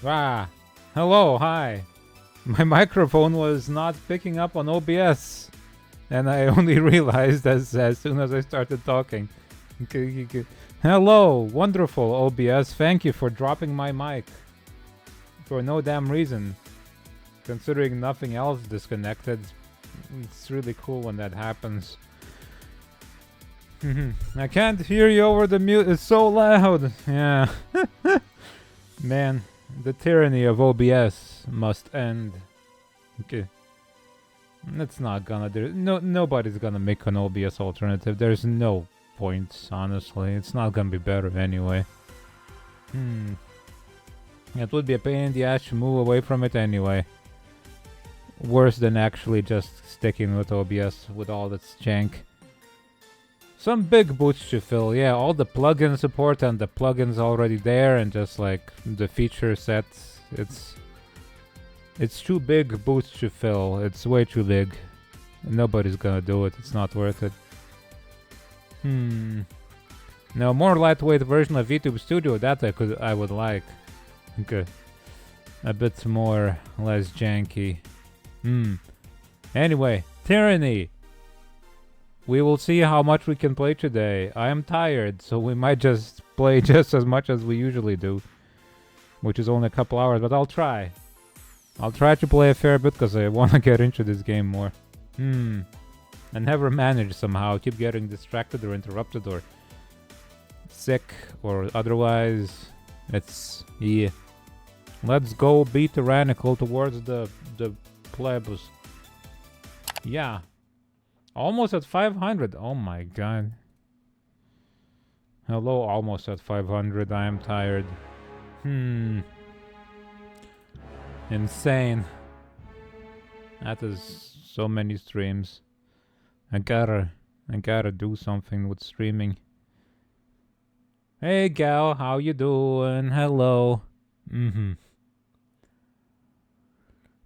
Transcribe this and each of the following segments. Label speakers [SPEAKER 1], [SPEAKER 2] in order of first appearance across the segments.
[SPEAKER 1] Ah, hello, hi. My microphone was not picking up on OBS, and I only realized as soon as I started talking. Hello, wonderful OBS. Thank you for dropping my mic for no damn reason. Considering nothing else disconnected, it's really cool when that happens. I can't hear you over the mute. It's so loud. Yeah. Man, the tyranny of OBS must end. Okay. It's not gonna do. Nobody's gonna make an OBS alternative. There's no point, honestly. It's not gonna be better anyway. It would be a pain in the ass to move away from it anyway. Worse than actually just sticking with OBS with all its jank. Some big boots to fill, yeah, all the plugin support and the plugins already there, and just like the feature sets, it's too big boots to fill. It's way too big. Nobody's gonna do it. It's not worth it. No, more lightweight version of Vtuber Studio, that I would like. Okay. A bit more, less janky. Anyway, Tyranny. We will see how much we can play today. I am tired, so we might just play just as much as we usually do. Which is only a couple hours, but I'll try. I'll try to play a fair bit because I want to get into this game more. I never manage somehow. I keep getting distracted or interrupted or sick or otherwise. It's... yeah. Let's go be tyrannical towards the plebs. Yeah. Almost at 500. Oh my god. Hello, almost at 500. I am tired. Insane. That is so many streams. I gotta do something with streaming. Hey gal, how you doing? Hello.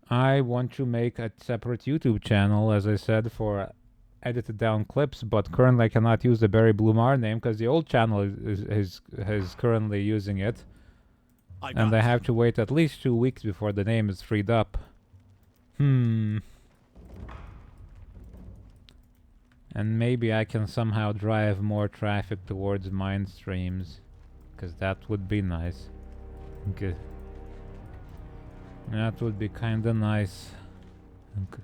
[SPEAKER 1] I want to make a separate YouTube channel, as I said, for edited down clips, but currently I cannot use the Barry Blue Mar name because the old channel is currently using it. And I have to wait at least 2 weeks before the name is freed up. And maybe I can somehow drive more traffic towards mine streams, because that would be nice. Okay. That would be kinda nice. Okay.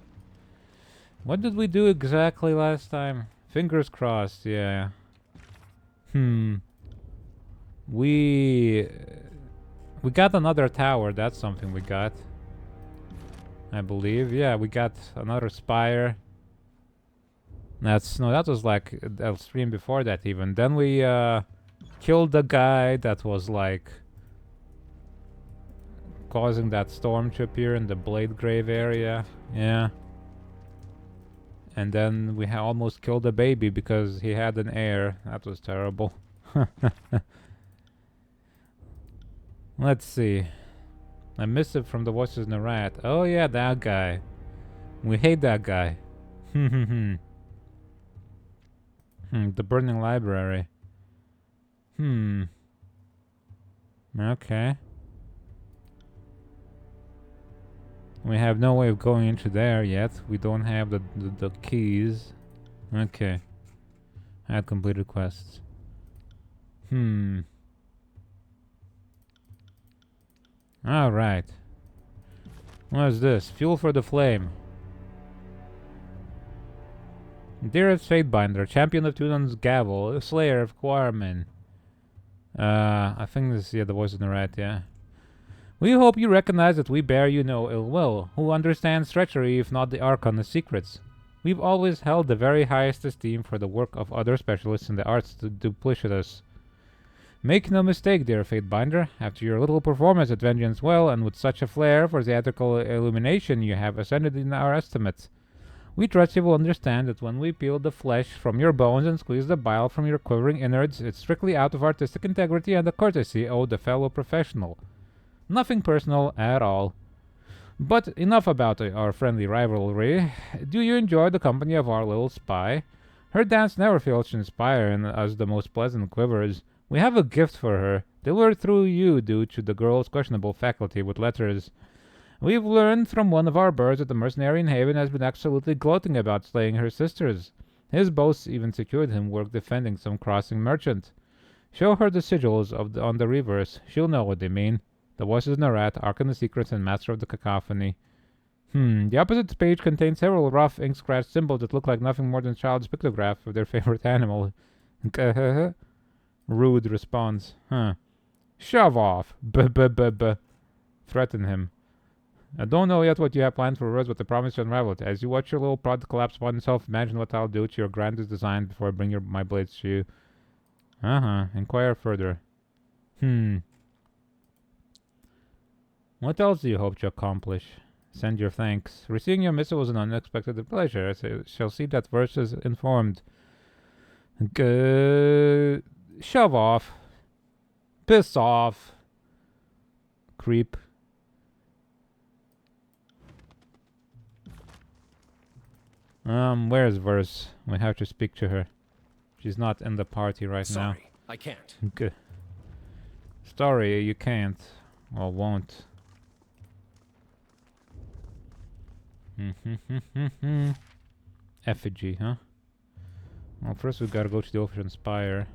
[SPEAKER 1] What did we do exactly last time? Fingers crossed, yeah. We got another tower, that's something we got. I believe, yeah, we got another spire. That was like a stream before that even. Then we killed the guy that was like causing that storm to appear in the Blade Grave area. Yeah. And then we almost killed the baby because he had an heir. That was terrible. Let's see. I missed it from the Voices in the Rat. Oh yeah, that guy. We hate that guy. The Burning Library. Okay. We have no way of going into there yet. We don't have the keys. Okay. Add completed quests. Alright. What is this? Fuel for the flame. Dearest Fatebinder, Champion of Tunan's Gavel, Slayer of Quarmen. I think this is, yeah, the Voice in the Rat, yeah. We hope you recognize that we bear you no ill will, who understands treachery if not the Archon's secrets. We've always held the very highest esteem for the work of other specialists in the arts to duplicitous. Make no mistake, dear Fatebinder, after your little performance at Vengeance Well, and with such a flair for theatrical illumination you have ascended in our estimates. We trust you will understand that when we peel the flesh from your bones and squeeze the bile from your quivering innards, it's strictly out of artistic integrity and the courtesy owed the fellow professional. Nothing personal at all. But enough about our friendly rivalry. Do you enjoy the company of our little spy? Her dance never fails to inspire in us the most pleasant quivers. We have a gift for her, Delivered through you due to the girl's questionable faculty with letters. We've learned from one of our birds that the mercenary in Haven has been absolutely gloating about slaying her sisters. His boasts even secured him work defending some crossing merchant. Show her the sigils on the reverse. She'll know what they mean. The voices in the rat, Ark in the Secrets, and Master of the Cacophony. The opposite page contains several rough ink-scratched symbols that look like nothing more than a child's pictograph of their favorite animal. Rude response. Shove off. B-b-b-b. Threaten him. I don't know yet what you have planned for Rose, but I promise to unravel it. As you watch your little prod collapse upon itself, imagine what I'll do to your grandest design before I bring my blades to you. Inquire further. What else do you hope to accomplish? Send your thanks. Receiving your missive was an unexpected pleasure. I shall see that verse is informed. Shove off. Piss off. Creep. Where's Verse? We have to speak to her. She's not in the party right now.
[SPEAKER 2] Sorry, I can't.
[SPEAKER 1] Good. Sorry, you can't. Or won't. Effigy, huh? Well, first we gotta go to the Ocean Spire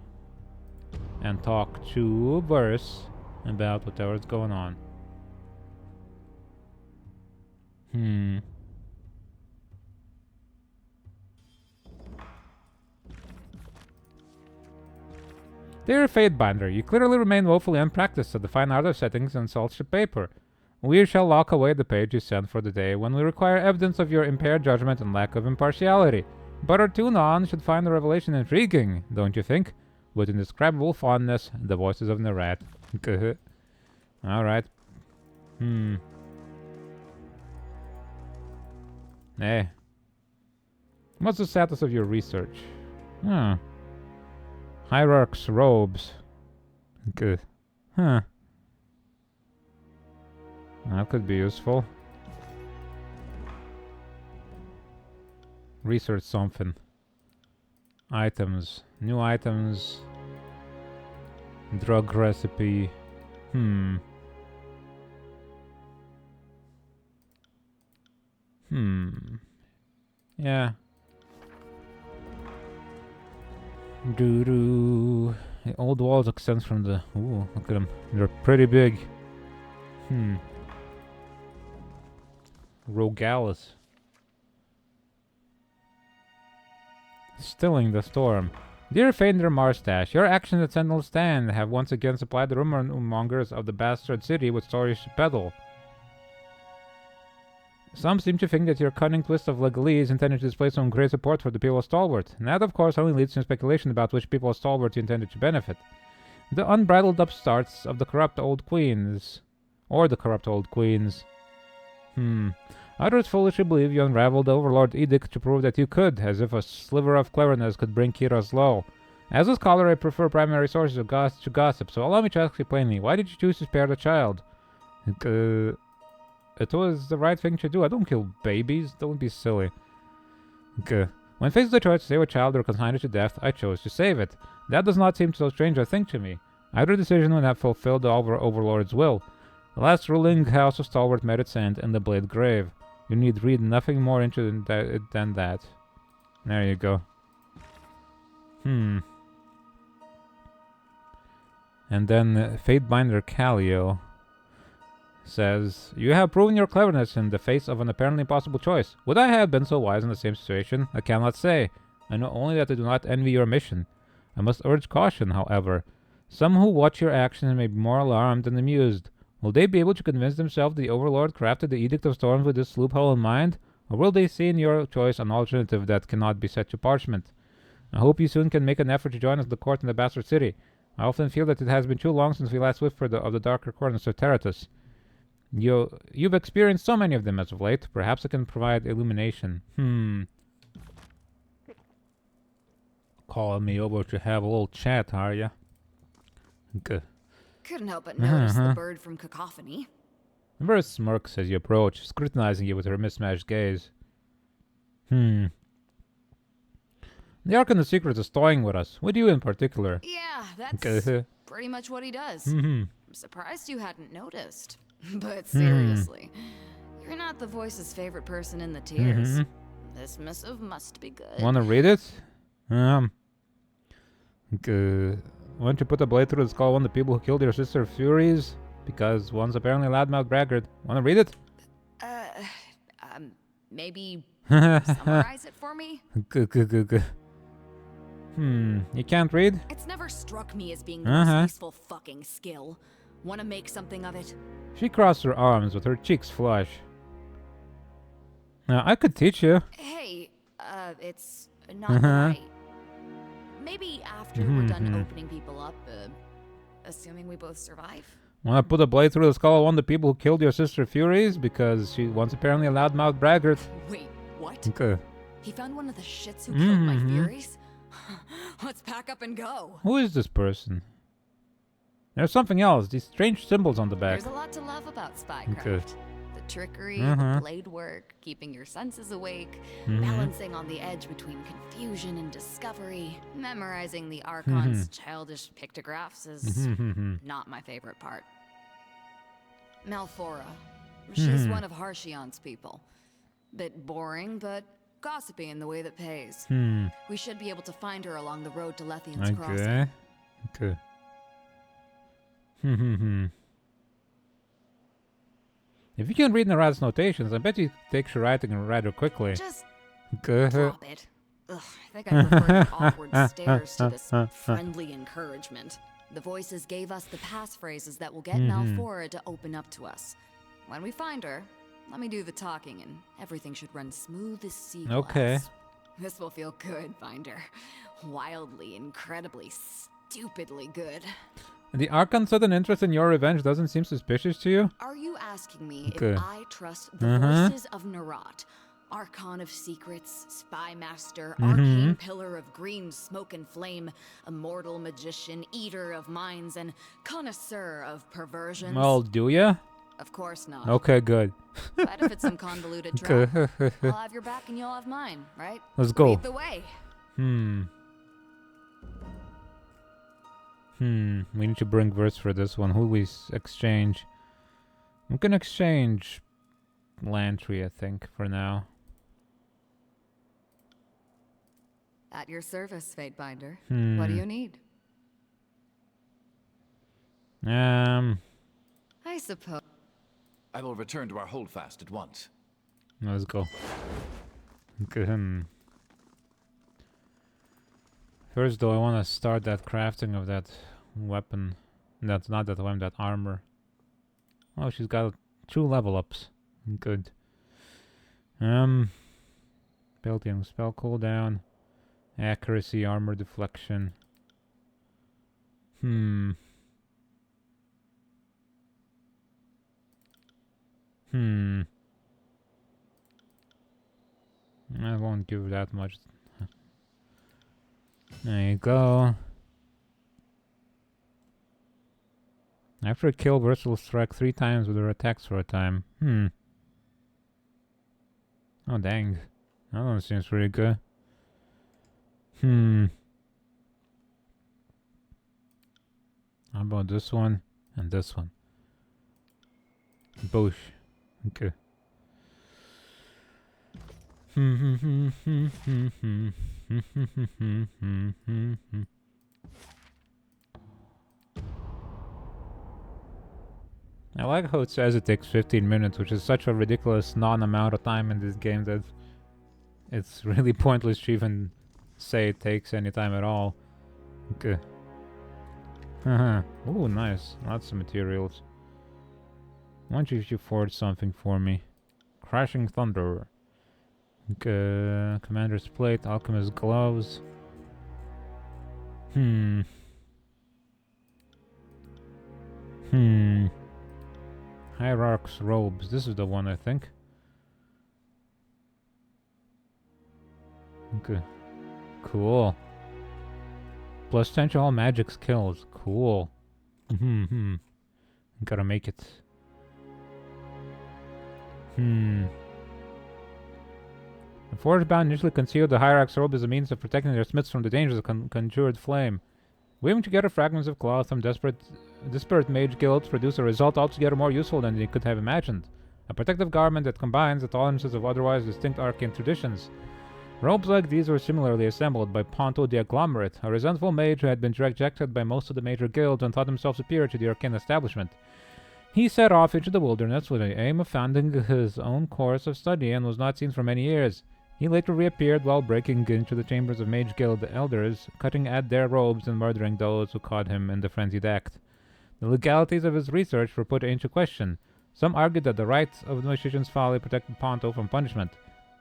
[SPEAKER 1] and talk to Verse about whatever's going on. Dear Fatebinder, you clearly remain woefully unpracticed at the fine art of settings and saltship paper. We shall lock away the page you sent for the day when we require evidence of your impaired judgment and lack of impartiality. But our tune-on should find the revelation intriguing, don't you think? With indescribable fondness, the voices of the rat. Alright. Hey. What's the status of your research? Hierarch's robes. Good. That could be useful. Research something. Items. New items. Drug recipe. Yeah. Doo-doo. The old walls extend from the... Ooh, look at them. They're pretty big. Rogalis. Stilling the storm. Dear Fender Marstash, your actions at Sentinel Stand have once again supplied the rumor mongers of the bastard city with stories to peddle. Some seem to think that your cunning twist of legalese is intended to display some great support for the people of Stalwart, and that of course only leads to speculation about which people of Stalwart you intended to benefit. The unbridled upstarts of the corrupt old queens. Or the corrupt old queens. Others foolishly believe you unraveled the Overlord Edict to prove that you could, as if a sliver of cleverness could bring Kira's low. As a scholar, I prefer primary sources of to gossip, so allow me to ask you plainly, why did you choose to spare the child? It was the right thing to do. I don't kill babies. Don't be silly. When faced with the choice to save a child or consign it to death, I chose to save it. That does not seem so strange a thing to me. Either decision would have fulfilled the Overlord's will. The last ruling house of Stalwart met its end in the Blade Grave. You need read nothing more into it than that. There you go. And then Fatebinder Calio says, you have proven your cleverness in the face of an apparently impossible choice. Would I have been so wise in the same situation? I cannot say. I know only that I do not envy your mission. I must urge caution, however. Some who watch your actions may be more alarmed than amused. Will they be able to convince themselves the Overlord crafted the Edict of Storms with this loophole in mind? Or will they see in your choice an alternative that cannot be set to parchment? I hope you soon can make an effort to join us at the court in the Bastard City. I often feel that it has been too long since we last whispered of the darker corners of Terratus. You've experienced so many of them as of late. Perhaps I can provide illumination. Calling me over to have a little chat, are ya?
[SPEAKER 3] Couldn't help but notice the bird from Cacophony.
[SPEAKER 1] The bird smirks as you approach, scrutinizing you with her mismatched gaze. The Ark and the Secret is toying with us. With you in particular.
[SPEAKER 3] Yeah, that's pretty much what he does.
[SPEAKER 1] Mm-hmm.
[SPEAKER 3] I'm surprised you hadn't noticed. But seriously, you're not the voice's favorite person in the tiers. This missive must be good.
[SPEAKER 1] Wanna read it? Okay. Why don't you put a blade through the skull of one of the people who killed your sister Furies? Because one's apparently a loudmouth braggart. Wanna read it?
[SPEAKER 3] Maybe summarize it for me?
[SPEAKER 1] You can't read?
[SPEAKER 3] It's never struck me as being the most useful fucking skill. Wanna make something of it?
[SPEAKER 1] She crossed her arms with her cheeks flush. I could teach you.
[SPEAKER 3] Hey, it's not right. Maybe after we're done opening people up, assuming we both survive.
[SPEAKER 1] Wanna put a blade through the skull of one of the people who killed your sister Furies? Because she once apparently a loudmouth braggart.
[SPEAKER 3] Wait, what?
[SPEAKER 1] Okay.
[SPEAKER 3] He found one of the shits who killed my Furies? Let's pack up and go.
[SPEAKER 1] Who is this person? There's something else. These strange symbols on the back.
[SPEAKER 3] There's a lot to love about spycraft.
[SPEAKER 1] Okay.
[SPEAKER 3] The trickery, the blade work, keeping your senses awake, balancing on the edge between confusion and discovery. Memorizing the Archon's childish pictographs is not my favorite part. Malfora. She's one of Harshion's people. Bit boring, but gossipy in the way that pays. We should be able to find her along the road to Lethian's Crossing.
[SPEAKER 1] Okay. If you can read Narad's notations, I bet he takes your writing rather quickly.
[SPEAKER 3] Just drop it. Ugh, I think I prefer awkward stares to this friendly encouragement. The voices gave us the passphrases that will get Malfora to open up to us. When we find her, let me do the talking and everything should run smooth as sea glass.
[SPEAKER 1] Okay.
[SPEAKER 3] This will feel good, Finder. Wildly, incredibly, stupidly good.
[SPEAKER 1] The Archon's sudden interest in your revenge doesn't seem suspicious to you?
[SPEAKER 3] Are you asking me if I trust the voices of Narad? Archon of secrets, spy master, arcane pillar of green smoke and flame, immortal magician, eater of minds, and connoisseur of perversions?
[SPEAKER 1] Well, do ya?
[SPEAKER 3] Of course not.
[SPEAKER 1] Okay, good.
[SPEAKER 3] But if it's some convoluted trap, I'll have your back and you'll have mine, right?
[SPEAKER 1] Let's go.
[SPEAKER 3] Lead the way.
[SPEAKER 1] We need to bring verse for this one. Who we exchange? We can exchange Lantry, I think, for now.
[SPEAKER 3] At your service, Fatebinder. What do you need? I suppose.
[SPEAKER 2] I will return to our holdfast at once.
[SPEAKER 1] Let's go. Okay. First, though, I want to start that crafting of that weapon. That's not that weapon, that armor. Oh, she's got 2 level ups. Good. Built-in spell cooldown, accuracy, armor deflection. I won't give that much. There you go. After a kill, Versa will strike 3 times with her attacks for a time. Oh, dang. That one seems pretty good. How about this one and this one? Boosh. Okay. I like how it says it takes 15 minutes, which is such a ridiculous non-amount of time in this game that it's really pointless to even say it takes any time at all. Okay. Ooh, nice. Lots of materials. Why don't you forge something for me? Crashing Thunder. Okay. Commander's Plate, Alchemist's Gloves. Hierarch's Robes. This is the one, I think. Okay. Cool. Plus 10 to all magic skills. Cool. Gotta make it. The Forge Bound initially concealed the Hierarch's Robe as a means of protecting their smiths from the dangers of conjured flame. Weaving together fragments of cloth from disparate mage guilds produced a result altogether more useful than he could have imagined. A protective garment that combines the tolerances of otherwise distinct arcane traditions. Robes like these were similarly assembled by Ponto the Agglomerate, a resentful mage who had been rejected by most of the major guilds and thought himself superior to the arcane establishment. He set off into the wilderness with the aim of founding his own course of study and was not seen for many years. He later reappeared while breaking into the chambers of Mage Guild elders, cutting at their robes and murdering those who caught him in the frenzied act. The legalities of his research were put into question. Some argued that the right of the magician's folly protected Ponto from punishment.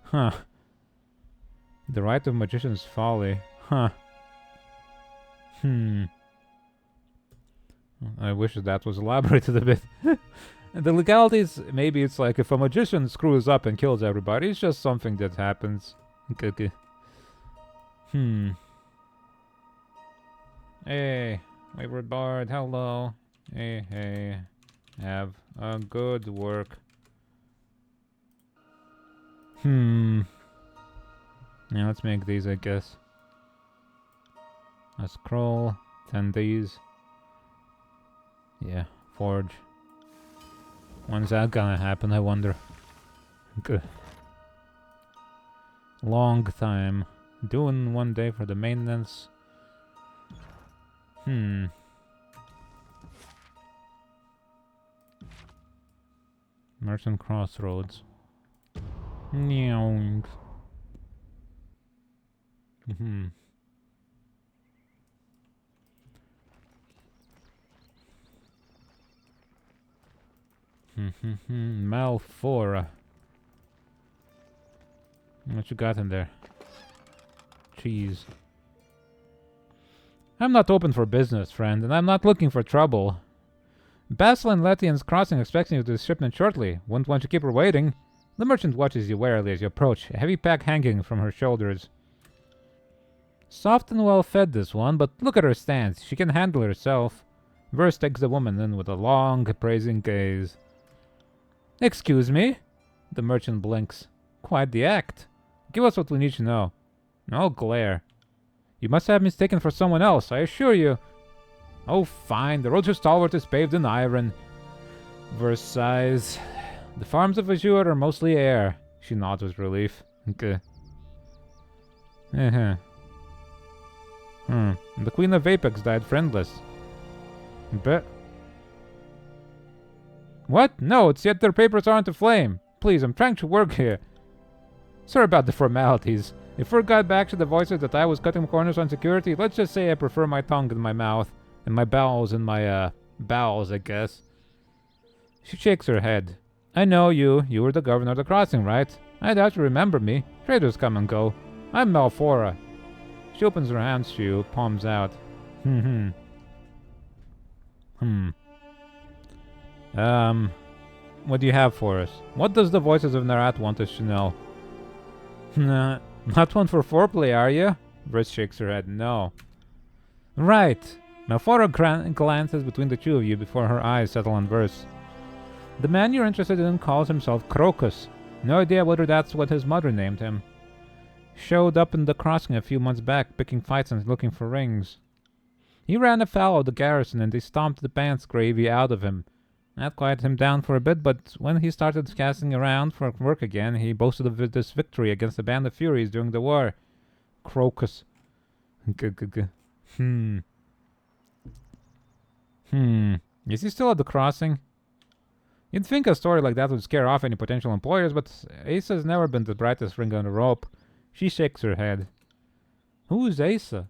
[SPEAKER 1] Huh. The right of magician's folly. Huh. I wish that was elaborated a bit. The legalities, maybe it's like if a magician screws up and kills everybody, it's just something that happens. Okay. Hey, wayward bard, hello. Hey. Have a good work. Yeah, let's make these, I guess. A scroll, 10 these. Yeah, forge. When's that gonna happen, I wonder? Good. Long time. Doing 1 day for the maintenance. Merchant Crossroads. Nyong. Malfora. What you got in there? Cheese. I'm not open for business, friend, and I'm not looking for trouble. Basil and Letian's crossing expecting you to the shipment shortly. Wouldn't want to keep her waiting. The merchant watches you warily as you approach, a heavy pack hanging from her shoulders. Soft and well fed, this one, but look at her stance. She can handle herself. Verse takes the woman in with a long, appraising gaze. Excuse me? The merchant blinks. Quite the act. Give us what we need to know. No glare. You must have mistaken for someone else, I assure you. Oh, fine. The road to Stalwart is paved in iron. Verse sighs. The farms of Azure are mostly air. She nods with relief. Okay. The Queen of Apex died friendless. But... What? No, it's yet their papers aren't aflame. Please, I'm trying to work here. Sorry about the formalities. If word got back to the voices that I was cutting corners on security, let's just say I prefer my tongue in my mouth. And my bowels in my, bowels, I guess. She shakes her head. I know you. You were the governor of the crossing, right? I doubt you remember me. Traders come and go. I'm Malfora. She opens her hands to you, palms out. What do you have for us? What does the voices of Narat want us to know? Not one for foreplay, are you? Briss shakes her head. No. Right. Malfora glances between the two of you before her eyes settle on Verse. The man you're interested in calls himself Crocus. No idea whether that's what his mother named him. Showed up in the crossing a few months back, picking fights and looking for rings. He ran afoul of the garrison and they stomped the pants gravy out of him. That quieted him down for a bit, but when he started casting around for work again, he boasted of this victory against a band of Furies during the war. Crocus. Is he still at the crossing? You'd think a story like that would scare off any potential employers, but Asa's never been the brightest ring on the rope. She shakes her head. Who's Asa?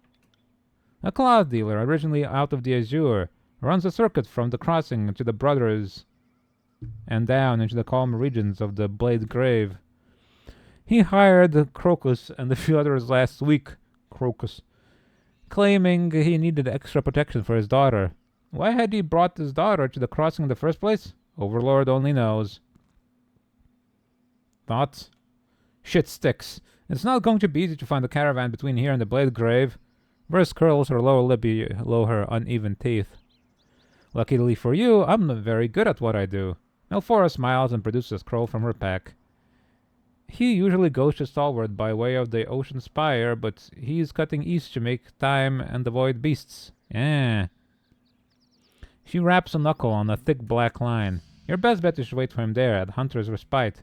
[SPEAKER 1] A cloth dealer, originally out of the Azure. Runs a circuit from the crossing to the Brothers and down into the calm regions of the Blade Grave. He hired Crocus and a few others last week. Crocus. Claiming he needed extra protection for his daughter. Why had he brought his daughter to the crossing in the first place? Overlord only knows. Thoughts? Shit sticks. It's not going to be easy to find a caravan between here and the Blade Grave. Verse curls her lower lip below her uneven teeth. Luckily for you, I'm very good at what I do. Malfora smiles and produces a scroll from her pack. He usually goes to Stalwart by way of the Ocean Spire, but he's cutting east to make time and avoid beasts. Yeah. She wraps a knuckle on a thick black line. Your best bet is to wait for him there at Hunter's Respite.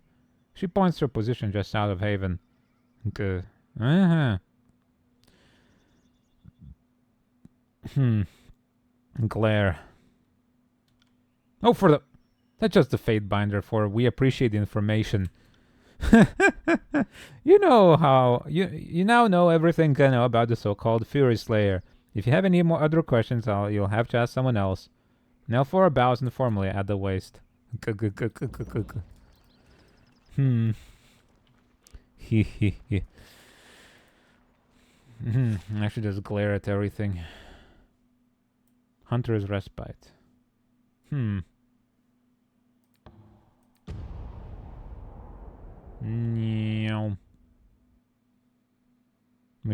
[SPEAKER 1] She points to a position just south of Haven. Good. Uh-huh. Glare. Oh, for the... That's just the Fate Binder for we appreciate the information. You know how... You now know everything I know about the so-called Fury Slayer. If you have any more other questions, you'll have to ask someone else. Now for a bows informally at the waist. I should just glare at everything. Hunter's Respite. We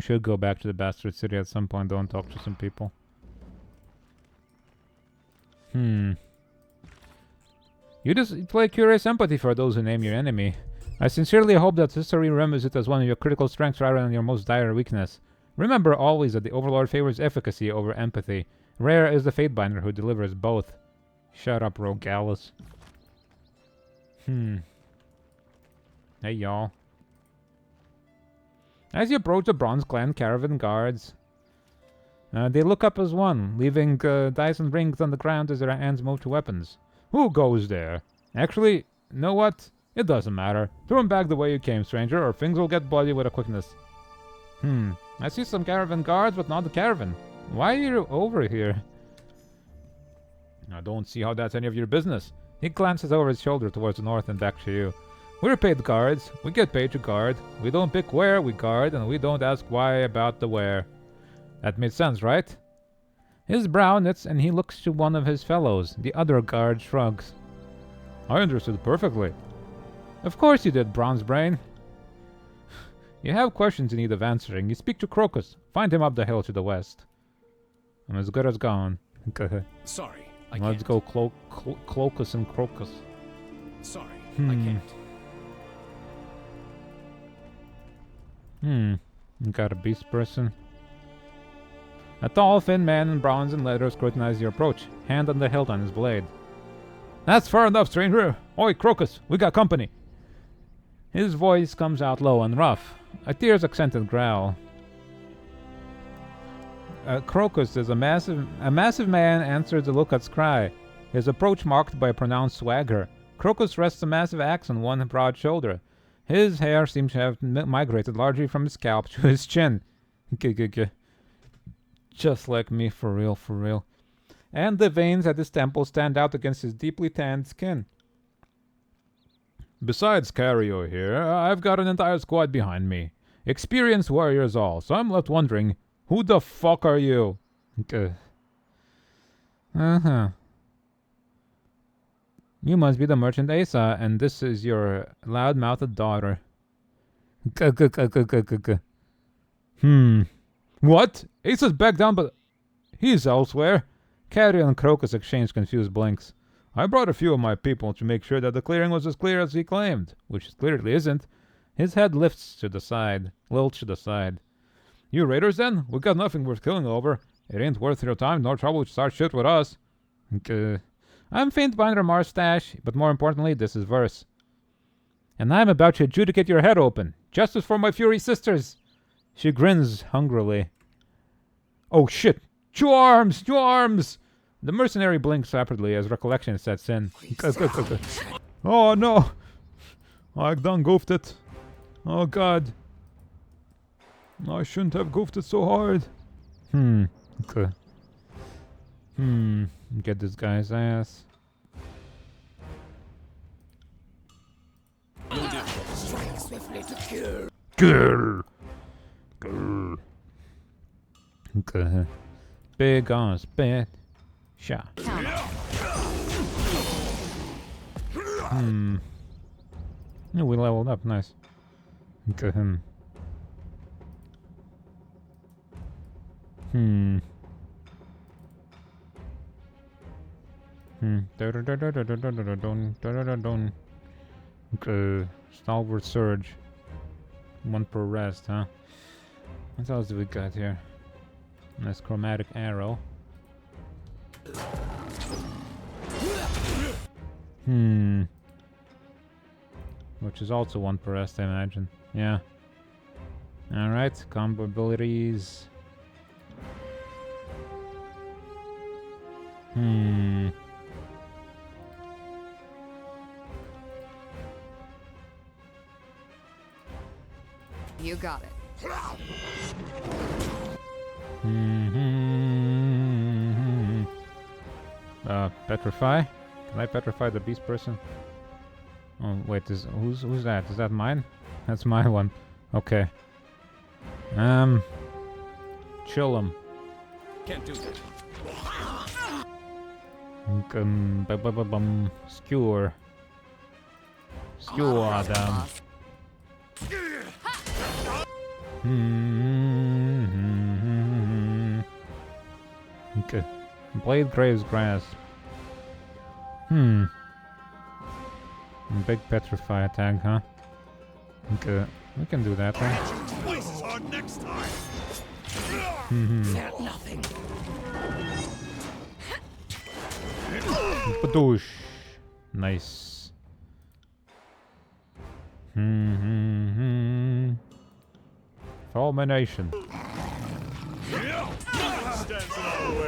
[SPEAKER 1] should go back to the Bastard City at some point, though, and talk to some people. You just play curious empathy for those who name your enemy. I sincerely hope that history remembers it as one of your critical strengths rather than your most dire weakness. Remember always that the Overlord favors efficacy over empathy. Rare is the Fatebinder who delivers both. Shut up, Rogalus. Hey, y'all. As you approach the Bronze Clan caravan guards, they look up as one, leaving dice and rings on the ground as their hands move to weapons. Who goes there? Actually, know what? It doesn't matter. Throw him back the way you came, stranger, or things will get bloody with a quickness. I see some caravan guards, but not the caravan. Why are you over here? I don't see how that's any of your business. He glances over his shoulder towards the north and back to you. We're paid guards. We get paid to guard. We don't pick where we guard, and we don't ask why about the where. That makes sense, right? His brow knits and he looks to one of his fellows. The other guard shrugs. I understood perfectly. Of course you did, Bronze Brain. You have questions in need of answering. You speak to Crocus. Find him up the hill to the west. I'm as good as gone.
[SPEAKER 4] Sorry,
[SPEAKER 1] Let's go Clocus and Crocus.
[SPEAKER 4] Sorry, I can't.
[SPEAKER 1] You got a beast person. A tall, thin man in bronze and leather scrutinizes your approach, hand on the hilt on his blade. That's far enough, stranger. Oi, Crocus, we got company. His voice comes out low and rough, a tears-accented growl. Crocus is a massive man answers the Lookat's cry, his approach marked by a pronounced swagger. Crocus rests a massive axe on one broad shoulder. His hair seems to have migrated largely from his scalp to his chin. Just like me, for real. And the veins at his temples stand out against his deeply tanned skin. Besides Cario here, I've got an entire squad behind me. Experienced warriors all, so I'm left wondering, who the fuck are you? You must be the merchant Asa, and this is your loud-mouthed daughter. What? Asa's back down, but he's elsewhere. Carrie and Crocus exchange confused blinks. I brought a few of my people to make sure that the clearing was as clear as he claimed, which it clearly isn't. His head lilts to the side. You raiders then? We got nothing worth killing over. It ain't worth your time nor trouble to start shit with us. I'm Fatebinder Marstache, but more importantly, this is Verse. And I'm about to adjudicate your head open. Justice for my Fury sisters! She grins hungrily. Oh shit! Two arms! The mercenary blinks rapidly as recollection sets in. Oh no! I done goofed it. Oh god. I shouldn't have goofed it so hard. Okay. Get this guy's ass.
[SPEAKER 4] Strike swiftly to kill.
[SPEAKER 1] Grr. Okay. Big on spit. Shot. Yeah, we leveled up, nice. Okay. Stalwart Surge. One per rest, huh? What else do we got here? Nice chromatic arrow. Which is also 1 per rest, I imagine. Yeah. Alright, combo abilities.
[SPEAKER 3] You got it.
[SPEAKER 1] Petrify? Can I petrify the beast person? Oh wait, who's that? Is that mine? That's my one. Okay. Chill him.
[SPEAKER 4] Can't do that.
[SPEAKER 1] Skewer. Skewer them. Okay. Blade Graves Grasp. Big petrify attack, huh? Okay. We can do that, right?
[SPEAKER 4] Twice as hard next time. Nothing.
[SPEAKER 1] Badoosh. Nice. Fulmination.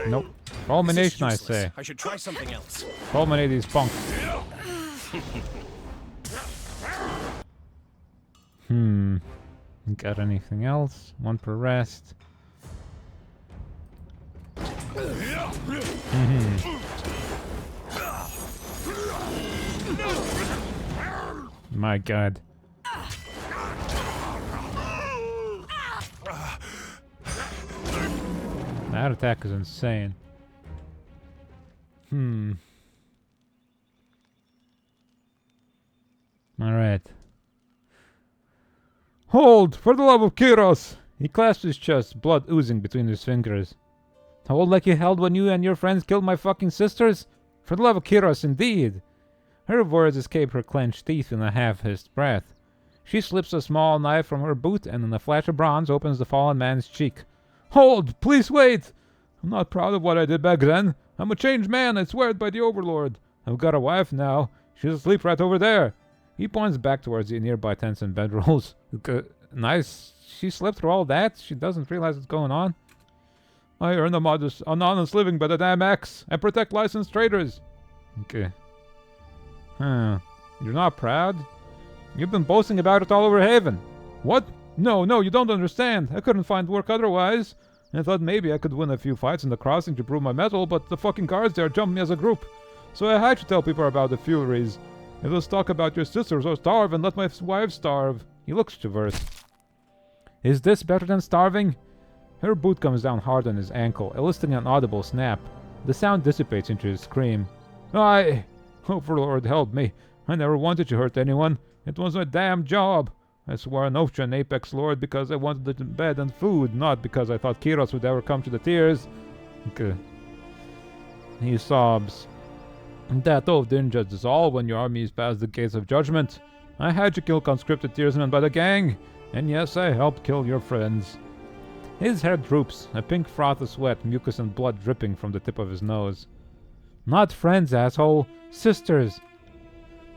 [SPEAKER 1] Nope. Fulmination, I say.
[SPEAKER 4] I should try something else.
[SPEAKER 1] Fulminate these punks. Got anything else? 1 per rest. My god. That attack is insane. Alright. Hold! For the love of Kyros! He clasped his chest, blood oozing between his fingers. Hold like you held when you and your friends killed my fucking sisters? For the love of Kyros, indeed! Her words escape her clenched teeth in a half-hissed breath. She slips a small knife from her boot and in a flash of bronze opens the fallen man's cheek. Hold! Please wait! I'm not proud of what I did back then. I'm a changed man, I swear it by the Overlord. I've got a wife now. She's asleep right over there. He points back towards the nearby tents and bedrolls. Nice. She slept through all that? She doesn't realize what's going on? I earn an honest living by the damn axe. I protect licensed traders. Okay. Huh. You're not proud? You've been boasting about it all over Haven. What? No, you don't understand. I couldn't find work otherwise. I thought maybe I could win a few fights in the crossing to prove my mettle, but the fucking guards there jumped me as a group. So I had to tell people about the Furies. If let's talk about your sisters or starve and let my wife starve. He looks chivalrous. Is this better than starving? Her boot comes down hard on his ankle, eliciting an audible snap. The sound dissipates into a scream. Overlord, help me. I never wanted to hurt anyone. It was my damn job. I swore an oath to an Apex Lord because I wanted the bed and food, not because I thought Kyros would ever come to the tears. Okay. He sobs. That oath didn't just dissolve when your armies passed the gates of judgment. I had to kill conscripted tearsmen by the gang, and yes, I helped kill your friends. His hair droops, a pink froth of sweat, mucus and blood dripping from the tip of his nose. Not friends, asshole. Sisters.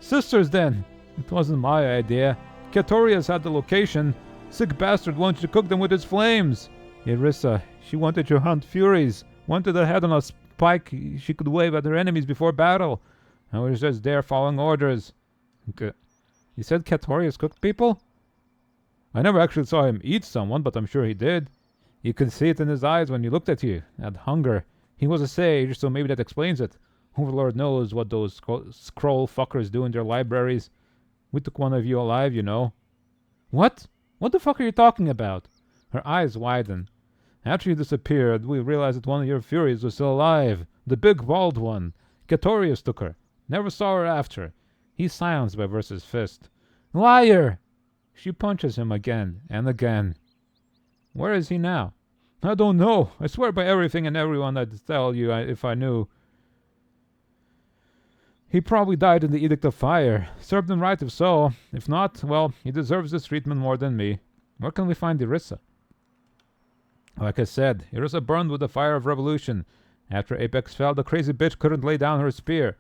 [SPEAKER 1] Sisters, then. It wasn't my idea. Katorius had the location. Sick bastard wanted to cook them with his flames. Irissa, she wanted to hunt Furies. Wanted a head on a spike she could wave at her enemies before battle. I was just there following orders. Okay. You said Katorius cooked people? I never actually saw him eat someone, but I'm sure he did. You could see it in his eyes when he looked at you. That hunger. He was a sage, so maybe that explains it. Overlord knows what those scroll fuckers do in their libraries. We took one of you alive, you know. What? What the fuck are you talking about? Her eyes widen. After you disappeared, we realized that one of your Furies was still alive. The big bald one. Katorius took her. Never saw her after. He's silenced by Versa's fist. Liar! She punches him again and again. Where is he now? I don't know. I swear by everything and everyone I'd tell you if I knew. He probably died in the Edict of Fire. Served him right if so. If not, well, he deserves this treatment more than me. Where can we find Irissa? Like I said, Irissa burned with the fire of revolution. After Apex fell, the crazy bitch couldn't lay down her spear.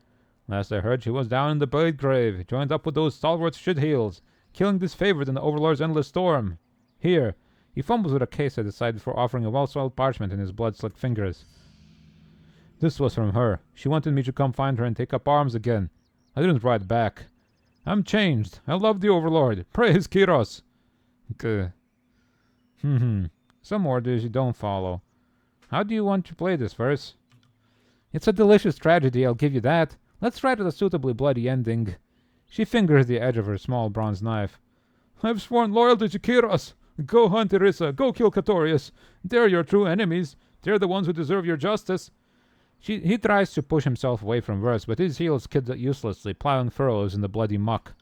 [SPEAKER 1] Last I heard, she was down in the Blade Grave, joined up with those stalwart shitheels, killing this favorite in the Overlord's endless storm. Here. He fumbles with a case at his side before offering a well-soiled parchment in his blood-slicked fingers. This was from her. She wanted me to come find her and take up arms again. I didn't write back. I'm changed. I love the Overlord. Praise Kyros. Good. Some orders you don't follow. How do you want to play this verse? It's a delicious tragedy, I'll give you that. Let's write it a suitably bloody ending. She fingers the edge of her small bronze knife. I've sworn loyalty to Kyros. Go hunt Irissa. Go kill Catorius. They're your true enemies. They're the ones who deserve your justice. He tries to push himself away from verse, but his heels skid uselessly, plowing furrows in the bloody muck.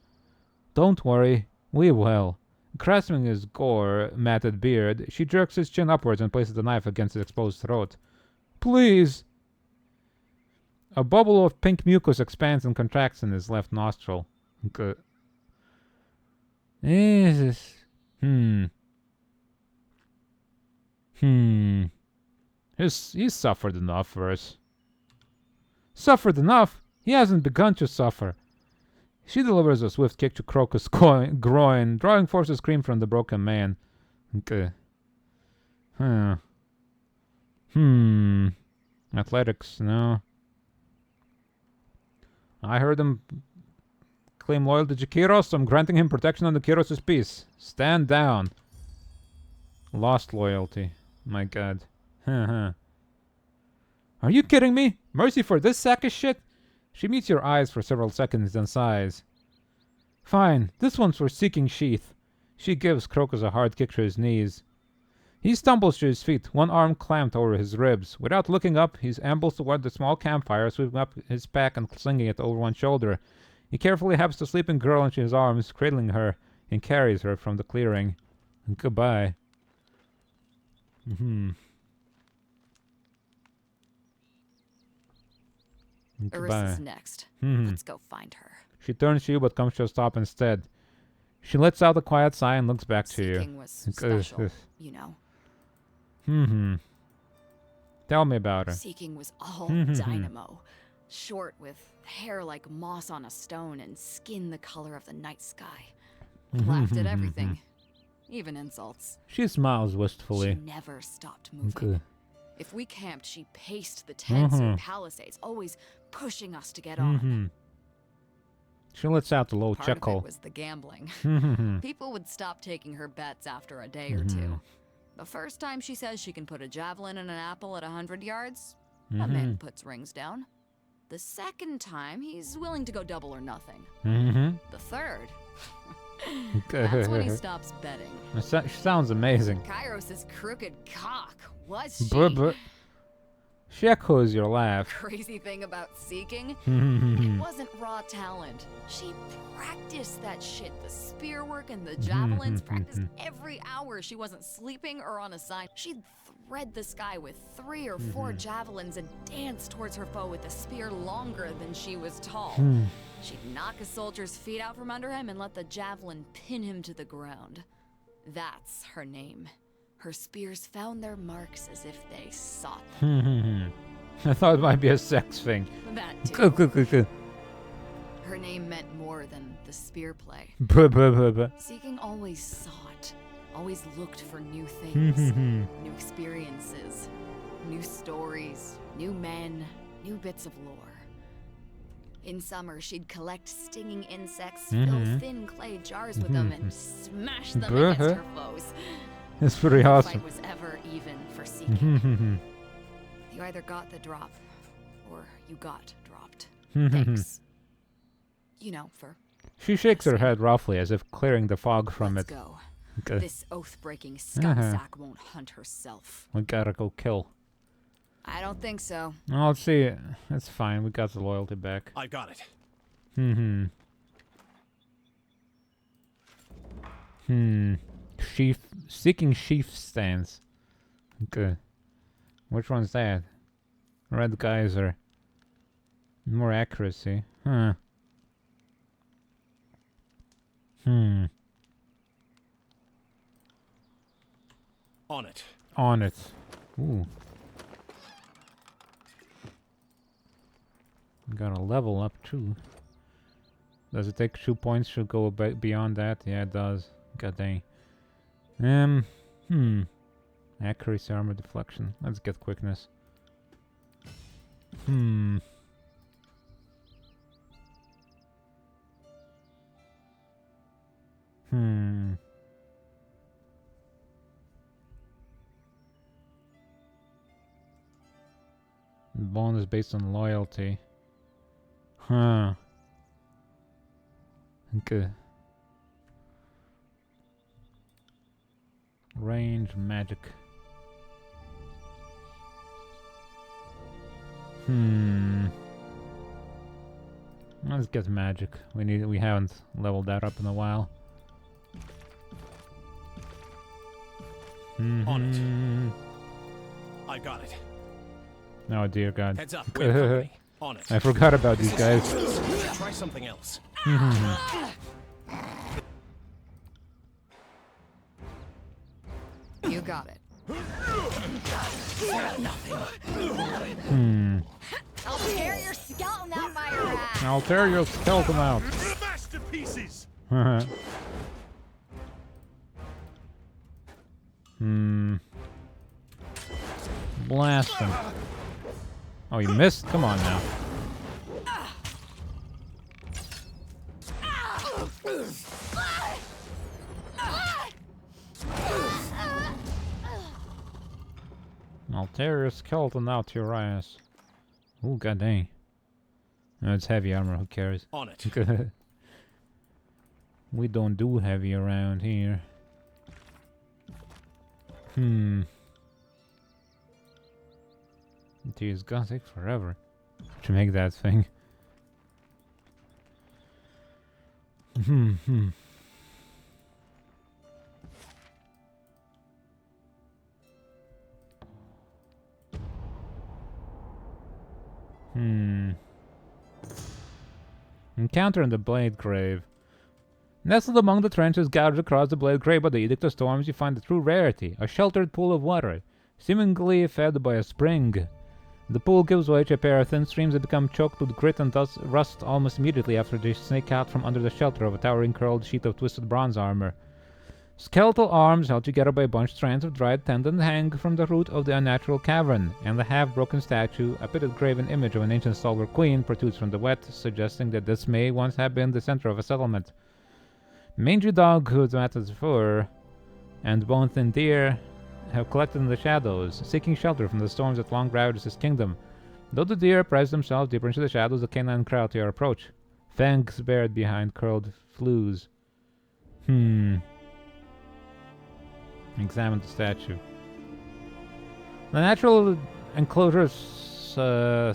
[SPEAKER 1] Don't worry. We will. Grasping his gore-matted beard, she jerks his chin upwards and places the knife against his exposed throat. Please! A bubble of pink mucus expands and contracts in his left nostril. Good. Jesus. He's suffered enough for us. Suffered enough? He hasn't begun to suffer. She delivers a swift kick to Crocus' groin, drawing forth a scream from the broken man. Okay. Athletics, no. I heard him claim loyalty to Kyros. I'm granting him protection under Kyros' peace. Stand down. Lost loyalty. My god. Are you kidding me? Mercy for this sack of shit? She meets your eyes for several seconds, then sighs. Fine, this one's for Seeking Sheath. She gives Crocus a hard kick to his knees. He stumbles to his feet, one arm clamped over his ribs. Without looking up, he ambles toward the small campfire, sweeping up his pack and slinging it over one shoulder. He carefully helps the sleeping girl into his arms, cradling her, and carries her from the clearing. Goodbye.
[SPEAKER 3] Irissa's next. Let's go find her.
[SPEAKER 1] She turns to you but comes to a stop instead. She lets out a quiet sigh and looks back to you.
[SPEAKER 3] Seeking was special, you know.
[SPEAKER 1] Tell me about her.
[SPEAKER 3] Seeking was all dynamo. Short with hair like moss on a stone and skin the color of the night sky. Laughed at everything. Even insults.
[SPEAKER 1] She smiles wistfully.
[SPEAKER 3] She never stopped moving. If we camped, she paced the tents or palisades, always pushing us to get on.
[SPEAKER 1] She lets out a low
[SPEAKER 3] Part
[SPEAKER 1] chuckle.
[SPEAKER 3] of it was the gambling. People would stop taking her bets after a day or two. The first time she says she can put a javelin in an apple at 100 yards, a man puts rings down. The second time, he's willing to go double or nothing. The third, that's when he stops betting.
[SPEAKER 1] She sounds amazing.
[SPEAKER 3] Kairos' crooked cock, was she?
[SPEAKER 1] She echoes your laugh.
[SPEAKER 3] Crazy thing about Seeking, it wasn't raw talent. She practiced that shit. The spear work and the javelins, practiced every hour she wasn't sleeping or on assignment. She'd thread the sky with 3 or 4 javelins and dance towards her foe with a spear longer than she was tall. She'd knock a soldier's feet out from under him and let the javelin pin him to the ground. That's her name. Her spears found their marks as if they sought them.
[SPEAKER 1] I thought it might be a sex thing.
[SPEAKER 3] That too. Her name meant more than the spear play. Seeking always sought, always looked for new things, new experiences, new stories, new men, new bits of lore. In summer, she'd collect stinging insects, fill thin clay jars with them, and smash them against her foes.
[SPEAKER 1] It's pretty awesome.
[SPEAKER 3] No fight was ever even for Seeking. You either got the drop, or you got dropped. Thanks. You know, for...
[SPEAKER 1] She shakes her head roughly, as if clearing the fog from
[SPEAKER 3] Let's
[SPEAKER 1] it.
[SPEAKER 3] go. This oath-breaking scumsack won't hunt herself.
[SPEAKER 1] We gotta go kill.
[SPEAKER 3] I don't think so.
[SPEAKER 1] Oh, let's see. It's fine. We got the loyalty back.
[SPEAKER 4] I got it.
[SPEAKER 1] Seeking sheath stance. Okay. Which one's that? Red geyser. More accuracy. On
[SPEAKER 4] it.
[SPEAKER 1] On it. Ooh. Gotta level up too. Does it take 2 points to go beyond that? Yeah, it does. God dang. Accuracy, armor, deflection. Let's get quickness. Bonus based on loyalty. Huh. Okay. Range, magic. Let's get magic. We haven't leveled that up in a while.
[SPEAKER 4] On it. I got it.
[SPEAKER 1] Oh dear God.
[SPEAKER 4] Heads up. We have company. On it.
[SPEAKER 1] I forgot about these guys.
[SPEAKER 4] Try something else.
[SPEAKER 3] You got it. I'll tear your skeleton out by your ass.
[SPEAKER 1] I'll tear your skeleton out.
[SPEAKER 4] Smash to pieces.
[SPEAKER 1] Blast him. Oh, you missed? Come on now. I'll tear your skeleton out your ass. Ooh, god dang. No, it's heavy armor, who cares?
[SPEAKER 4] On it.
[SPEAKER 1] We don't do heavy around here. Dude, it's gonna take forever to make that thing. Encounter in the Blade Grave. Nestled among the trenches gouged across the Blade Grave by the Edict of Storms, you find a true rarity, a sheltered pool of water, seemingly fed by a spring. The pool gives way to a pair of thin streams that become choked with grit and thus rust almost immediately after they snake out from under the shelter of a towering curled sheet of twisted bronze armor. Skeletal arms held together by bunched strands of dried tendon hang from the root of the unnatural cavern, and the half-broken statue, a pitted graven image of an ancient stalwart queen, protrudes from the wet, suggesting that this may once have been the center of a settlement. Mangy dog hoods, matted fur, and bone-thin deer have collected in the shadows, seeking shelter from the storms that long ravaged his kingdom. Though the deer press themselves deeper into the shadows, the canine crowd to your approach, fangs bared behind curled flews. Examine the statue. The natural enclosure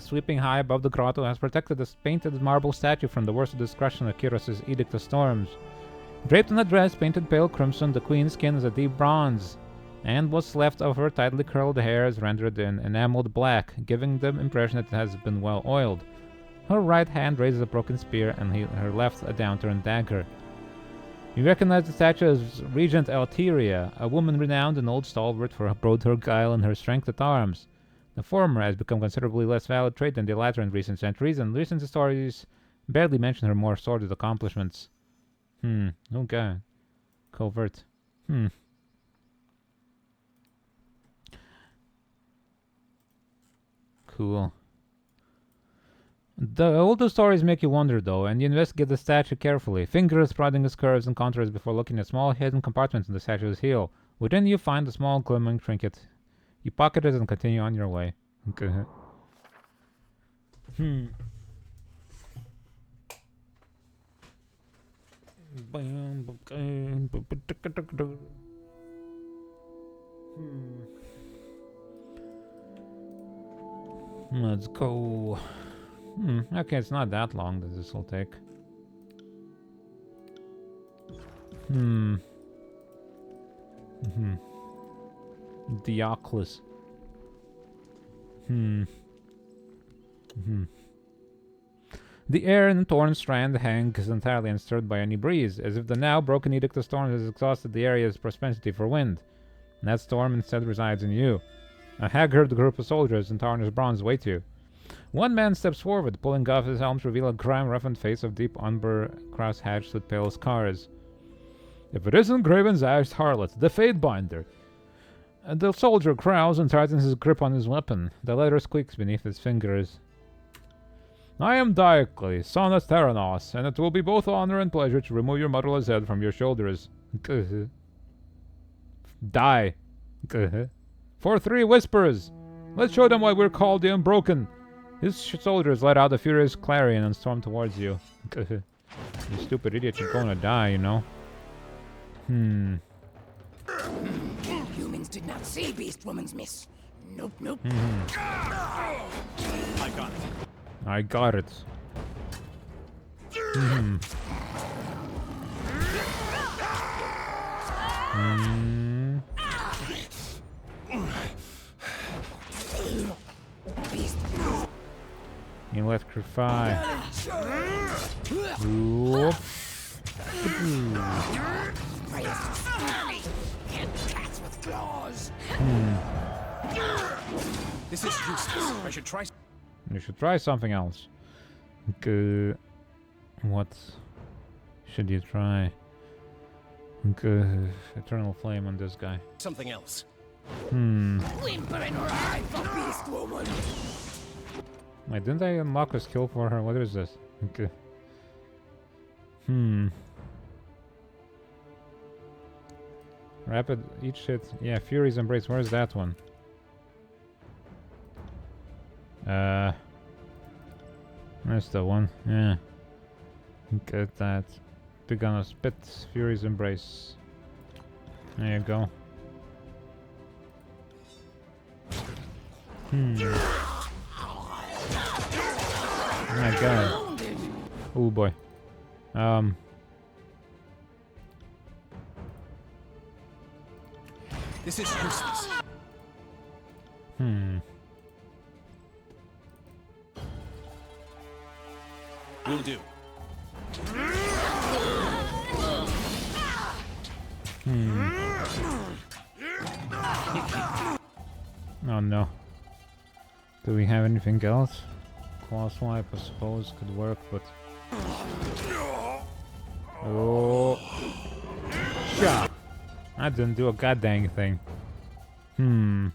[SPEAKER 1] sweeping high above the grotto has protected this painted marble statue from the worst discretion of Kyros's Edict of Storms. Draped in a dress painted pale crimson, the queen's skin is a deep bronze, and what's left of her tightly curled hair is rendered in enameled black, giving the impression that it has been well oiled. Her right hand raises a broken spear, and her left a downturned dagger. You recognize the statue as Regent Alteria, a woman renowned and old stalwart for both her guile and her strength at arms. The former has become considerably less valid trait than the latter in recent centuries, and recent stories barely mention her more sordid accomplishments. Okay. Covert. Cool. The older stories make you wonder, though, and you investigate the statue carefully, fingers prodding its curves and contours before looking at small hidden compartments in the statue's heel. Within you find a small glimmering trinket. You pocket it and continue on your way. Okay. Let's go. Okay, it's not that long that this will take. Dioclus. The air in the torn strand hangs entirely unstirred by any breeze, as if the now broken Edict of Storms has exhausted the area's propensity for wind. And that storm instead resides in you. A haggard group of soldiers in tarnished bronze wait you. One man steps forward, pulling off his helm to reveal a grime-roughened face of deep umber cross-hatched with pale scars. If it isn't Graven's Ashed Harlot, the Fatebinder. The soldier growls and tightens his grip on his weapon. The leather squeaks beneath his fingers. I am Diocles, son of Tyranny, and it will be both honor and pleasure to remove your motherless head from your shoulders. Die. For 3 whispers. Let's show them why we're called the Unbroken. His soldiers let out a furious clarion and storm towards you. You stupid idiot, you're gonna die, you know.
[SPEAKER 5] Humans did not see Beast Woman's miss. Nope, nope.
[SPEAKER 4] I got it.
[SPEAKER 1] I got it. Electrify. Whoop.
[SPEAKER 5] Cats with claws.
[SPEAKER 4] This is useless. I should try.
[SPEAKER 1] You should try something else. What should you try? Eternal flame on this guy.
[SPEAKER 4] Something else.
[SPEAKER 5] Whimper and ride for Beast Woman.
[SPEAKER 1] Wait, didn't I unlock a skill for her? What is this? Rapid each hit. Yeah, Fury's Embrace. Where's that one? There's the one. Yeah. Get that. Big on a spit. Fury's Embrace. There you go. Oh my god. Oh boy.
[SPEAKER 4] This is useless. Will do.
[SPEAKER 1] Oh no. Do we have anything else? Claw swipe, I suppose, could work, but... Oh. Shot! I didn't do a goddamn thing.
[SPEAKER 3] Damn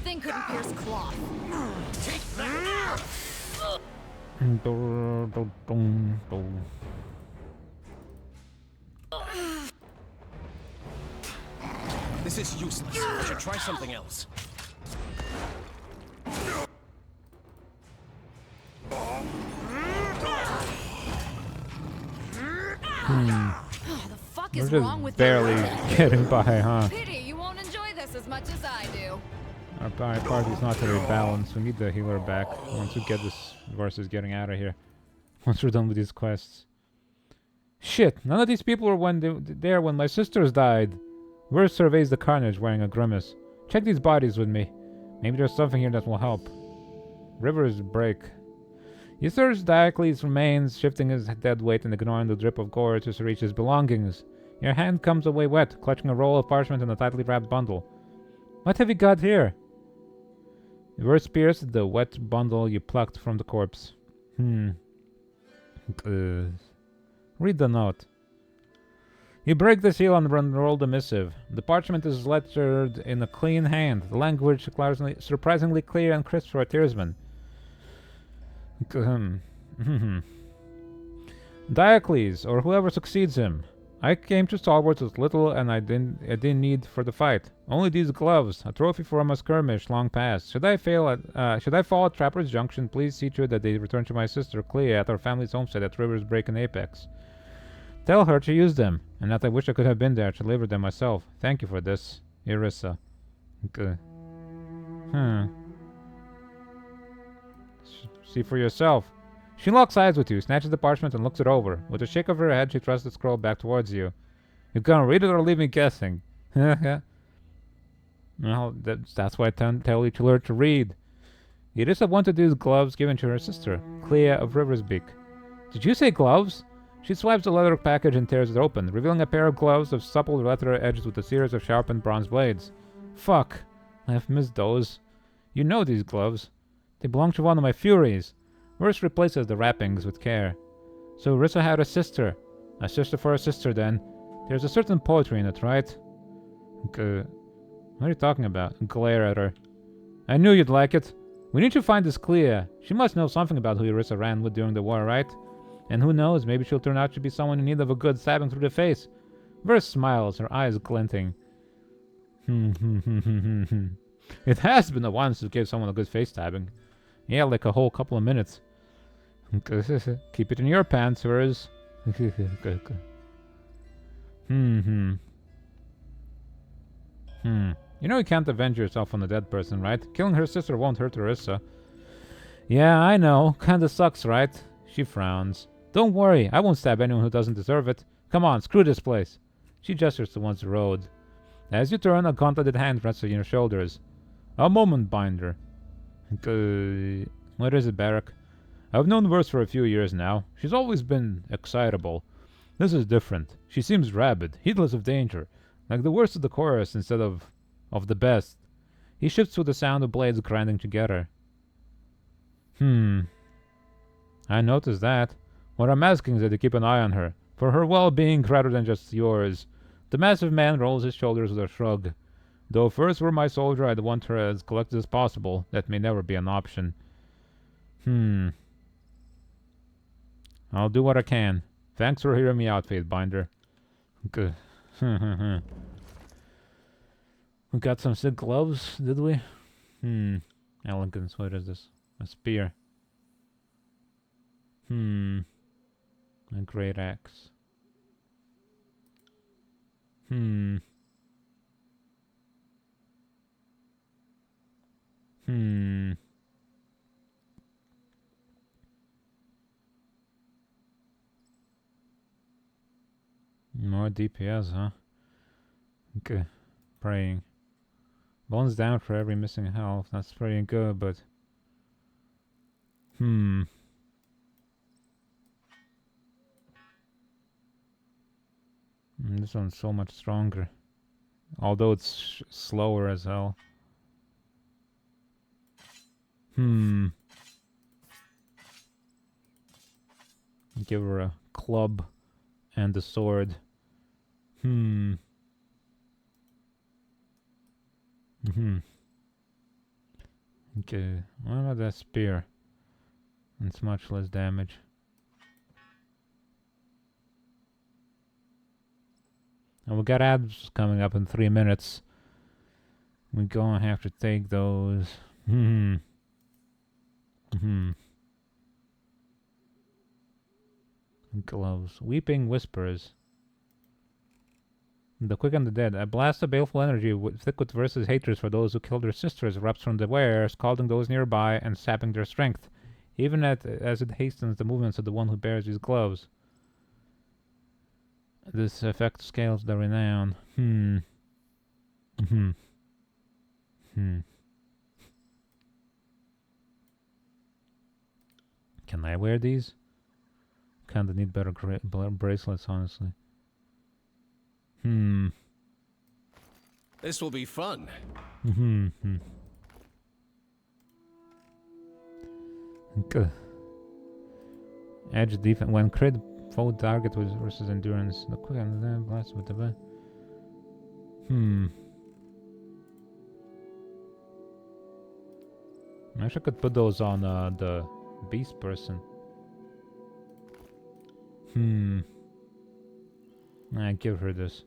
[SPEAKER 3] thing couldn't pierce cloth.
[SPEAKER 4] This is useless. I should try something else.
[SPEAKER 3] The fuck
[SPEAKER 1] We're
[SPEAKER 3] is wrong
[SPEAKER 1] just
[SPEAKER 3] with
[SPEAKER 1] barely getting by, huh?
[SPEAKER 3] Pity you won't enjoy this as much as I do.
[SPEAKER 1] Our party's not very balanced. We need the healer back once we get this versus getting out of here. Once we're done with these quests. Shit! None of these people were there when my sisters died. Wurst surveys the carnage, wearing a grimace. Check these bodies with me. Maybe there's something here that will help. Rivers break. He searches Diocles' remains, shifting his dead weight and ignoring the drip of gore to reach his belongings. Your hand comes away wet, clutching a roll of parchment and a tightly wrapped bundle. What have you got here? Yours pierced the wet bundle you plucked from the corpse. Read the note. You break the seal and unroll the missive. The parchment is lettered in a clean hand, the language surprisingly clear and crisp for a tearsman. Diocles, or whoever succeeds him. I came to Stalwarts with little and I didn't need for the fight. Only these gloves, a trophy from a skirmish long past. Should I fall at Trapper's Junction, please see to it that they return to my sister Clea at our family's homestead at Rivers Break and Apex. Tell her to use them, and that I wish I could have been there to deliver them myself. Thank you for this, Irissa. Okay. See for yourself. She locks eyes with you, snatches the parchment, and looks it over. With a shake of her head, she thrusts the scroll back towards you. You gonna read it or leave me guessing? Well, that's why I tell each other to read. Irissa wanted these gloves given to her sister, Clea of Riversbeak. Did you say gloves? She swipes the leather package and tears it open, revealing a pair of gloves of supple leather edged with a series of sharpened bronze blades. Fuck. I've missed those. You know these gloves. They belong to one of my Furies. Verse replaces the wrappings with care. So Irissa had a sister. A sister for a sister, then. There's a certain poetry in it, right? What are you talking about? Glare at her. I knew you'd like it. We need to find this Clea. She must know something about who Irissa ran with during the war, right? And who knows, maybe she'll turn out to be someone in need of a good stabbing through the face. Verse smiles, her eyes glinting. It has been a while since we gave someone a good face stabbing. Yeah, like a whole couple of minutes. Keep it in your pants, Verse. You know you can't avenge yourself on a dead person, right? Killing her sister won't hurt Irissa. Yeah, I know. Kinda sucks, right? She frowns. Don't worry, I won't stab anyone who doesn't deserve it. Come on, screw this place. She gestures towards the road. As you turn, a gauntleted hand rests on your shoulders. A moment binder. What is it, Barak? I've known Verse for a few years now. She's always been excitable. This is different. She seems rabid, heedless of danger, like the worst of the chorus instead of the best. He shifts with the sound of blades grinding together. I noticed that. What I'm asking is that you keep an eye on her, for her well-being rather than just yours. The massive man rolls his shoulders with a shrug. Though if First were my soldier, I'd want her as collected as possible. That may never be an option. I'll do what I can. Thanks for hearing me out, Fatebinder. Good. We got some silk gloves, did we? Elegance, what is this? A spear. A great axe. More DPS, huh? Okay. Praying. Bones down for every missing health. That's pretty good, but... This one's so much stronger. Although it's slower as hell. Give her a club and a sword. Okay, what about that spear? It's much less damage. And we got ads coming up in 3 minutes. We're gonna have to take those. Gloves. Weeping Whispers. The quick and the dead. A blast of baleful energy thick with Verse's hatred for those who killed her sisters erupts from the wearer, scalding those nearby and sapping their strength, even as it hastens the movements of the one who bears these gloves. This effect scales the renown. Can I wear these? Kinda need better bracelets, honestly.
[SPEAKER 4] This will be fun.
[SPEAKER 1] Good. Edge defense. When crit foe target was versus endurance. The quick and then blast with the I wish I could put those on the beast person. Nah, give her this.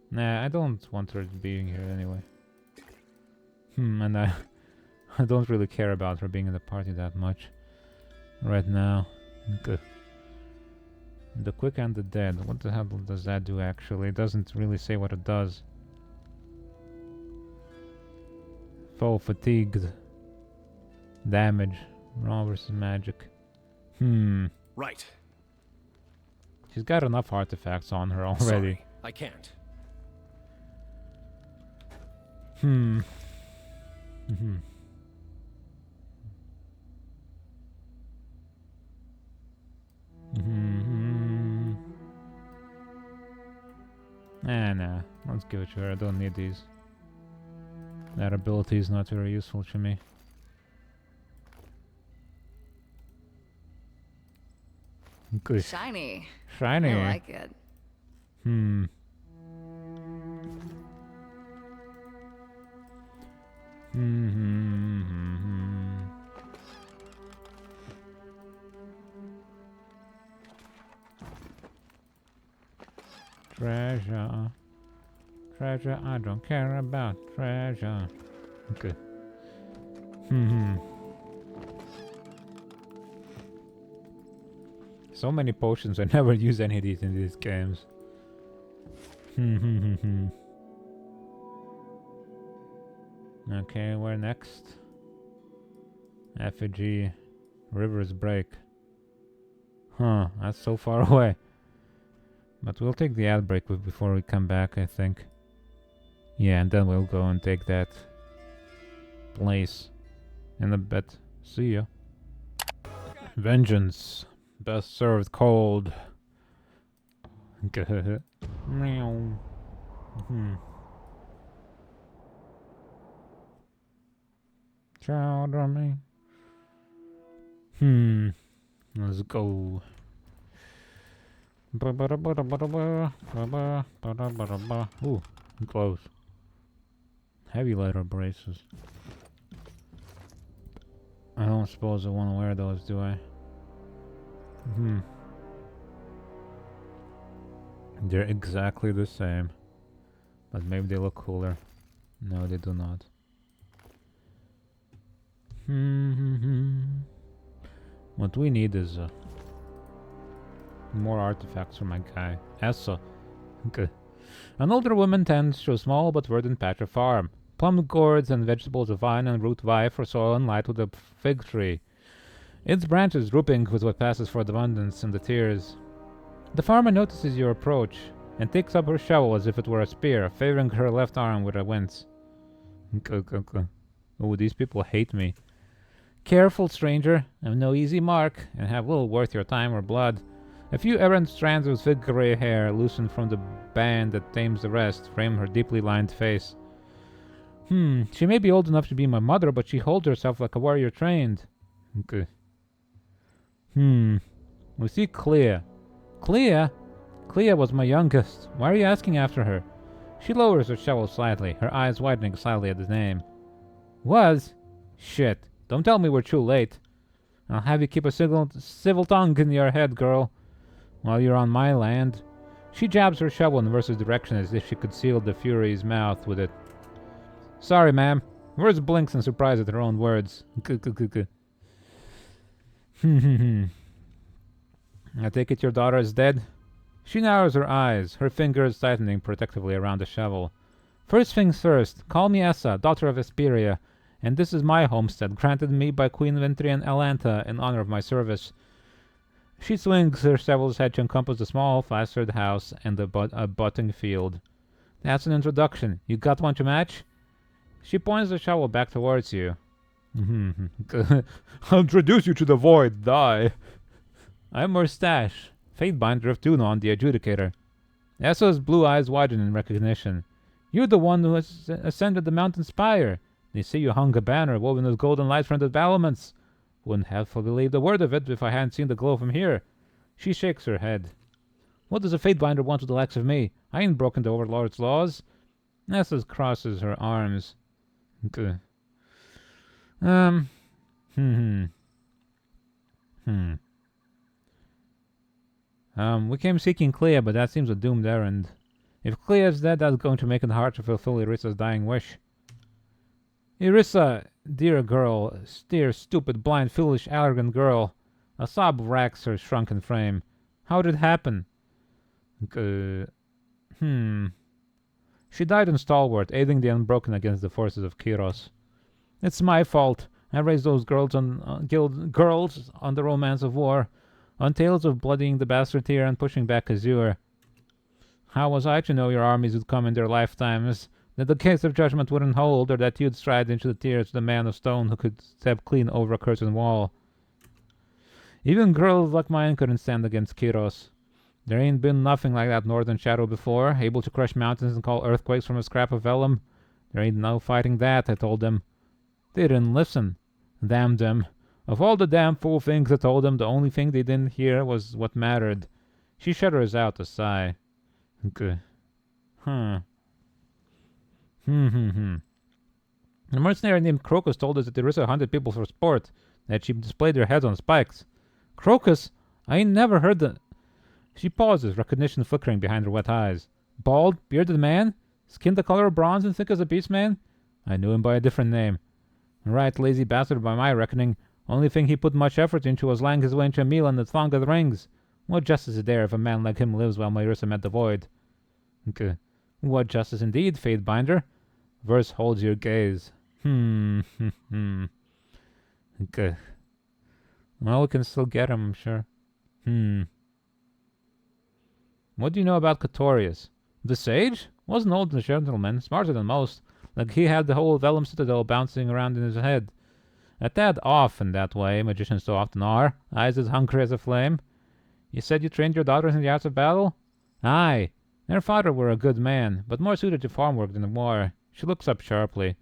[SPEAKER 1] Nah, I don't want her being here anyway. And I don't really care about her being in the party that much right now. Good. The quick and the dead. What the hell does that do actually? It doesn't really say what it does. Foe fatigued. Damage. Raw versus magic.
[SPEAKER 4] Right.
[SPEAKER 1] She's got enough artifacts on her already.
[SPEAKER 4] Sorry, I can't.
[SPEAKER 1] Mm-hmm. Nah. Let's give it to her. I don't need these. That ability is not very useful to me. Good.
[SPEAKER 3] Shiny.
[SPEAKER 1] Shiny.
[SPEAKER 3] I like it.
[SPEAKER 1] Treasure. Treasure, I don't care about treasure. Okay. So many potions, I never use any of these in these games. Okay, where next? Effigy. River's Break. Huh, that's so far away. But we'll take the ad break before we come back, I think. Yeah, and then we'll go and take that place in a bit. See ya. Vengeance. Best served cold. Meow. Chowder me. Let's go. Ooh, close. Heavy leather braces. I don't suppose I want to wear those, do I? They're exactly the same. But maybe they look cooler. No, they do not. What we need is more artifacts for my guy. Essa. Okay. An older woman tends to a small but verdant patch of farm. Plum gourds and vegetables of vine and root vie for soil and light with a fig tree. Its branches drooping with what passes for abundance in the tears. The farmer notices your approach and takes up her shovel as if it were a spear, favoring her left arm with a wince. Oh, these people hate me. Careful, stranger. I'm no easy mark, and have little worth your time or blood. A few errant strands of thick gray hair, loosened from the band that tames the rest, frame her deeply lined face. She may be old enough to be my mother, but she holds herself like a warrior trained. Okay. We see Clea. Clea? Clea was my youngest. Why are you asking after her? She lowers her shovel slightly, her eyes widening slightly at the name. Was? Shit. Don't tell me we're too late. I'll have you keep a civil tongue in your head, girl. While you're on my land. She jabs her shovel in Versa's direction as if she could seal the Fury's mouth with it. Sorry, ma'am. Versa blinks in surprise at her own words. I take it your daughter is dead? She narrows her eyes, her fingers tightening protectively around the shovel. First things first, call me Essa, daughter of Hesperia, and this is my homestead, granted me by Queen Ventrian Elanta in honor of my service. She swings her shovel's head to encompass the small, plastered house and a abutting field. That's an introduction. You got one to match? She points the shovel back towards you. I'll introduce you to the void, die. I'm Mustache, Fatebinder of Tunon, the Adjudicator. Esso's blue eyes widen in recognition. You're the one who has ascended the mountain spire. They say you hung a banner woven with golden light from the battlements. Wouldn't have believed a word of it if I hadn't seen the glow from here. She shakes her head. What does a Fatebinder want with the likes of me? I ain't broken the Overlord's laws. Nessa crosses her arms. Okay. We came seeking Clea, but that seems a doomed errand. If Clea is dead, that's going to make it hard to fulfill Irissa's dying wish. Irissa, dear girl, dear, stupid, blind, foolish, arrogant girl. A sob racks her shrunken frame. How did it happen? She died in stalwart, aiding the unbroken against the forces of Kyros. It's my fault. I raised those girls on girls on the romance of war, on tales of bloodying the bastard here and pushing back Azure. How was I to know your armies would come in their lifetimes, that the case of judgment wouldn't hold, or that you'd stride into the tears of the man of stone who could step clean over a curtain wall? Even girls like mine couldn't stand against Kiros. There ain't been nothing like that Northern Shadow before, able to crush mountains and call earthquakes from a scrap of vellum. There ain't no fighting that, I told them. They didn't listen. Damn them. Of all the damn fool things I told them, the only thing they didn't hear was what mattered. She shudders out a sigh. Okay. A mercenary named Crocus told us that there is 100 people for sport, that she displayed their heads on spikes. Crocus? I ain't never heard the... She pauses, recognition flickering behind her wet eyes. Bald, bearded man? Skin the color of bronze and thick as a beast man? I knew him by a different name. Right, lazy bastard by my reckoning. Only thing he put much effort into was lying his way into a meal in the Thong of the Rings. What justice is there if a man like him lives while Marissa met the void? What justice indeed, Fatebinder? Verse holds your gaze. Okay. Well, we can still get him, I'm sure. What do you know about Catorius? The sage? Wasn't old and a gentleman, smarter than most. Like he had the whole Vellum Citadel bouncing around in his head. A tad off in that way, magicians so often are. Eyes as hungry as a flame. You said you trained your daughters in the arts of battle? Aye. Their father were a good man, but more suited to farm work than war. She looks up sharply.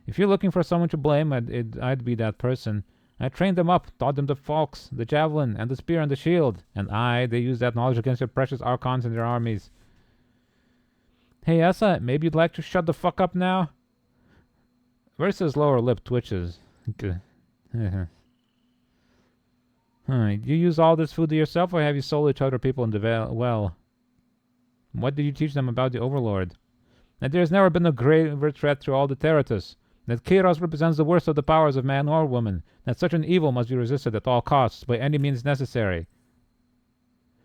[SPEAKER 1] If you're looking for someone to blame, I'd be that person. I trained them up, taught them the falx, the javelin, and the spear and the shield. And they used that knowledge against your precious archons and their armies. Hey, Essa, maybe you'd like to shut the fuck up now? Versa's lower lip twitches. You use all this food to yourself, or have you sold it to other people in the well? What did you teach them about the Overlord? That there has never been a graver threat to all the Terratus. That Kairos represents the worst of the powers of man or woman. That such an evil must be resisted at all costs, by any means necessary.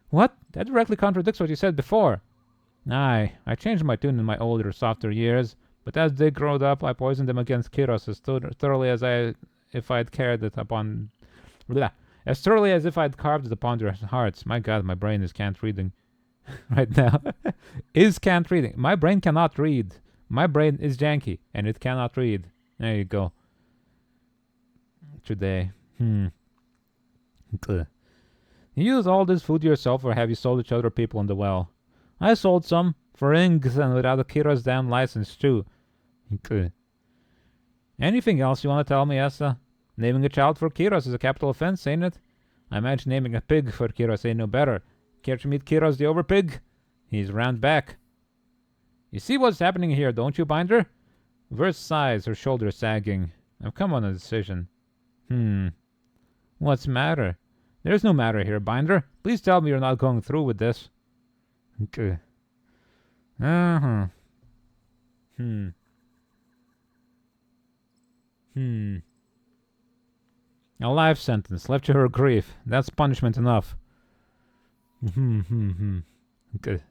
[SPEAKER 1] What? That directly contradicts what you said before. Aye, I changed my tune in my older, softer years, but as they growed up, I poisoned them against Kairos as thoroughly as if I'd carved it upon... As thoroughly as if I'd carved it upon their hearts. My God, my brain is can't reading right now. Is can't reading. My brain cannot read. My brain is janky, and it cannot read. There you go. Today. You use all this food yourself, or have you sold it to other people in the well? I sold some, for rings and without a Kairos damn license, too. Anything else you want to tell me, Essa? Naming a child for Kairos is a capital offense, ain't it? I imagine naming a pig for Kairos ain't no better. Care to meet Kairos the Overpig? He's round back. You see what's happening here, don't you, Binder? Verse sighs, her shoulders sagging. I've come on a decision. What's matter? There's no matter here, Binder. Please tell me you're not going through with this. Okay. A life sentence, left to her grief. That's punishment enough. Okay.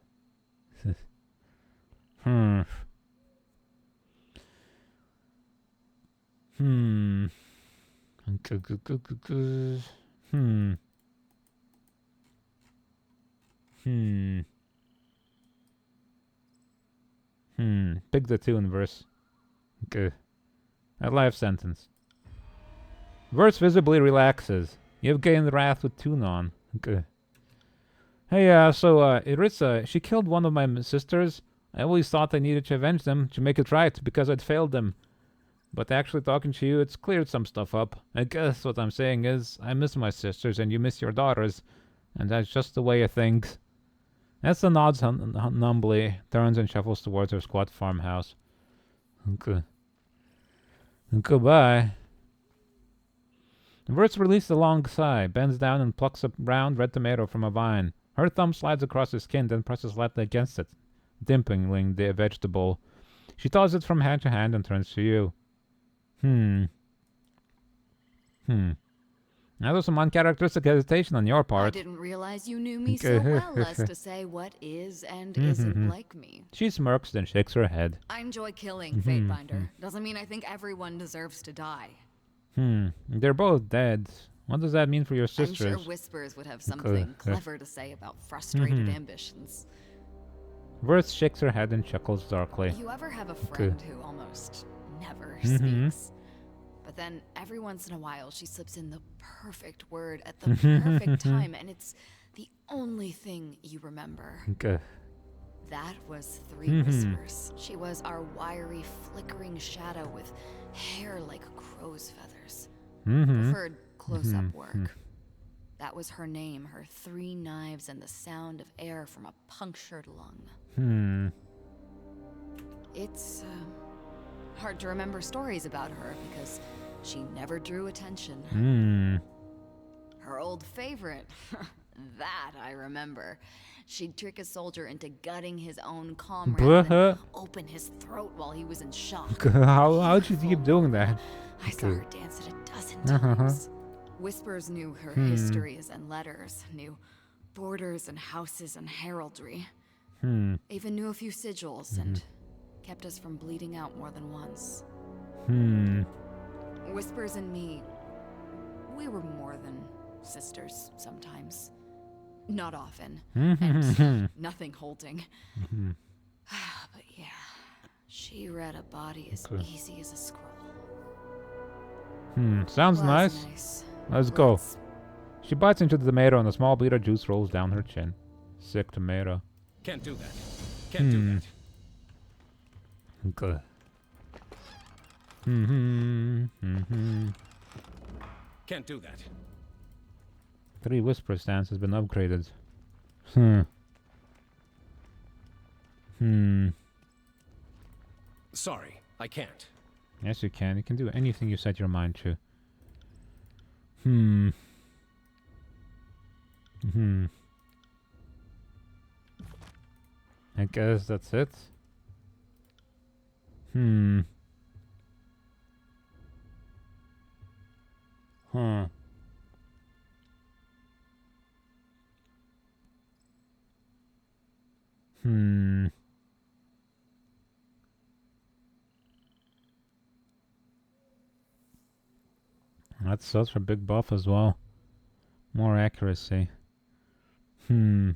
[SPEAKER 1] Pick the tune, Verse. Okay. A life sentence. Verse visibly relaxes. You've gained wrath with tune on. Okay. Hey, Iritsa, she killed one of my sisters. I always thought I needed to avenge them, to make it right, because I'd failed them. But actually talking to you, it's cleared some stuff up. I guess what I'm saying is, I miss my sisters and you miss your daughters. And that's just the way of things. Essa nods numbly, turns and shuffles towards her squat farmhouse. Okay. Goodbye. Verse releases a long sigh, bends down and plucks a round red tomato from a vine. Her thumb slides across his skin, then presses lightly against it, dimpling the vegetable. She tosses it from hand to hand and turns to you. That was some uncharacteristic hesitation on your part.
[SPEAKER 3] I didn't realize you knew me so well as to say what is and isn't like me.
[SPEAKER 1] She smirks, then shakes her head.
[SPEAKER 3] I enjoy killing, Fatebinder. Doesn't mean I think everyone deserves to die.
[SPEAKER 1] They're both dead. What does that mean for your sisters?
[SPEAKER 3] I'm sure Whispers would have something clever to say about frustrated ambitions.
[SPEAKER 1] Verse shakes her head and chuckles darkly.
[SPEAKER 3] You ever have a friend who almost never speaks, But then every once in a while she slips in the perfect word at the perfect time, and it's the only thing you remember.
[SPEAKER 1] Okay.
[SPEAKER 3] That was Three Whispers. She was our wiry, flickering shadow with hair like crow's feathers. Preferred close-up work. That was her name, her 3 knives and the sound of air from a punctured lung. It's hard to remember stories about her because she never drew attention. Her old favorite, that I remember. She'd trick a soldier into gutting his own comrade and then open his throat while he was in shock.
[SPEAKER 1] How'd she keep doing that?
[SPEAKER 3] I saw her dance it a dozen times. Whispers knew her histories and letters, knew borders and houses and heraldry. Even knew a few sigils and kept us from bleeding out more than once. Whispers and me, we were more than sisters sometimes. Not often. And nothing holding. But yeah, she read a body as easy as a scroll.
[SPEAKER 1] Sounds nice. Let's go. She bites into the tomato and a small bead of juice rolls down her chin. Sick tomato.
[SPEAKER 4] Can't do that. Can't do that.
[SPEAKER 1] Good.
[SPEAKER 4] Can't do that.
[SPEAKER 1] 3 Whisper stance has been upgraded.
[SPEAKER 4] Sorry, I can't.
[SPEAKER 1] Yes, you can. You can do anything you set your mind to. I guess that's it. That's such a big buff as well. More accuracy. Yeah,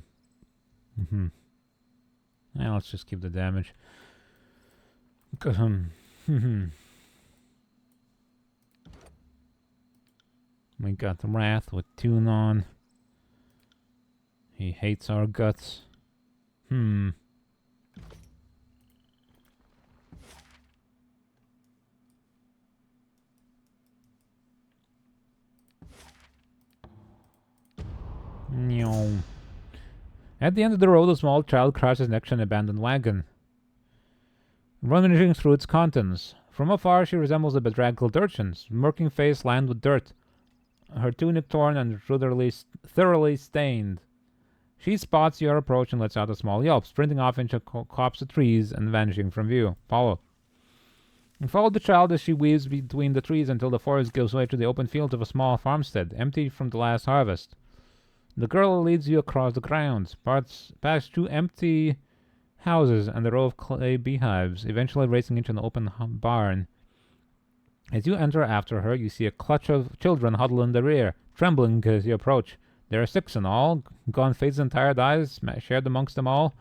[SPEAKER 1] let's just keep the damage. We got Wrath with Tune on. He hates our guts. At the end of the road, a small child crashes next to an abandoned wagon, rummaging through its contents. From afar, she resembles a bedraggled urchin, smirking face lined with dirt, her tunic torn and thoroughly stained. She spots your approach and lets out a small yelp, sprinting off into copse of trees and vanishing from view. Follow. And follow the child as she weaves between the trees until the forest gives way to the open fields of a small farmstead, empty from the last harvest. The girl leads you across the grounds, past 2 empty houses and a row of clay beehives, eventually racing into an open barn. As you enter after her, you see a clutch of children huddled in the rear, trembling as you approach. There are 6 in all, gone faces and tired eyes shared amongst them all.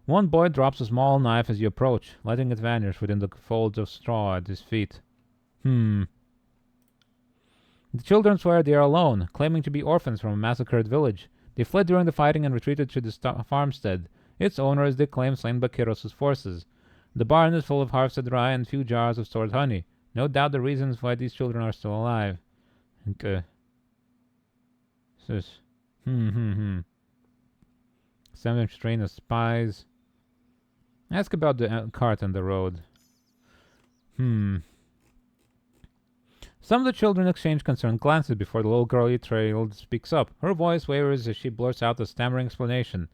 [SPEAKER 1] One boy drops a small knife as you approach, letting it vanish within the folds of straw at his feet. The children swear they are alone, claiming to be orphans from a massacred village. They fled during the fighting and retreated to the farmstead. Its owner is, they claim, slain by Kiros' forces. The barn is full of harvested rye and few jars of stored honey. No doubt the reasons why these children are still alive. Okay. This. 7 strain of spies. Ask about the cart and the road. Some of the children exchange concerned glances before the little girl you trailed speaks up. Her voice wavers as she blurts out a stammering explanation.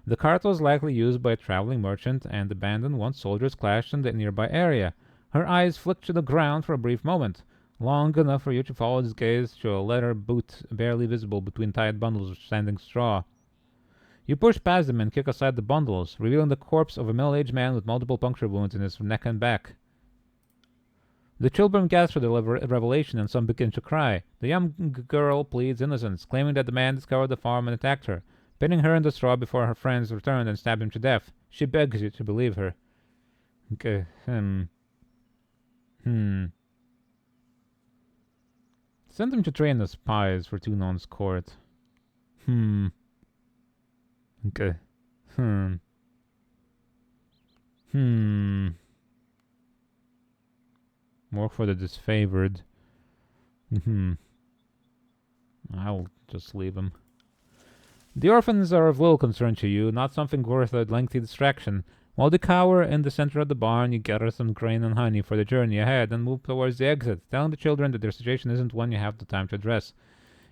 [SPEAKER 1] The cart was likely used by a traveling merchant and abandoned once soldiers clashed in the nearby area. Her eyes flicked to the ground for a brief moment, long enough for you to follow his gaze to a leather boot barely visible between tied bundles of standing straw. You push past them and kick aside the bundles, revealing the corpse of a middle-aged man with multiple puncture wounds in his neck and back. The children gasp for the revelation and some begin to cry. The young girl pleads innocence, claiming that the man discovered the farm and attacked her, pinning her in the straw before her friends returned and stabbed him to death. She begs you to believe her. Okay, Send them to train as spies for Tunon's court. Okay. Work for the disfavored. I'll just leave them. The orphans are of little concern to you, not something worth a lengthy distraction. While they cower in the center of the barn, you gather some grain and honey for the journey ahead and move towards the exit, telling the children that their situation isn't one you have the time to address.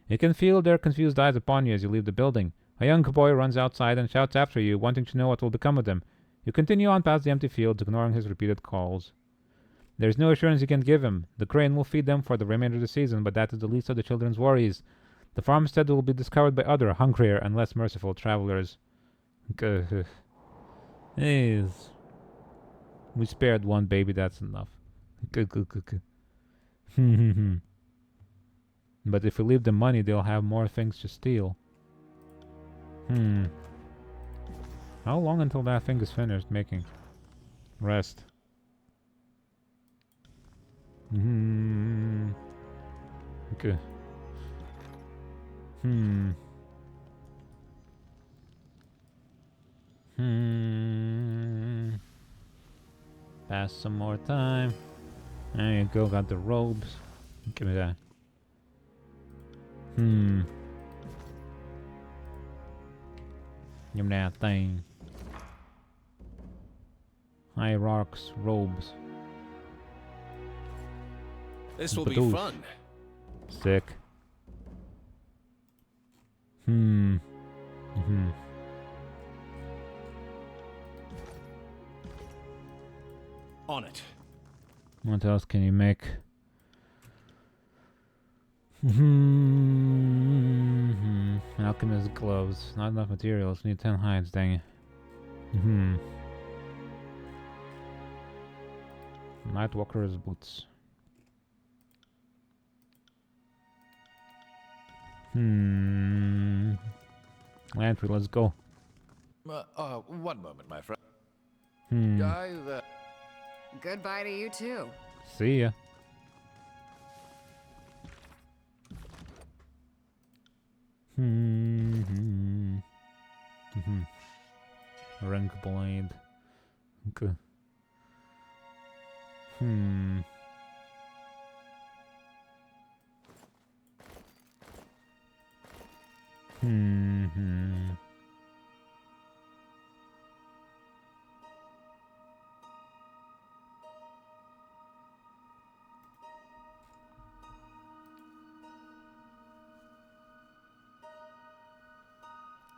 [SPEAKER 1] You can feel their confused eyes upon you as you leave the building. A young boy runs outside and shouts after you, wanting to know what will become of them. You continue on past the empty fields, ignoring his repeated calls. There is no assurance you can give him. The grain will feed them for the remainder of the season, but that is the least of the children's worries. The farmstead will be discovered by other, hungrier, and less merciful travelers. Yes. We spared one baby, that's enough. But if we leave them money, they'll have more things to steal. How long until that thing is finished making? Rest. Okay. Pass some more time. There you go, got the robes. Give me that. Give me that thing. Hierarchs, robes.
[SPEAKER 4] This will be
[SPEAKER 1] Badoosh.
[SPEAKER 4] fun.
[SPEAKER 1] Sick.
[SPEAKER 4] On it.
[SPEAKER 1] What else can you make? Alchemist gloves. Not enough materials. Need 10 hides, dang it. Nightwalker's boots. Lantry, let's go.
[SPEAKER 2] One moment, my friend.
[SPEAKER 3] Goodbye to you too.
[SPEAKER 1] See ya. Rank blade. Okay.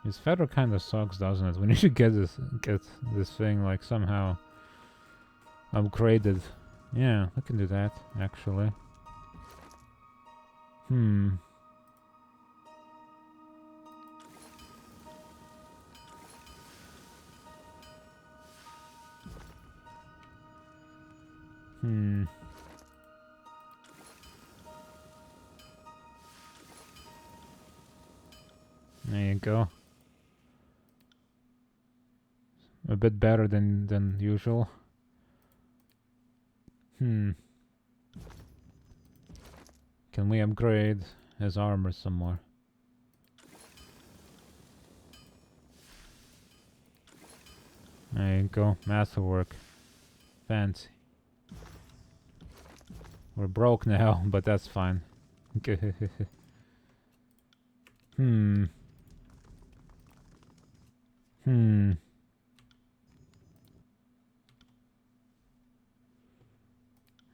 [SPEAKER 1] His feather kind of sucks, doesn't it? We need to get this thing like somehow upgraded. Yeah, I can do that actually. There you go. A bit better than usual. Can we upgrade his armor some more? There you go. Masterwork. Fancy. We're broke now, but that's fine.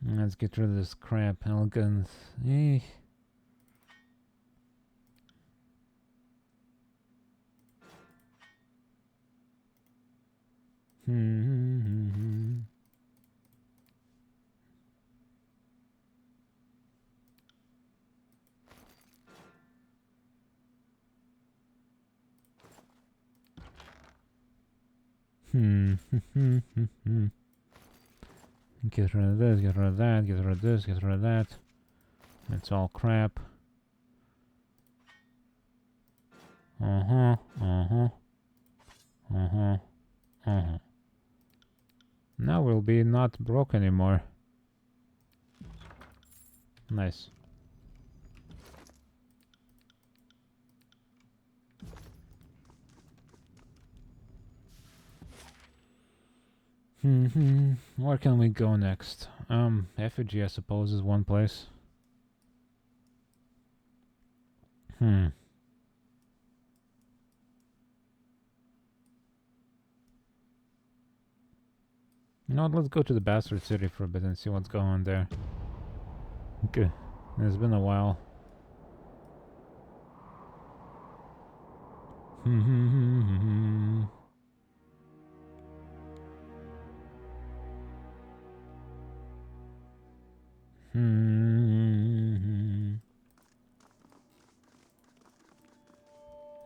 [SPEAKER 1] Let's get rid of this crap. Elegance. Get rid of this, get rid of that, get rid of this, get rid of that. It's all crap. Now we'll be not broke anymore. Nice. Where can we go next? Effigy, I suppose, is one place. You know what, let's go to the Bastard City for a bit and see what's going on there. Okay. It's been a while.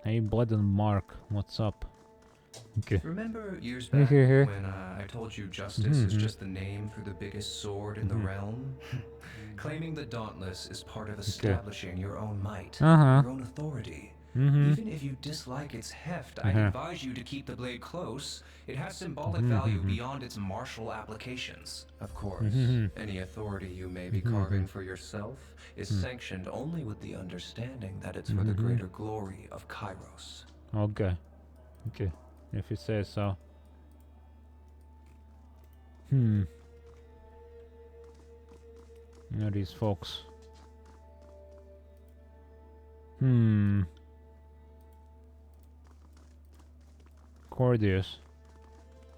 [SPEAKER 1] Hey, Blood and Mark, what's up? Okay.
[SPEAKER 6] Remember years back when I told you justice is just the name for the biggest sword in the realm? Claiming the Dauntless is part of establishing your own might, your own authority. Even if you dislike its heft, I advise you to keep the blade close. It has symbolic value beyond its martial applications. Of course, any authority you may be carving for yourself is sanctioned only with the understanding that it's for the greater glory of Kairos.
[SPEAKER 1] Okay. Okay. If you say so. You know these folks. Cordius.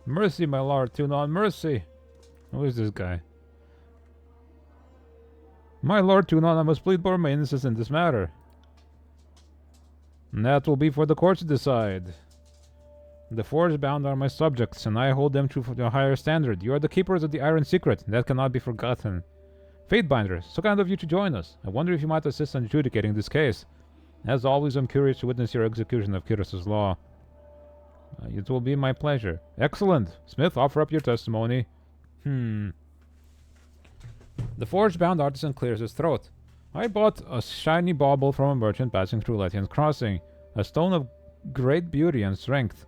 [SPEAKER 1] Mercy, my lord, tune on mercy. Who is this guy? My lord Tunon, I must plead for my innocence in this matter. And that will be for the courts to decide. The forge bound are my subjects, and I hold them to a higher standard. You are the keepers of the Iron Secret. That cannot be forgotten. Fatebinder, so kind of you to join us. I wonder if you might assist in adjudicating this case. As always, I'm curious to witness your execution of Kyros's law. It will be my pleasure. Excellent. Smith, offer up your testimony. The forge-bound artisan clears his throat. I bought a shiny bauble from a merchant passing through Letian's Crossing. A stone of great beauty and strength.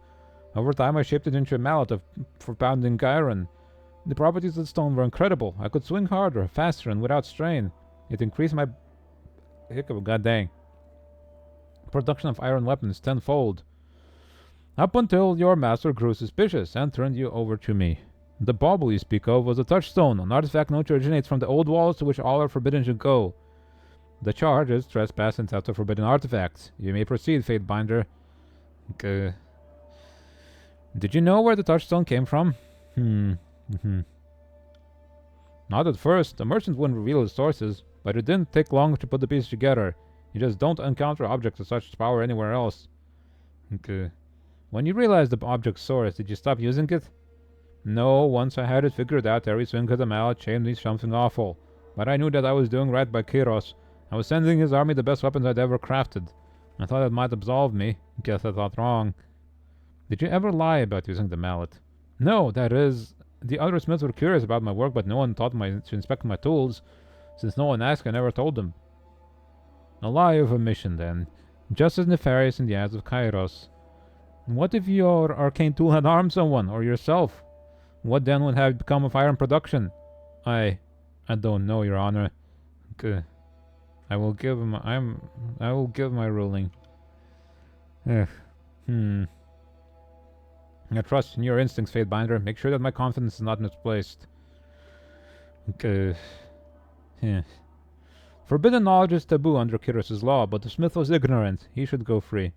[SPEAKER 1] Over time, I shaped it into a mallet for pounding iron. The properties of the stone were incredible. I could swing harder, faster, and without strain. It increased my... God dang. Production of iron weapons tenfold. Up until your master grew suspicious and turned you over to me. The bauble you speak of was a touchstone, an artifact known to originate from the old walls to which all are forbidden to go. The charge is trespass and theft of forbidden artifacts. You may proceed, Fatebinder. Okay. Did you know where the touchstone came from? Not at first. The merchant wouldn't reveal his sources, but it didn't take long to put the pieces together. You just don't encounter objects of such power anywhere else. Okay. When you realized the object's source, did you stop using it? No, once I had it figured out, every swing of the mallet chained me something awful. But I knew that I was doing right by Kyros. I was sending his army the best weapons I'd ever crafted. I thought it might absolve me. Guess I thought wrong. Did you ever lie about using the mallet? No, that is... The other smiths were curious about my work, but no one taught me to inspect my tools. Since no one asked, I never told them. A lie of omission, then. Just as nefarious in the eyes of Kairos. What if your arcane tool had harmed someone, or yourself? What then would have become of iron production? I don't know, Your Honor. Okay. I will give my ruling. I trust in your instincts, Fatebinder. Make sure that my confidence is not misplaced. Okay. Forbidden knowledge is taboo under Kyros's law, but the smith was ignorant. He should go free.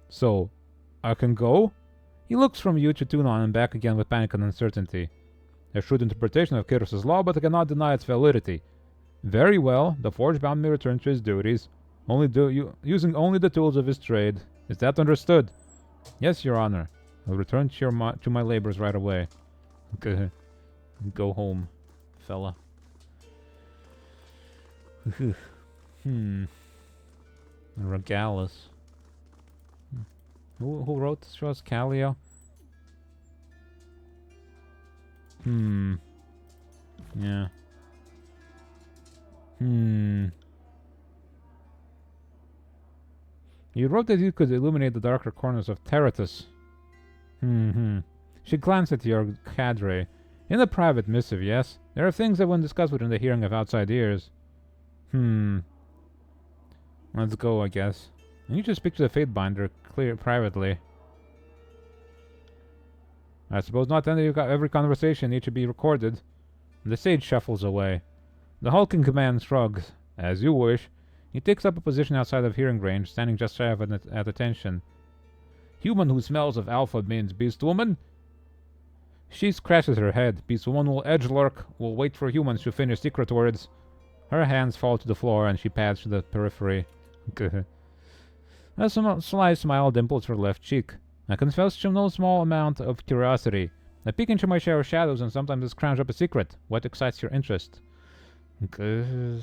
[SPEAKER 1] So, I can go? He looks from you to Tunon and back again with panic and uncertainty. A shrewd interpretation of Kyros's law, but I cannot deny its validity. Very well, the forge-bound may return to his duties, using only the tools of his trade. Is that understood? Yes, Your Honor. I'll return to my labors right away. Okay. Go home, fella. Regalis. Who wrote this to us? Callio? Yeah. You wrote that you could illuminate the darker corners of Terratus. She glanced at your cadre. In a private missive, yes? There are things that one discuss within the hearing of outside ears. Let's go, I guess. I need to speak to the Fatebinder privately. I suppose not every conversation needs to be recorded. The sage shuffles away. The hulking man shrugs. As you wish. He takes up a position outside of hearing range, standing just shy of at attention. Human who smells of alpha means beast woman? She scratches her head. Beast woman will edge lurk, will wait for humans to finish secret words. Her hands fall to the floor and she pads to the periphery. A sly smile dimples her left cheek. I confess to no small amount of curiosity. I peek into my share of shadows and sometimes I scrounge up a secret. What excites your interest? I'd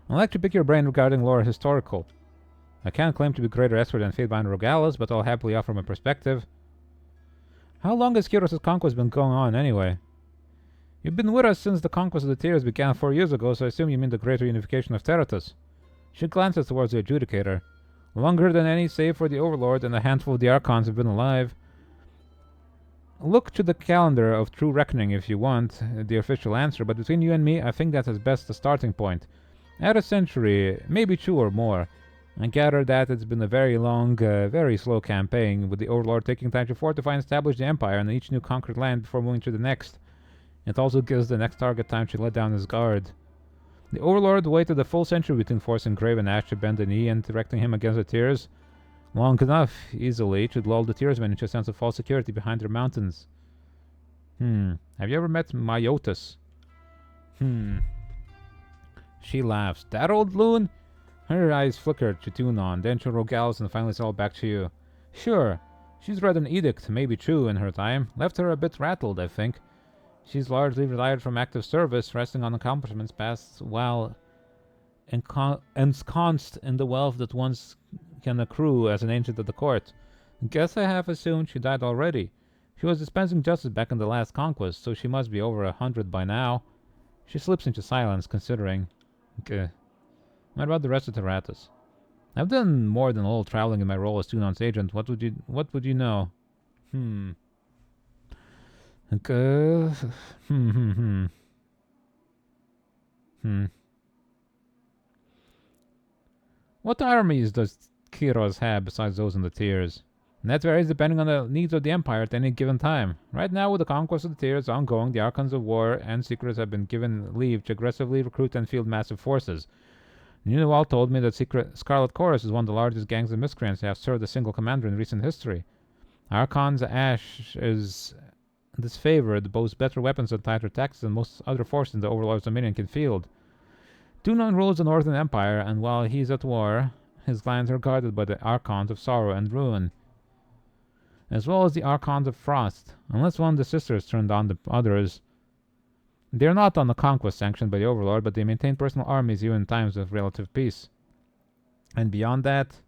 [SPEAKER 1] like to pick your brain regarding lore historical. I can't claim to be greater expert than Fatebinder Rogalis, but I'll happily offer my perspective. How long has Kyros' conquest been going on, anyway? You've been with us since the conquest of the Tears began 4 years ago, so I assume you mean the greater unification of Terratus. She glances towards the Adjudicator. Longer than any, save for the Overlord and a handful of the Archons have been alive. Look to the calendar of True Reckoning if you want the official answer, but between you and me, I think that's at best the starting point. Add a century, maybe 2 or more. I gather that it's been a very long, very slow campaign, with the Overlord taking time to fortify and establish the Empire in each new conquered land before moving to the next. It also gives the next target time to let down his guard. The Overlord waited a full century between forcing Grave and Ash to bend the knee and directing him against the Tears. Long enough, easily, to lull the Tearsmen into a sense of false security behind their mountains. Have you ever met Myotis? She laughs. That old loon? Her eyes flicker to Tunon, then to Rogalis, and finally it's all back to you. Sure. She's read an edict, maybe true, in her time. Left her a bit rattled, I think. She's largely retired from active service, resting on accomplishments past while ensconced in the wealth that once can accrue as an ancient of the court. Guess I half assumed she died already. She was dispensing justice back in the last conquest, so she must be over 100 by now. She slips into silence, considering. Okay. What about the rest of Terratus? I've done more than a little traveling in my role as Tunon's agent. What would you know? Okay. What armies does Kyros have besides those in the Tears? And that varies depending on the needs of the Empire at any given time. Right now, with the conquest of the Tears ongoing, the Archons of War and Secrets have been given leave to aggressively recruit and field massive forces. Nunewald told me that Scarlet Chorus is one of the largest gangs of miscreants to have served a single commander in recent history. Archon's Ash is disfavored, boasts better weapons and tighter tactics than most other forces in the Overlord's dominion can field. Tunon rules the Northern Empire, and while he's at war, his lands are guarded by the Archons of Sorrow and Ruin, as well as the Archons of Frost, unless one of the sisters turned on the others. They are not on the conquest sanctioned by the Overlord, but they maintain personal armies even in times of relative peace. And beyond that,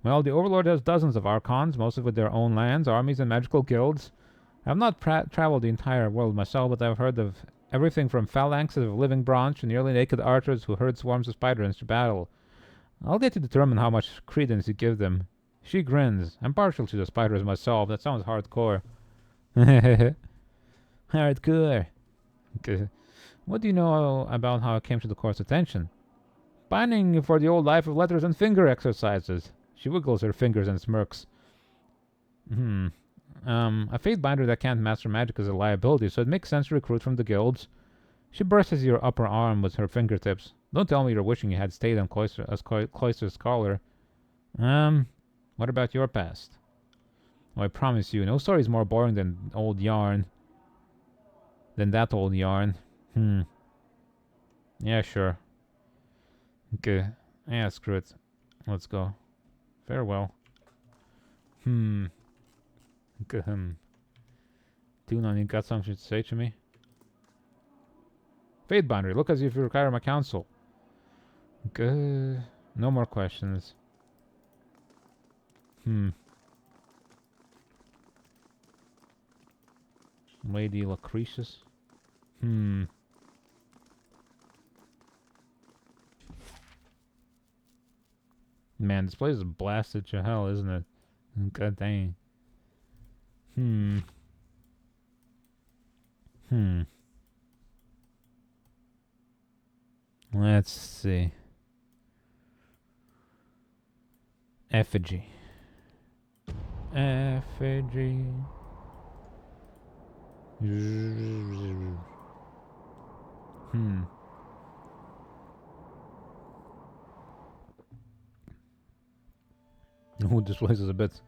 [SPEAKER 1] well, the Overlord has dozens of Archons, mostly with their own lands, armies, and magical guilds. I've not traveled the entire world myself, but I've heard of everything from phalanxes of living bronze to nearly naked archers who herd swarms of spiders to battle. I'll get to determine how much credence you give them. She grins. I'm partial to the spiders myself. That sounds hardcore. Hardcore. Okay. What do you know about how I came to the court's attention? Pining for the old life of letters and finger exercises. She wiggles her fingers and smirks. A Fatebinder that can't master magic is a liability, so it makes sense to recruit from the guilds. She brushes your upper arm with her fingertips. Don't tell me you're wishing you had stayed on Cloister's scholar. What about your past? Oh, I promise you, no story's more boring than old yarn. Than that old yarn. Yeah, sure. Okay. Yeah, screw it. Let's go. Farewell. Tunon, you got something to say to me? Fatebinder, look as if you require my counsel. Okay. No more questions. Lady Lucretius? Man, this place is blasted to hell, isn't it? God dang. Let's see. Effigy. Effigy. Oh, this place is a bit...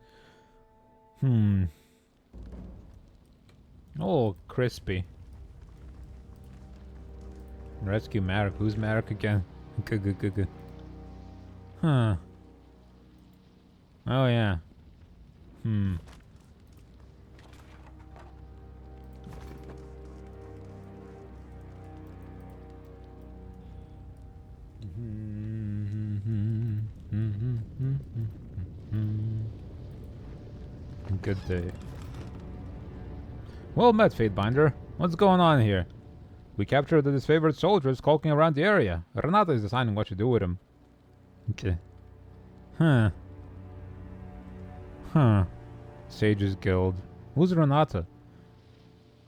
[SPEAKER 1] Oh, crispy. Rescue Marek. Who's Marek again? Good. Huh. Oh, yeah. Good day. Well met, Fatebinder. What's going on here? We captured the disfavored soldiers skulking around the area. Renata is deciding what to do with them. Okay. Huh. Sages Guild. Who's Renata?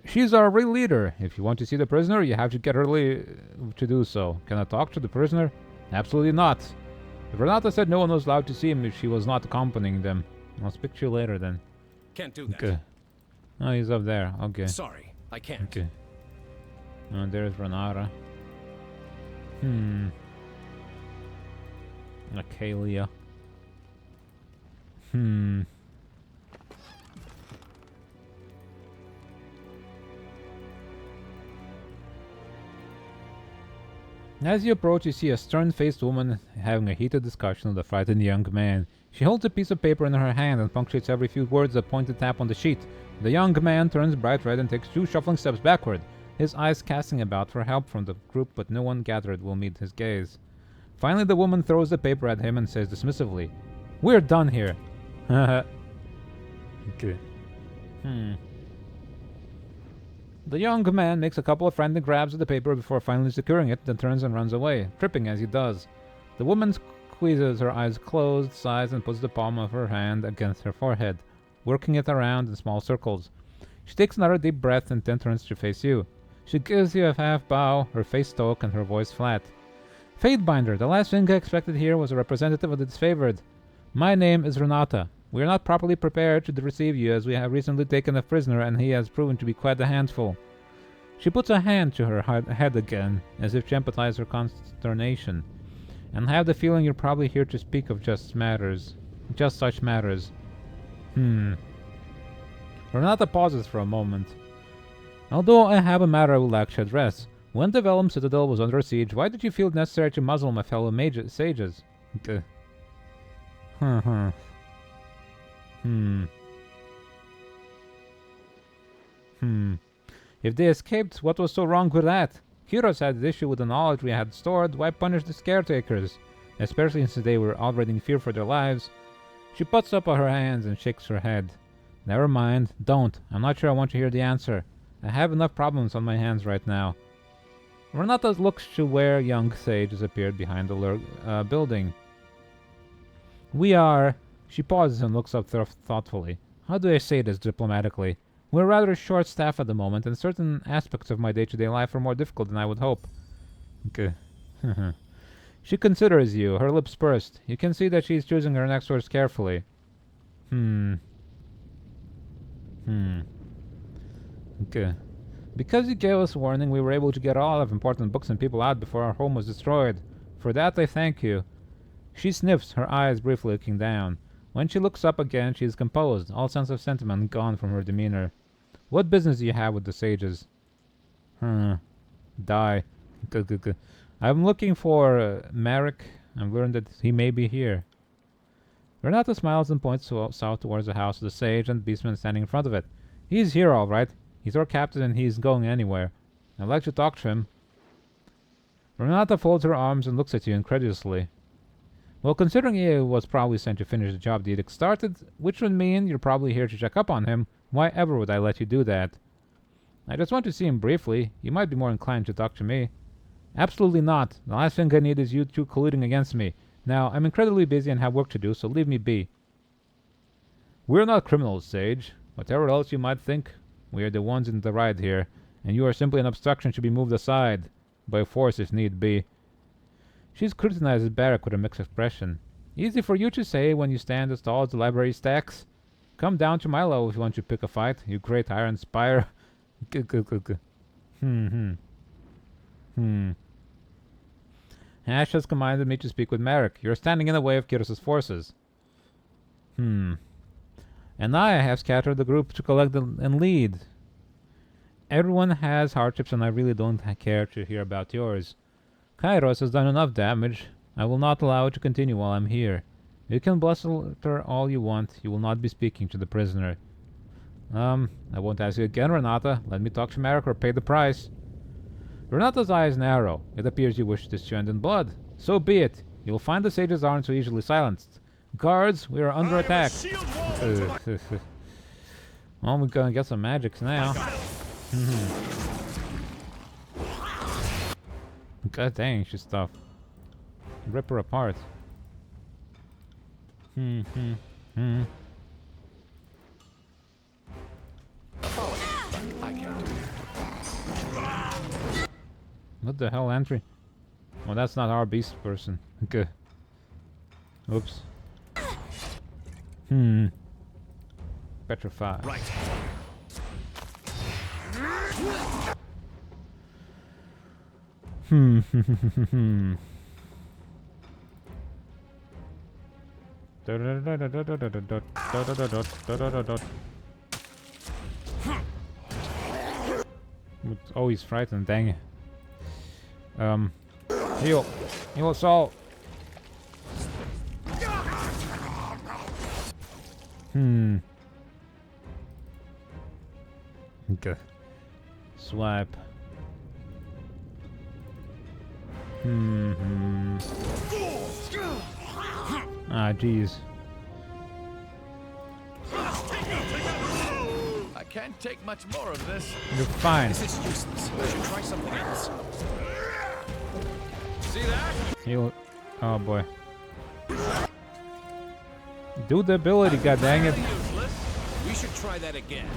[SPEAKER 1] She's our real leader. If you want to see the prisoner, you have to get her to do so. Can I talk to the prisoner? Absolutely not. If Renata said no one was allowed to see him if she was not accompanying them. I'll speak to you later then.
[SPEAKER 4] Can't do that.
[SPEAKER 1] Okay. Oh, he's up there. Okay.
[SPEAKER 4] Sorry, I can't.
[SPEAKER 1] Okay. Oh, there's Renata. Acalia. As you approach, you see a stern-faced woman having a heated discussion with a frightened young man. She holds a piece of paper in her hand and punctuates every few words a pointed tap on the sheet. The young man turns bright red and takes 2 shuffling steps backward, his eyes casting about for help from the group, but no one gathered will meet his gaze. Finally, the woman throws the paper at him and says dismissively, "We're done here." Okay. The young man makes a couple of frantic grabs at the paper before finally securing it, then turns and runs away, tripping as he does. The woman squeezes her eyes closed, sighs, and puts the palm of her hand against her forehead, working it around in small circles. She takes another deep breath and then turns to face you. She gives you a half bow, her face stoic and her voice flat. "Fatebinder, the last thing I expected here was a representative of the disfavored. My name is Renata. We are not properly prepared to receive you as we have recently taken a prisoner and he has proven to be quite a handful." She puts a hand to her head again, as if to empathize her consternation. "And I have the feeling you're probably here to speak of just such matters. Renata pauses for a moment. "Although I have a matter I would like to address. When the Vellum Citadel was under siege, why did you feel it necessary to muzzle my fellow sages?" Okay. If they escaped, what was so wrong with that? Kyros had the issue with the knowledge we had stored. Why punish the caretakers? Especially since they were already in fear for their lives. She puts up her hands and shakes her head. "Never mind. Don't. I'm not sure I want to hear the answer. I have enough problems on my hands right now." Renata looks to where young Sage has appeared behind the building. She pauses and looks up thoughtfully. "How do I say this diplomatically? We're rather short-staffed at the moment, and certain aspects of my day-to-day life are more difficult than I would hope." Okay. She considers you, her lips pursed. You can see that she's choosing her next words carefully. Okay. "Because you gave us warning, we were able to get all of important books and people out before our home was destroyed. For that, I thank you." She sniffs, her eyes briefly looking down. When she looks up again, she is composed, all sense of sentiment gone from her demeanor. "What business do you have with the sages?" Die. Good. "I'm looking for Marek. I've learned that he may be here." Renata smiles and points south towards the house of the sage and the beastman standing in front of it. "He's here, all right. He's our captain and he's going anywhere. I'd like to talk to him." Renata folds her arms and looks at you incredulously. "Well, considering he was probably sent to finish the job the edict started, which would mean you're probably here to check up on him, why ever would I let you do that?" "I just want to see him briefly. You might be more inclined to talk to me." "Absolutely not. The last thing I need is you two colluding against me. Now, I'm incredibly busy and have work to do, so leave me be." "We're not criminals, Sage. Whatever else you might think, we are the ones in the right here, and you are simply an obstruction to be moved aside, by force if need be." She scrutinizes Barrack with a mixed expression. "Easy for you to say when you stand as tall as the library stacks. Come down to my level if you want to pick a fight, you great Iron Spire. Ash has commanded me to speak with Merrick. You're standing in the way of Kiros's forces. And I have scattered the group to collect and lead. Everyone has hardships and I really don't care to hear about yours. Kairos has done enough damage. I will not allow it to continue while I'm here. You can bluster all you want. You will not be speaking to the prisoner. I won't ask you again, Renata. Let me talk to Merrick or pay the price. Renata's eyes narrow. It appears you wish this to end in blood. So be it. You will find the sages aren't so easily silenced. Guards, we are under attack. Well, we're gonna get some magics now. God dang, she's tough. Rip her apart.
[SPEAKER 2] I can't do it.
[SPEAKER 1] What the hell, entry? Well, that's not our beast person. Okay. Oops. Petrify.
[SPEAKER 4] Right.
[SPEAKER 1] Oh, he's frightened, dang it. Heal. Heal us all. Okay. Swipe. Ah, jeez.
[SPEAKER 2] I can't take much more of this.
[SPEAKER 1] You're fine.
[SPEAKER 4] This is useless. I should try something else. See that?
[SPEAKER 1] Heal. Oh boy. Do the ability, god dang it.
[SPEAKER 4] Useless. We should try that again.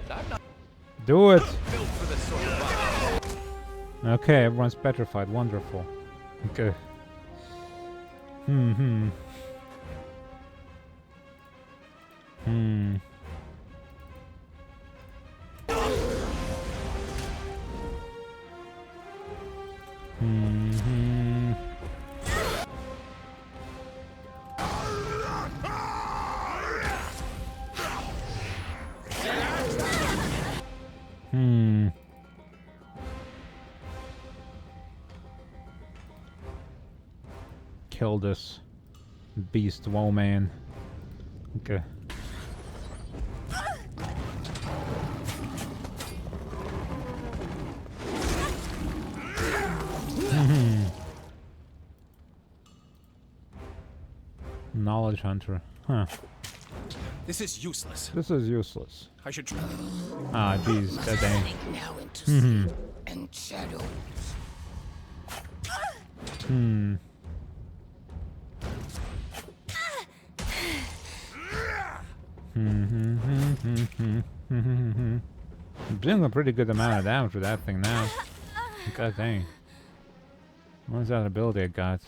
[SPEAKER 2] I'm not
[SPEAKER 1] Do it.
[SPEAKER 2] built for this sort of fight.
[SPEAKER 1] Okay, everyone's petrified. Wonderful. Okay. Kill this beast, woe man. Okay. Knowledge hunter. Huh.
[SPEAKER 4] This is useless.
[SPEAKER 1] This is useless.
[SPEAKER 4] I should try.
[SPEAKER 1] Ah, jeez. That dang.
[SPEAKER 5] Now into sleep and shadows.
[SPEAKER 1] I'm doing a pretty good amount of damage with that thing now. God dang. What's that ability I got?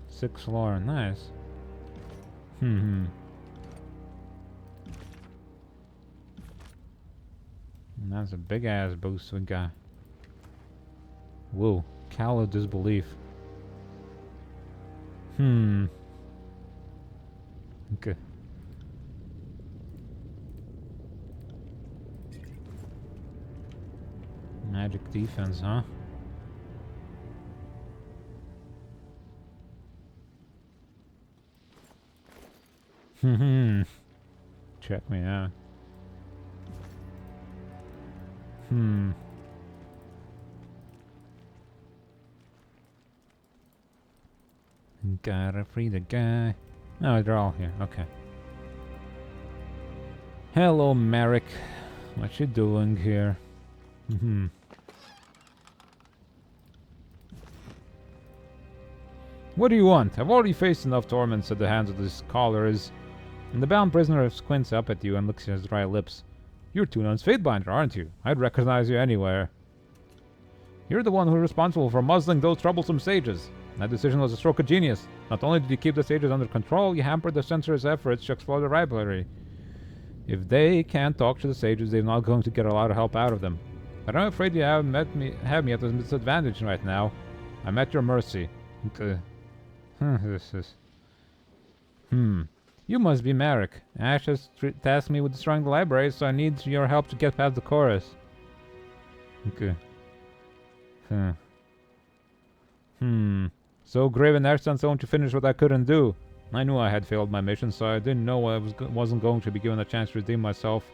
[SPEAKER 1] 6 lore, nice. And that's a big ass boost we got. Whoa, callow disbelief. Okay. Magic defense, huh? Check me out. Gotta free the guy. Oh, they're all here. Okay. Hello, Merrick. What you doing here? What do you want? I've already faced enough torments at the hands of these scholars. And the bound prisoner squints up at you and licks his dry lips. You're Tunan's Fatebinder, aren't you? I'd recognize you anywhere. You're the one who's responsible for muzzling those troublesome sages. That decision was a stroke of genius. Not only did you keep the sages under control, you hampered the censor's efforts to explore the library. If they can't talk to the sages, they're not going to get a lot of help out of them. But I'm afraid you have me at a disadvantage right now. I'm at your mercy. Okay. This is... You must be Merrick. Ash has tasked me with destroying the library, so I need your help to get past the chorus. Okay. So Grave and Ash sent someone to finish what I couldn't do. I knew I had failed my mission, so I didn't know I wasn't going to be given a chance to redeem myself.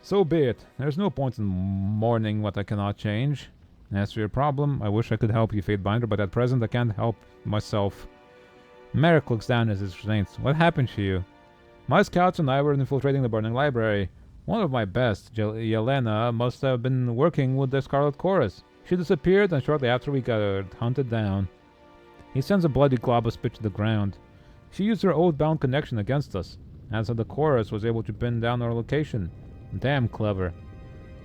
[SPEAKER 1] So be it. There's no point in mourning what I cannot change. As for your problem, I wish I could help you, Fatebinder, but at present I can't help myself. Merrick looks down at his restraints. What happened to you? My scouts and I were infiltrating the burning library. One of my best, Yelena, must have been working with the Scarlet Chorus. She disappeared, and shortly after we got hunted down. He sends a bloody glob of spit to the ground. She used her oath-bound connection against us, and so the chorus was able to pin down our location. Damn clever.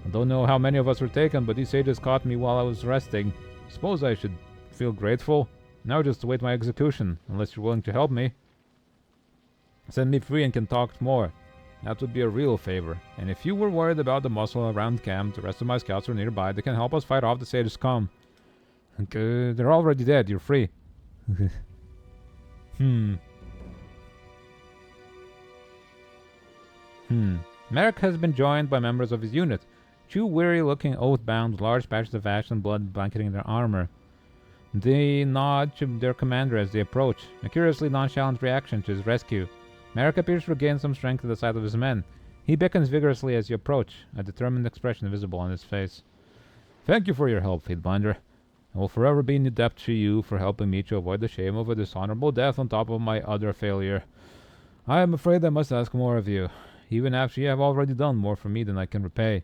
[SPEAKER 1] I don't know how many of us were taken, but these sages caught me while I was resting. Suppose I should feel grateful? Now just await my execution, unless you're willing to help me. Set me free and can talk more. That would be a real favor. And if you were worried about the muscle around camp, the rest of my scouts are nearby. They can help us fight off the sages' scum. They're already dead. You're free. Merrick has been joined by members of his unit. Two weary-looking oath-bound with large patches of ash and blood blanketing their armor. They nod to their commander as they approach, a curiously nonchalant reaction to his rescue. Merrick appears to regain some strength at the sight of his men. He beckons vigorously as you approach, a determined expression visible on his face. Thank you for your help, Fatebinder. I will forever be in debt to you for helping me to avoid the shame of a dishonorable death on top of my utter failure. I am afraid I must ask more of you, even after you have already done more for me than I can repay.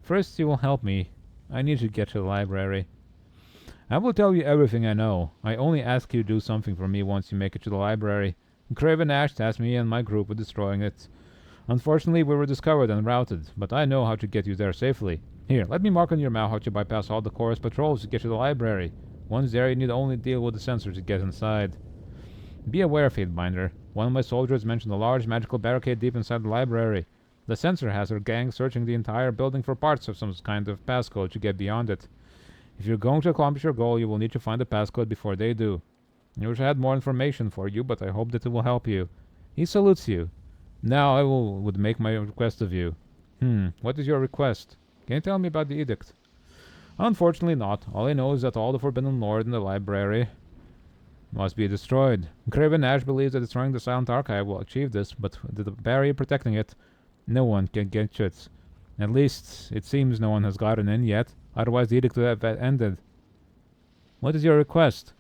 [SPEAKER 1] First, you will help me. I need to get to the library. I will tell you everything I know. I only ask you to do something for me once you make it to the library. Craven Ash tasked me and my group with destroying it. Unfortunately, we were discovered and routed, but I know how to get you there safely. Here, let me mark on your map how to bypass all the chorus patrols to get to the library. Once there, you need only deal with the sensor to get inside. Be aware, Fatebinder. One of my soldiers mentioned a large magical barricade deep inside the library. The sensor has her gang searching the entire building for parts of some kind of passcode to get beyond it. If you're going to accomplish your goal, you will need to find the passcode before they do. I wish I had more information for you, but I hope that it will help you. He salutes you. Now I would make my request of you. What is your request? Can you tell me about the edict? Unfortunately not. All I know is that all the Forbidden Lore in the library must be destroyed. Craven Ash believes that destroying the Silent Archive will achieve this, but with the barrier protecting it, no one can get to it. At least, it seems no one has gotten in yet. Otherwise the edict would have ended. What is your request?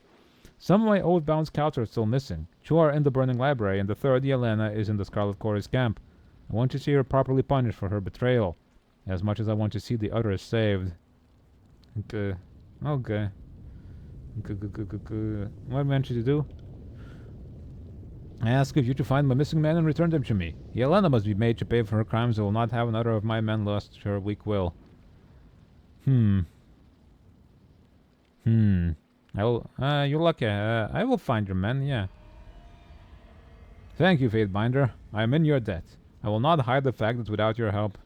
[SPEAKER 1] Some of my oath-bound scouts are still missing. Two are in the burning library, and the third, Yelena, is in the Scarlet Chorus camp. I want to see her properly punished for her betrayal, as much as I want to see the others saved. Okay. Okay. What am I meant to do? I ask of you to find my missing men and return them to me. Yelena must be made to pay for her crimes. I will not have another of my men lost to her weak will. You're lucky. I will find your men, yeah. Thank you, Fatebinder. I am in your debt. I will not hide the fact that without your help,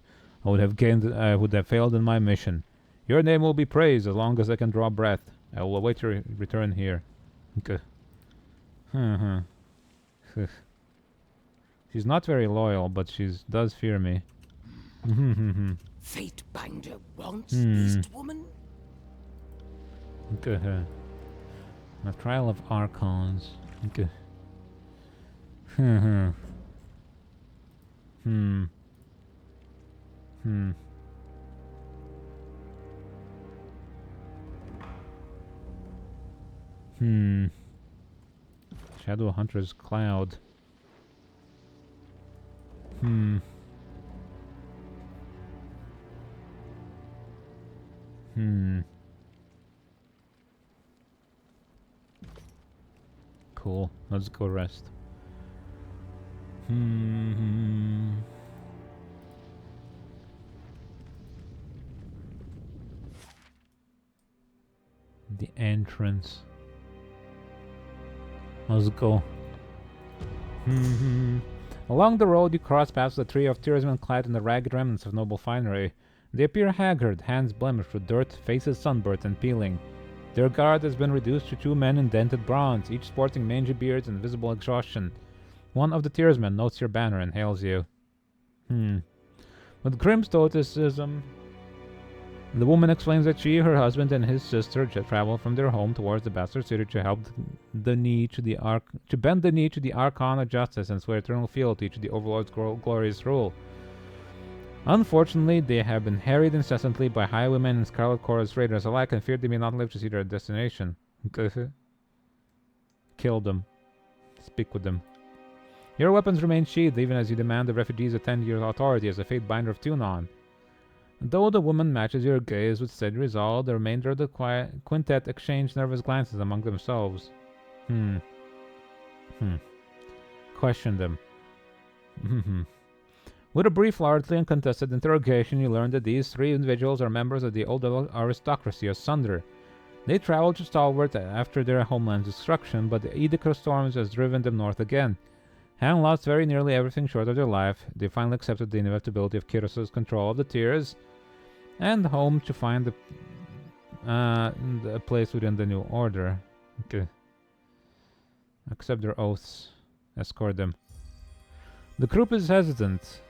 [SPEAKER 1] I would have failed in my mission. Your name will be praised as long as I can draw breath. I will await your return here. Okay. She's not very loyal, but she does fear me.
[SPEAKER 5] Fatebinder wants Beast Woman?
[SPEAKER 1] Okay. A trial of Archons. Okay. Shadow Hunter's Cloud. Cool. Let's go rest. The entrance. Let's go. Along the road, you cross paths with a trio of tearsmen clad in the ragged remnants of noble finery. They appear haggard, hands blemished with dirt, faces sunburnt and peeling. Their guard has been reduced to 2 men in dented bronze, each sporting mangy beards and visible exhaustion. One of the tearsmen notes your banner and hails you. With grim stoicism, the woman explains that she, her husband, and his sister traveled from their home towards the bastard city to bend the knee to the archon of justice and swear eternal fealty to the overlord's glorious rule. Unfortunately, they have been harried incessantly by highwaymen and scarlet chorus raiders alike and feared they may not live to see their destination. Kill them. Speak with them. Your weapons remain sheathed even as you demand the refugees attend your authority as a fate binder of Tunon. Though the woman matches your gaze with steady resolve, the remainder of the quintet exchange nervous glances among themselves. Question them. With a brief, largely uncontested interrogation, you learn that these 3 individuals are members of the old aristocracy of Sunder. They traveled to Stalwart after their homeland's destruction, but the Edict of Storms has driven them north again. Having lost very nearly everything short of their life, they finally accepted the inevitability of Kiros's control of the Tears, and home to find a place within the new order. Okay. Accept their oaths. Escort them. The group is hesitant.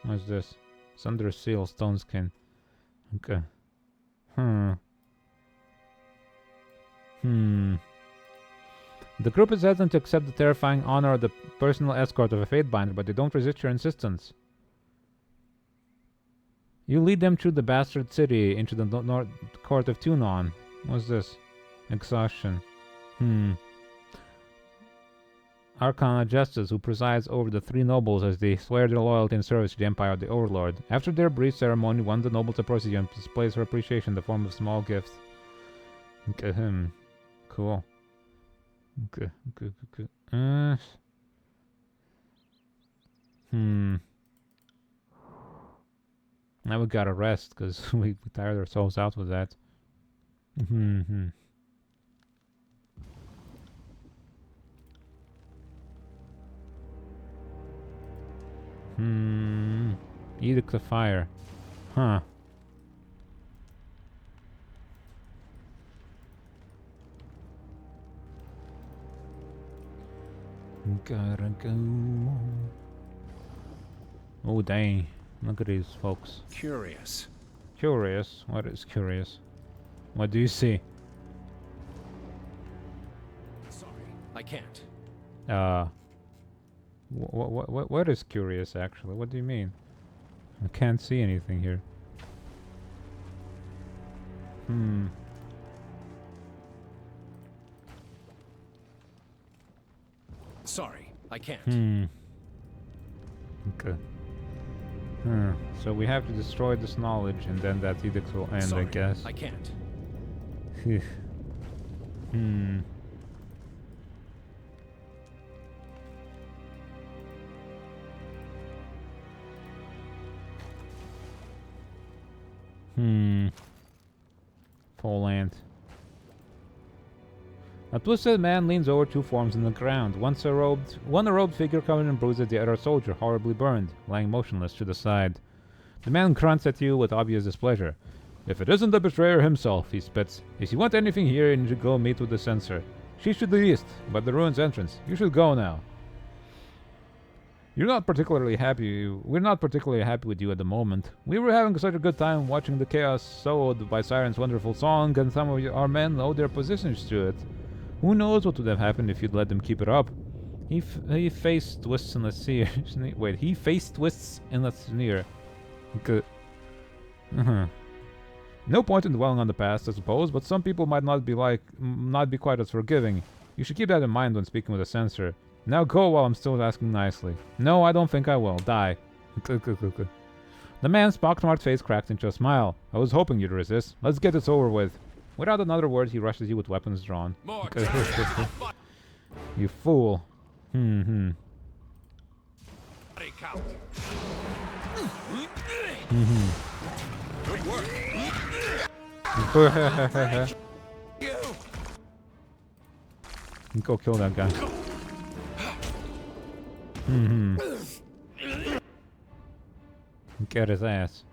[SPEAKER 1] What's this? Sunder seal, stone skin. Okay. The group is hesitant to accept the terrifying honor of the personal escort of a Fatebinder, but they don't resist your insistence. You lead them through the bastard city into the north court of Tunon. What's this? Exhaustion. Archon of Justice, who presides over the 3 nobles as they swear their loyalty and service to the Empire of the Overlord. After their brief ceremony, one of the nobles approaches you and displays her appreciation in the form of a small gift. Cool. Okay. Now we gotta rest, because we tired ourselves out with that. Edict of Fire. Gotta go. Oh dang. Look at these folks.
[SPEAKER 4] Curious.
[SPEAKER 1] Curious? What is curious? What do you see?
[SPEAKER 4] Sorry, I can't.
[SPEAKER 1] What is curious actually? What do you mean? I can't see anything here.
[SPEAKER 4] Sorry, I can't.
[SPEAKER 1] Okay. So we have to destroy this knowledge and then that edict will end,
[SPEAKER 4] Sorry,
[SPEAKER 1] I guess.
[SPEAKER 4] I can't.
[SPEAKER 1] Full ant. A twisted man leans over 2 forms in the ground. One a robed figure covered in bruises, the other a soldier, horribly burned, lying motionless to the side. The man grunts at you with obvious displeasure. If it isn't the betrayer himself, he spits. If you want anything here, you should go meet with the censor. She's to the east, by the ruins entrance. You should go now. We're not particularly happy with you at the moment. We were having such a good time watching the chaos sowed by Siren's wonderful song, and some of our men owe their positions to it. Who knows what would have happened if you'd let them keep it up? He face twists in a sneer. Wait, he face twists in a sneer. Good. No point in dwelling on the past, I suppose, but some people might not be quite as forgiving. You should keep that in mind when speaking with a censor. Now go while I'm still asking nicely. No, I don't think I will. Die. The man's pockmarked face cracked into a smile. I was hoping you'd resist. Let's get this over with. Without another word, he rushes you with weapons drawn. You fool. Go kill that guy. Get his ass.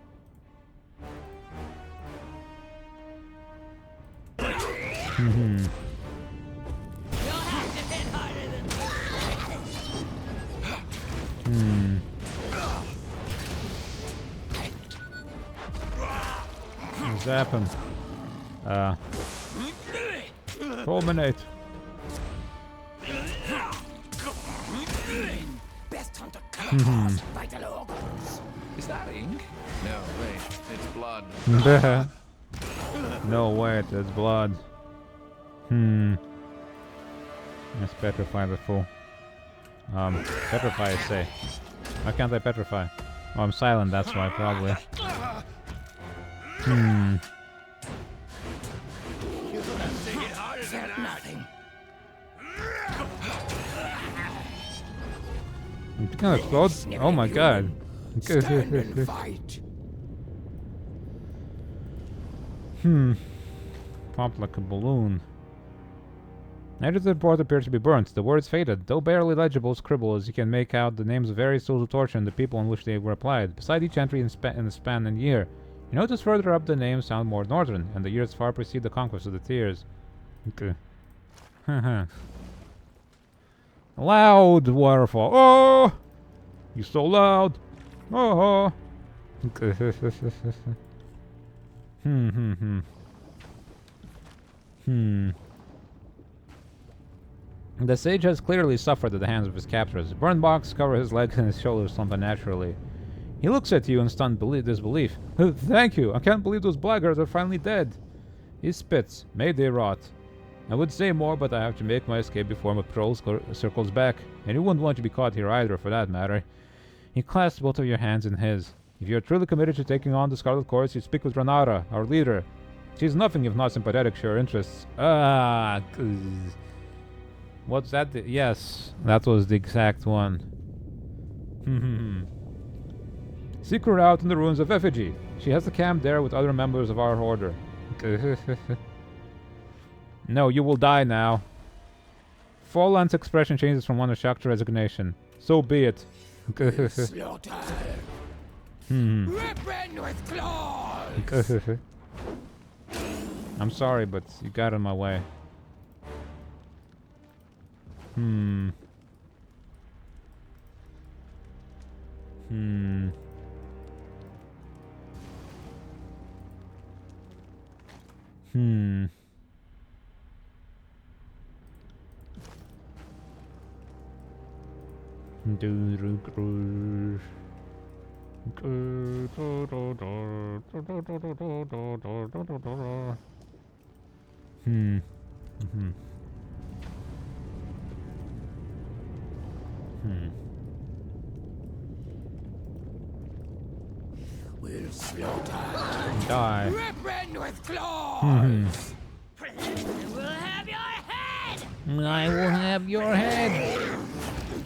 [SPEAKER 1] Zap him. Culminate.
[SPEAKER 5] Best hunter comes vital organs.
[SPEAKER 2] Is that ink? No, wait. It's blood.
[SPEAKER 1] No, wait, that's blood. Let's petrify the fool. Petrify, I say. Why can't I petrify? Oh, I'm silent, that's why, probably.
[SPEAKER 5] Nothing.
[SPEAKER 1] It's gonna explode? Oh my god.
[SPEAKER 5] Stand and fight.
[SPEAKER 1] Popped like a balloon. Edited report appears to be burnt. The words faded, though barely legible scribble, as you can make out the names of various tools of torture and the people on which they were applied. Beside each entry in the span and year, you notice further up the names sound more northern, and the years far precede the conquest of the tears. Okay. Loud waterfall. Oh! You're so loud. Oh! The sage has clearly suffered at the hands of his captors. Burn box cover his legs and his shoulders slump unnaturally. He looks at you in stunned disbelief. Thank you. I can't believe those blackguards are finally dead. He spits. May they rot. I would say more, but I have to make my escape before my patrol circles back. And you wouldn't want to be caught here either, for that matter. He clasps both of your hands in his. If you are truly committed to taking on the Scarlet Course, you speak with Renata, our leader. She's nothing if not sympathetic to your interests. What's that? Yes, that was the exact one. Seek her out in the ruins of Effigy. She has a camp there with other members of our order. No, you will die now. Fallan's expression changes from one of shock to resignation. So be it.
[SPEAKER 5] Slaughter. Ripping with claws.
[SPEAKER 1] I'm sorry, but you got in my way.
[SPEAKER 5] We'll slaughter.
[SPEAKER 1] Die.
[SPEAKER 5] Ripping with claws.
[SPEAKER 3] We'll have your head!
[SPEAKER 1] I will have your head.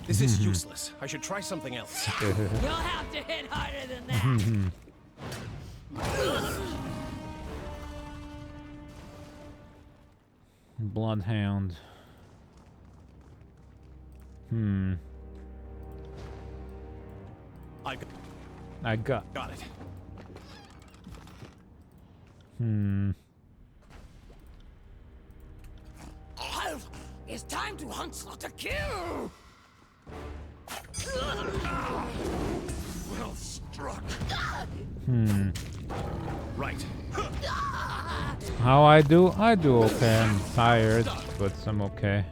[SPEAKER 4] This is useless. I should try something else.
[SPEAKER 3] You'll have to hit harder than that.
[SPEAKER 1] Bloodhound. I got
[SPEAKER 4] it.
[SPEAKER 5] It's time to hunt, slaughter, kill.
[SPEAKER 4] Well struck. Right.
[SPEAKER 1] How I do? I do okay. I'm tired, but I'm okay.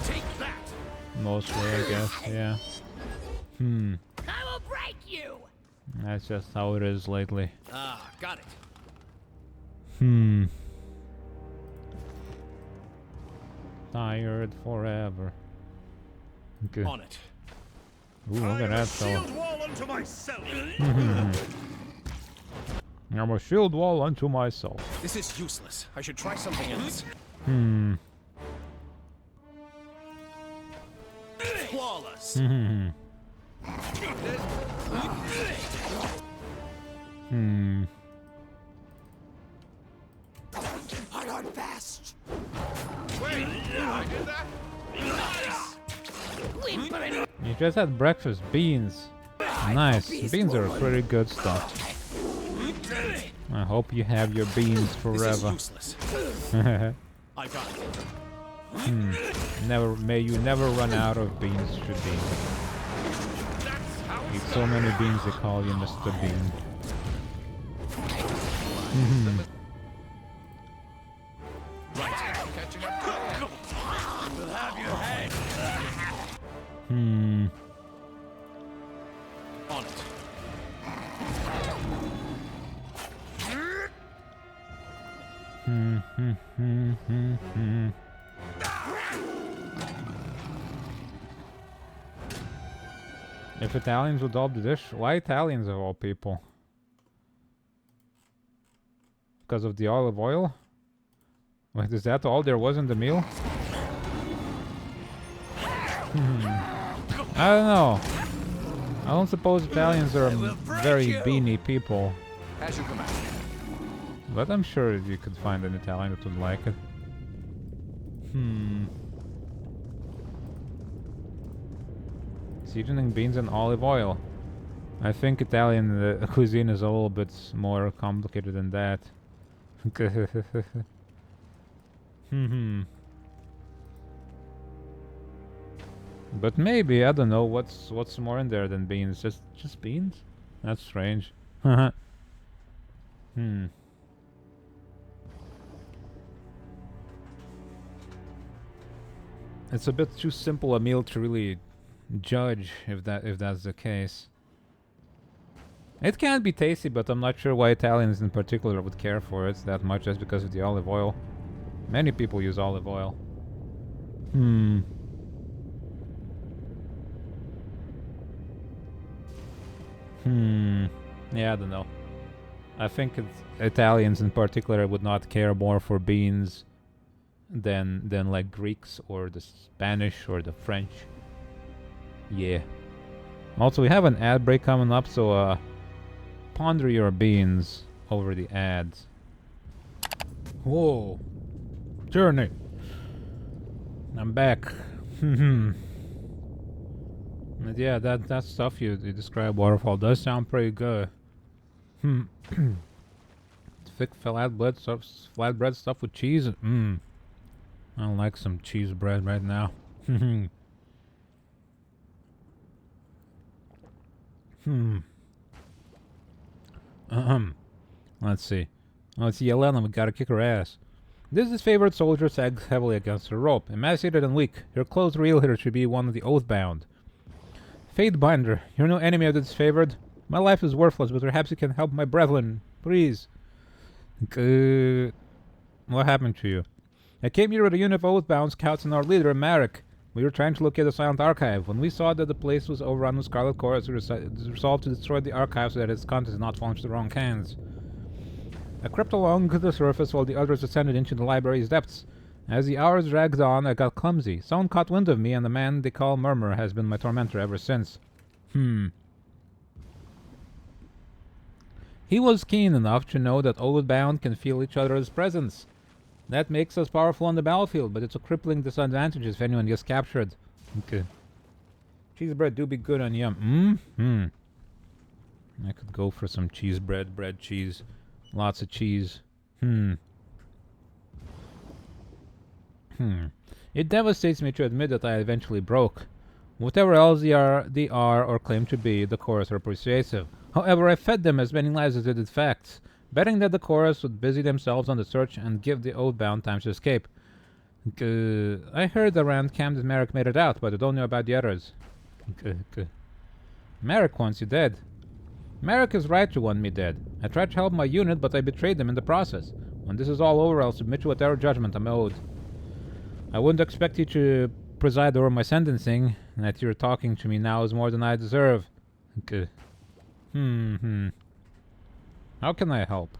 [SPEAKER 4] Take that.
[SPEAKER 1] Mostly, I guess. Yeah.
[SPEAKER 3] I will break you!
[SPEAKER 1] That's just how it is lately.
[SPEAKER 4] Ah, got it.
[SPEAKER 1] Tired forever. Okay.
[SPEAKER 4] On it.
[SPEAKER 1] Ooh, look at that fella.
[SPEAKER 4] Wall unto myself.
[SPEAKER 1] I'm a shield wall unto myself.
[SPEAKER 4] This is useless. I should try something else. Flawless.
[SPEAKER 5] Hard on fast.
[SPEAKER 2] Wait, I did that? Nice!
[SPEAKER 1] You just had breakfast. Beans. Nice. Beans are pretty good stuff. I hope you have your beans
[SPEAKER 4] This
[SPEAKER 1] forever.
[SPEAKER 4] is useless. I got it.
[SPEAKER 1] May you never run out of beans, Shadeen. Eat so many beans they call you Mr. Bean.
[SPEAKER 2] Catching up to you.
[SPEAKER 4] We'll have your head. On it.
[SPEAKER 1] If Italians would all the dish, why Italians of all people? Because of the olive oil? Wait, is that all there was in the meal? I don't know. I don't suppose Italians are very beanie people.
[SPEAKER 2] As you command.
[SPEAKER 1] But I'm sure you could find an Italian that would like it. Seasoning beans and olive oil. I think Italian cuisine is a little bit more complicated than that. But maybe, I don't know, what's more in there than beans? Just beans? That's strange. It's a bit too simple a meal to really judge if that's the case. It can be tasty, but I'm not sure why Italians in particular would care for it that much just because of the olive oil. Many people use olive oil. Yeah, I don't know. I think Italians in particular would not care more for beans than like Greeks or the Spanish or the French. Yeah. Also, we have an ad break coming up, so ponder your beans over the ads. Whoa. Tyranny. I'm back. But yeah, that stuff you described, Waterfall, does sound pretty good. Thick flatbread stuff with cheese. I don't like some cheese bread right now. Let's see. Oh, it's Yelena. We gotta kick her ass. This is favorite soldier sags heavily against her rope. Emaciated and weak, your close real hitter should be one of the Oathbound. Fatebinder, you're no enemy of this favored. My life is worthless, but perhaps you can help my brethren. Please. What happened to you? I came here with a unit of Oathbound scouts and our leader, Marek. We were trying to locate the Silent Archive. When we saw that the place was overrun with Scarlet Chorus, we resolved to destroy the archive so that its contents not fall into the wrong hands. I crept along to the surface while the others ascended into the library's depths. As the hours dragged on, I got clumsy. Someone caught wind of me, and the man they call Murmur has been my tormentor ever since. He was keen enough to know that Oathbound can feel each other's presence. That makes us powerful on the battlefield, but it's a crippling disadvantage if anyone gets captured. Okay. Cheese bread do be good on yum. I could go for some cheese bread, cheese. Lots of cheese. It devastates me to admit that I eventually broke. Whatever else they are or claim to be, the chorus are persuasive. However, I fed them as many lies as they did facts, betting that the chorus would busy themselves on the search and give the Oathbound time to escape. I heard around camp that Marek made it out, but I don't know about the others. Marek wants you dead. Marek is right to want me dead. I tried to help my unit, but I betrayed them in the process. When this is all over, I'll submit to whatever judgment I'm owed. I wouldn't expect you to preside over my sentencing, and that you're talking to me now is more than I deserve. How can I help?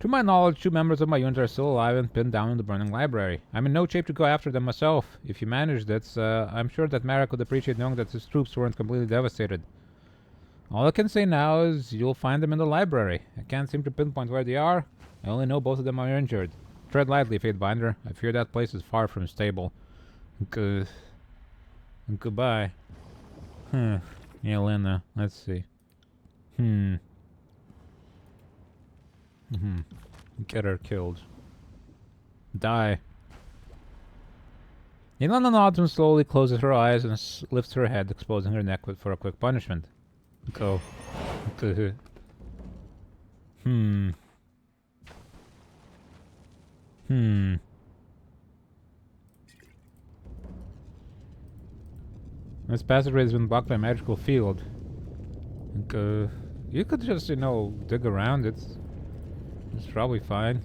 [SPEAKER 1] To my knowledge, 2 members of my unit are still alive and pinned down in the burning library. I'm in no shape to go after them myself. If you managed it, I'm sure that Marek would appreciate knowing that his troops weren't completely devastated. All I can say now is you'll find them in the library. I can't seem to pinpoint where they are. I only know both of them are injured. Tread lightly, Fatebinder. I fear that place is far from stable. Goodbye. Yelena. Let's see. Get her killed. Die. Yelena nods and slowly closes her eyes and lifts her head, exposing her neck for a quick punishment. Go. This passageway has been blocked by a magical field. You could just, dig around it. It's probably fine.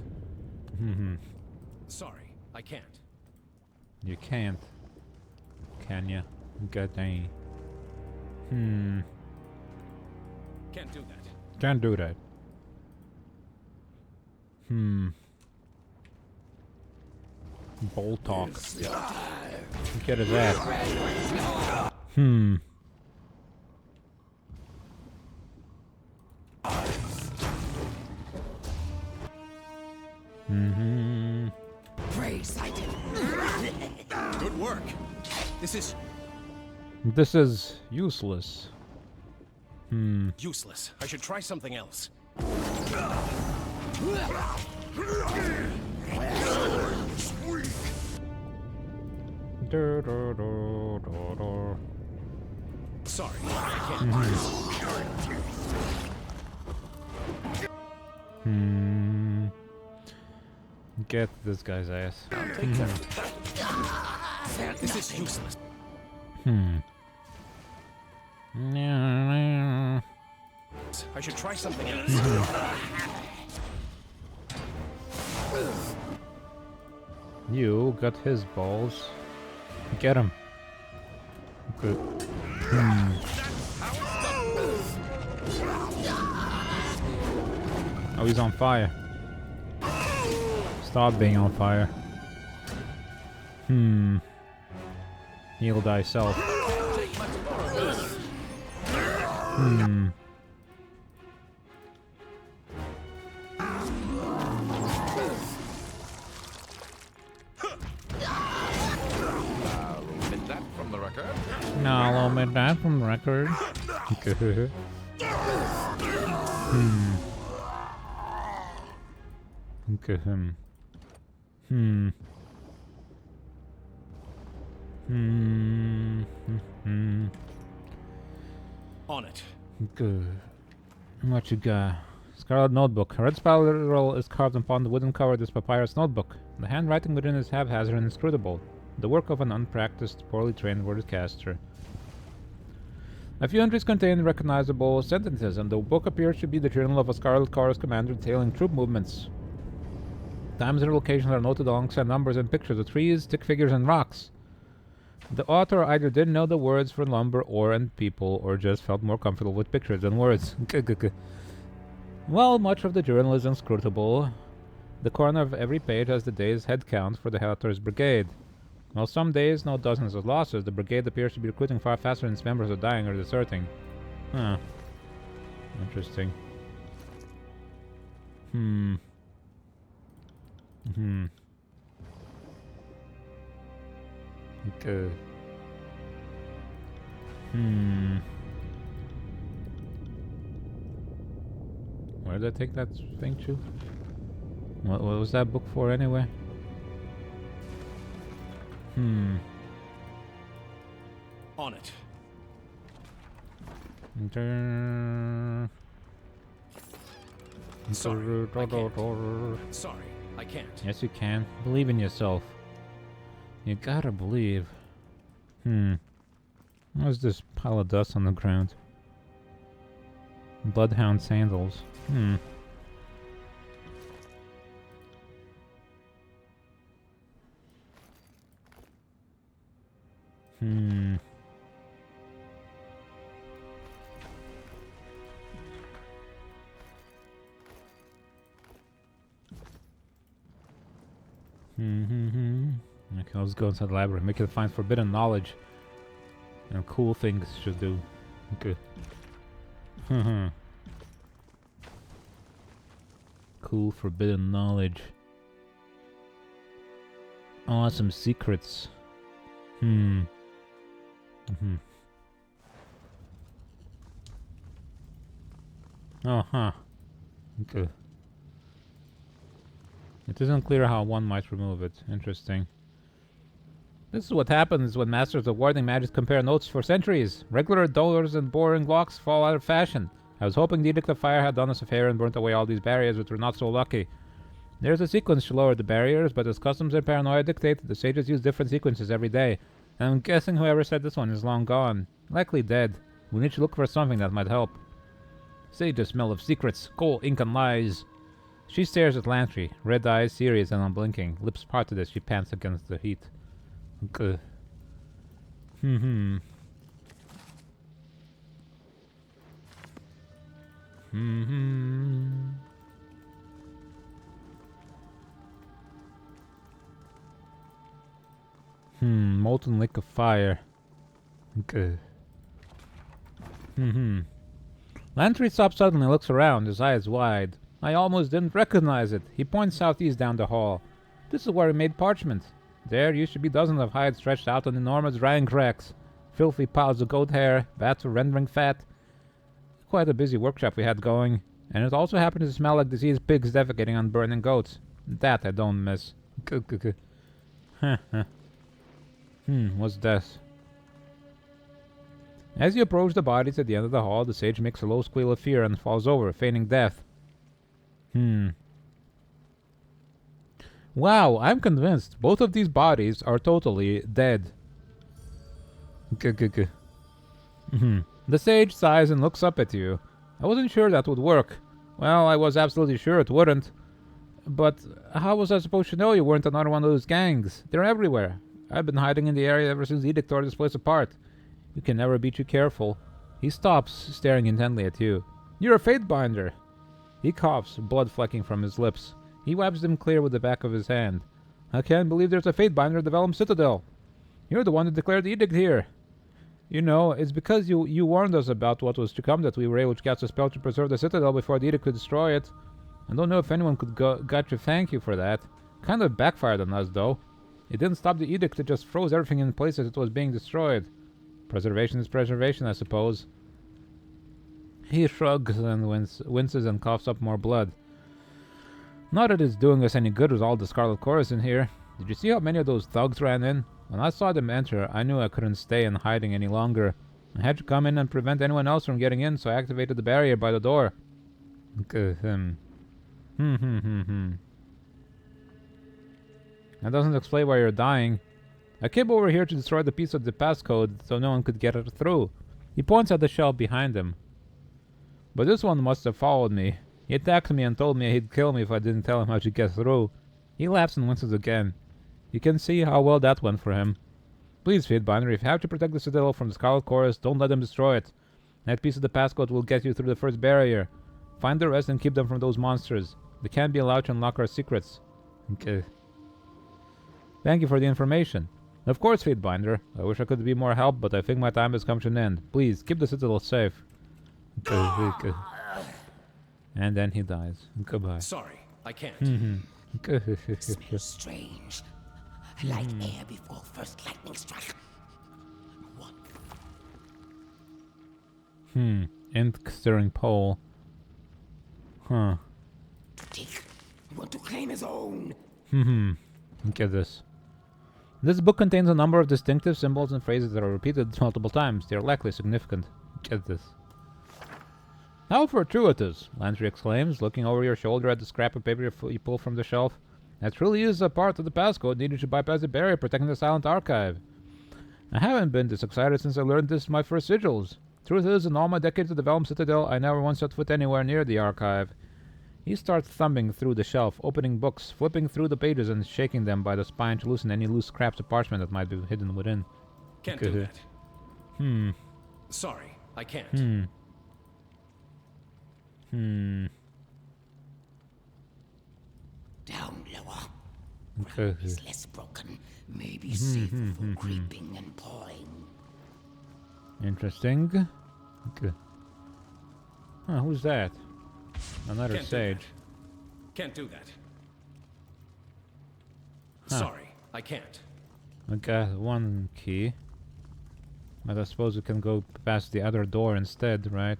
[SPEAKER 4] Sorry, I can't.
[SPEAKER 1] You can't. Can ya? God dang.
[SPEAKER 4] Can't do that.
[SPEAKER 1] Can't do that. Bold talk. Get his ass.
[SPEAKER 5] Praise I did.
[SPEAKER 4] Good work. This is
[SPEAKER 1] Useless.
[SPEAKER 4] useless. I should try something else. Sorry, I can't.
[SPEAKER 1] Get this guy's ass.
[SPEAKER 4] Take care. This is useless. I should try something else.
[SPEAKER 1] You got his balls. Get him. Good. Oh, he's on fire. Stop being on fire. Heal thyself.
[SPEAKER 2] Omit that from the record.
[SPEAKER 1] No, I'll omit that from the record.
[SPEAKER 4] On it.
[SPEAKER 1] Good. What you got? Scarlet notebook. A red spiral is carved upon the wooden cover of this papyrus notebook. The handwriting within is haphazard and inscrutable. The work of an unpracticed, poorly trained wordcaster. A few entries contain recognizable sentences, and the book appears to be the journal of a Scarlet Chorus commander detailing troop movements. Times and locations are noted alongside numbers and pictures of trees, stick figures, and rocks. The author either didn't know the words for lumber, ore, and people, or just felt more comfortable with pictures than words. While much of the journal is inscrutable, the corner of every page has the day's head count for the author's brigade. While some days note dozens of losses, the brigade appears to be recruiting far faster than its members are dying or deserting. Huh. Interesting. Okay. Where did I take that thing to? What was that book for anyway?
[SPEAKER 4] On it. Sorry, I can't.
[SPEAKER 1] Yes, you can. Believe in yourself. You gotta believe. What's this pile of dust on the ground? Bloodhound sandals. Okay, let's go inside the library. Make it find forbidden knowledge. And cool things should do. Okay. Cool forbidden knowledge. Awesome secrets. Okay. It isn't clear how one might remove it. Interesting. This is what happens when masters of warding magic compare notes for centuries. Regular doers and boring blocks fall out of fashion. I was hoping the Edict of Fire had done us a favor and burnt away all these barriers, but we're not so lucky. There's a sequence to lower the barriers, but as customs and paranoia dictate, the sages use different sequences every day. And I'm guessing whoever said this one is long gone. Likely dead. We need to look for something that might help. Sages smell of secrets, coal, ink, and lies. She stares at Lantry, red eyes serious and unblinking, lips parted as she pants against the heat. Okay. Molten lake of fire. Okay. Lantry stops suddenly, looks around, his eyes wide. I almost didn't recognize it. He points southeast down the hall. This is where he made parchment. There used to be dozens of hides stretched out on enormous drying racks. Filthy piles of goat hair, vats of rendering fat. Quite a busy workshop we had going. And it also happened to smell like diseased pigs defecating on burning goats. That I don't miss. What's this? As you approach the bodies at the end of the hall, the sage makes a low squeal of fear and falls over, feigning death. Wow, I'm convinced both of these bodies are totally dead. The sage sighs and looks up at you. I wasn't sure that would work. Well, I was absolutely sure it wouldn't. But how was I supposed to know you weren't another one of those gangs? They're everywhere. I've been hiding in the area ever since the Edict tore this place apart. You can never be too careful. He stops, staring intently at you. You're a Fatebinder. He coughs, blood flecking from his lips. He wipes them clear with the back of his hand. I can't believe there's a Fatebinder at the Vellum Citadel. You're the one who declared the edict here. You know, it's because you warned us about what was to come that we were able to cast a spell to preserve the Citadel before the edict could destroy it. I don't know if anyone got to thank you for that. Kind of backfired on us, though. It didn't stop the edict, it just froze everything in place as it was being destroyed. Preservation is preservation, I suppose. He shrugs and winces and coughs up more blood. Not that it's doing us any good with all the Scarlet Chorus in here. Did you see how many of those thugs ran in? When I saw them enter, I knew I couldn't stay in hiding any longer. I had to come in and prevent anyone else from getting in, so I activated the barrier by the door. That doesn't explain why you're dying. I came over here to destroy the piece of the passcode so no one could get it through. He points at the shelf behind him. But this one must have followed me. He attacked me and told me he'd kill me if I didn't tell him how to get through. He laughs and winces again. You can see how well that went for him. Please, Fatebinder, if you have to protect the Citadel from the Scarlet Chorus, don't let them destroy it. That piece of the passcode will get you through the first barrier. Find the rest and keep them from those monsters. They can't be allowed to unlock our secrets. Okay. Thank you for the information. Of course, Fatebinder. I wish I could be more help, but I think my time has come to an end. Please, keep the Citadel safe. Okay. And then he dies. Goodbye.
[SPEAKER 4] Sorry, I can't.
[SPEAKER 5] Smells strange. Like air before first lightning strike. What?
[SPEAKER 1] Ink stirring pole. Huh.
[SPEAKER 5] To take. You want to claim his own.
[SPEAKER 1] Get this. This book contains a number of distinctive symbols and phrases that are repeated multiple times. They are likely significant. Get this. How fortuitous, Lantry exclaims, looking over your shoulder at the scrap of paper you pull from the shelf. That truly is a part of the passcode needed to bypass the barrier protecting the silent archive. I haven't been this excited since I learned this in my first sigils. Truth is, in all my decades at the Vellum Citadel, I never once set foot anywhere near the archive. He starts thumbing through the shelf, opening books, flipping through the pages and shaking them by the spine to loosen any loose scraps of parchment that might be hidden within.
[SPEAKER 4] Can't do that. Sorry, I can't.
[SPEAKER 5] Down lower. Ground is less broken, maybe safer for creeping and pawing.
[SPEAKER 1] Interesting. Okay. Huh, who's that? Another
[SPEAKER 4] Can't do
[SPEAKER 1] sage.
[SPEAKER 4] that. Can't do that.
[SPEAKER 1] Huh.
[SPEAKER 4] Sorry, I can't.
[SPEAKER 1] I got one key. But I suppose we can go past the other door instead, right?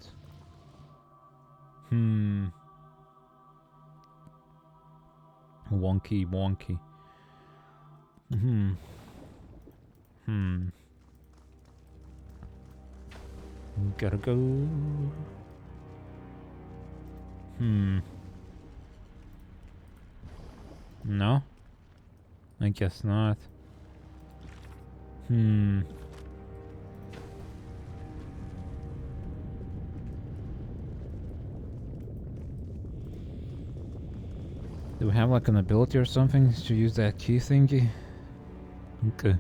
[SPEAKER 1] Wonky, wonky. Gotta go. No? I guess not. Do we have like an ability or something to use that key thingy? Okay.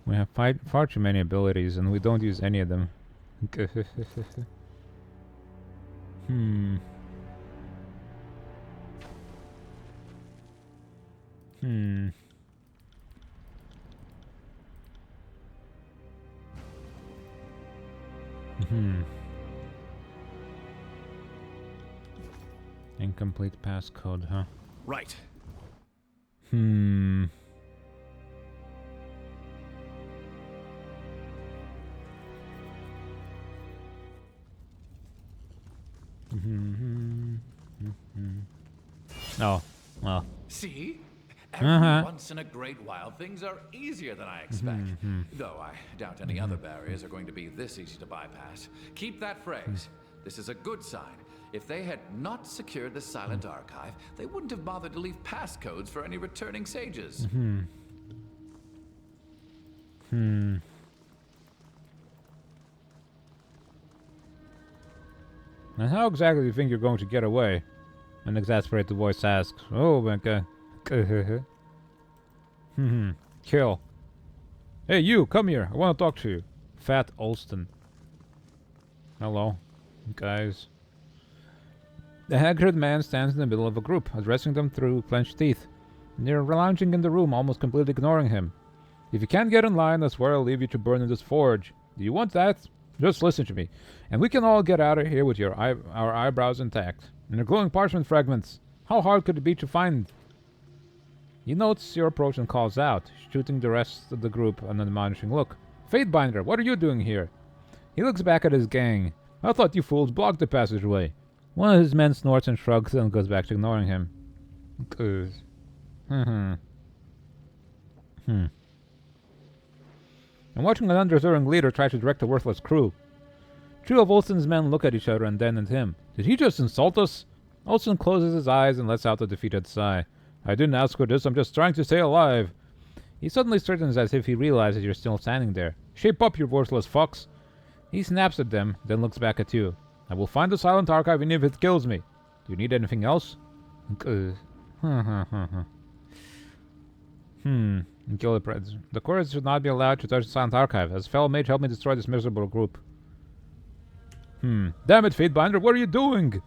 [SPEAKER 1] We have far too many abilities and we don't use any of them. Okay. Incomplete passcode, huh?
[SPEAKER 4] Right.
[SPEAKER 1] Oh, well.
[SPEAKER 2] See? Every once in a great while, things are easier than I expect. Though I doubt any other barriers are going to be this easy to bypass. Keep that phrase. This is a good sign. If they had not secured the silent archive, they wouldn't have bothered to leave passcodes for any returning sages.
[SPEAKER 1] And how exactly do you think you're going to get away? An exasperated voice asks. Oh my god. Kill. Hey you, come here. I want to talk to you. Fat Olston. Hello, guys. The haggard man stands in the middle of a group, addressing them through clenched teeth. They're lounging in the room, almost completely ignoring him. If you can't get in line, I swear I'll leave you to burn in this forge. Do you want that? Just listen to me, and we can all get out of here with our eyebrows intact. And the glowing parchment fragments. How hard could it be to find? He notes your approach and calls out, shooting the rest of the group an admonishing look. Fatebinder, what are you doing here? He looks back at his gang. I thought you fools blocked the passageway. One of his men snorts and shrugs and goes back to ignoring him. Good. I'm watching an undeserving leader try to direct a worthless crew. Two of Olsen's men look at each other and then at him. Did he just insult us? Olsen closes his eyes and lets out a defeated sigh. I didn't ask for this, I'm just trying to stay alive. He suddenly straightens as if he realizes you're still standing there. Shape up, you worthless fucks. He snaps at them, then looks back at you. I will find the silent archive even if it kills me. Do you need anything else? Gillipreds. The chorus should not be allowed to touch the silent archive. As fellow mage, help me destroy this miserable group. Damn it, Fatebinder, what are you doing?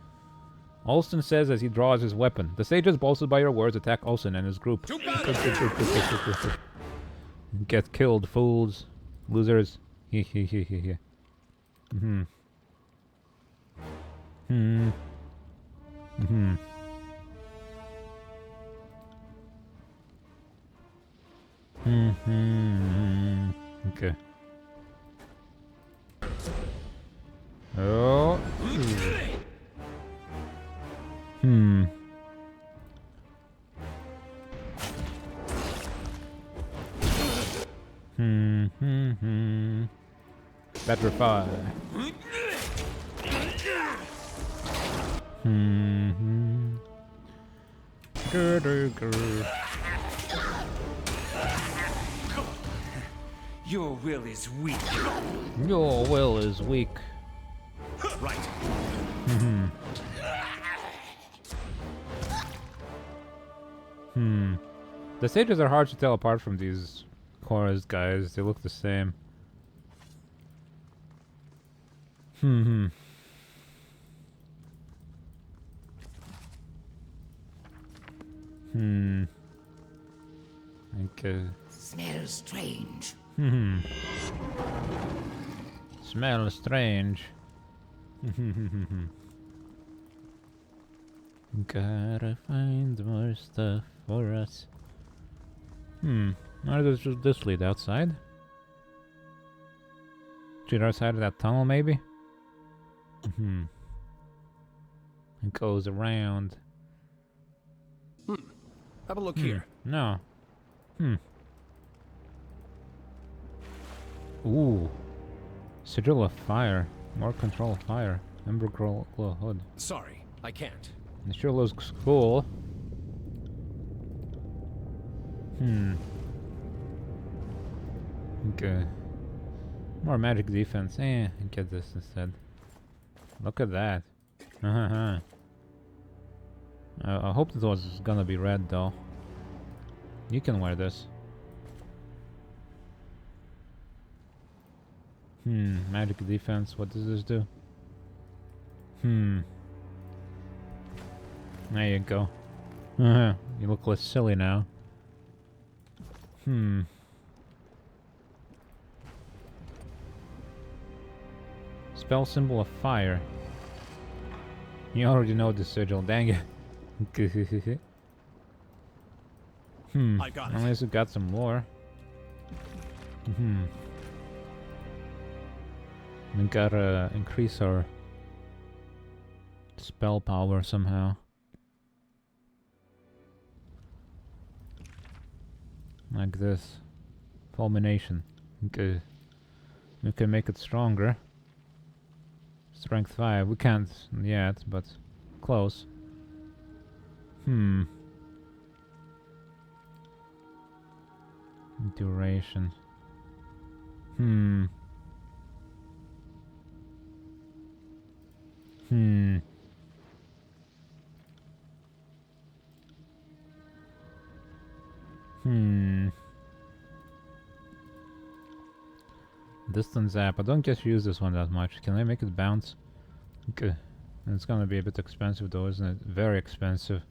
[SPEAKER 1] Olsen says as he draws his weapon. The sages, bolstered by your words, attack Olsen and his group. Get killed, fools. Losers. Okay. Oh. Petrify.
[SPEAKER 2] Your will is weak.
[SPEAKER 1] Your will is weak.
[SPEAKER 2] Right.
[SPEAKER 1] The sages are hard to tell apart from these chorus guys. They look the same. Okay.
[SPEAKER 5] Smells strange.
[SPEAKER 1] Smells strange. Gotta find more stuff for us. Where does this lead? Outside? To the other side of that tunnel, maybe? It goes around.
[SPEAKER 4] Have a look here.
[SPEAKER 1] No. Ooh. Sigil of fire. More control of fire. Ember glow hood.
[SPEAKER 4] Sorry, I can't.
[SPEAKER 1] It sure looks cool. Okay. More magic defense. Get this instead. Look at that. I hope this was gonna be red though. You can wear this. Magic defense. What does this do? There you go. You look less silly now. Spell symbol of fire. You already know the sigil, dang it.
[SPEAKER 4] I got it.
[SPEAKER 1] Unless we got some more. We gotta increase our spell power somehow. Like this. Fulmination. Okay. We can make it stronger. Strength 5. We can't yet, but close. Duration. Distance zap. I don't guess use this one that much. Can I make it bounce? Okay. It's gonna be a bit expensive though, isn't it? Very expensive.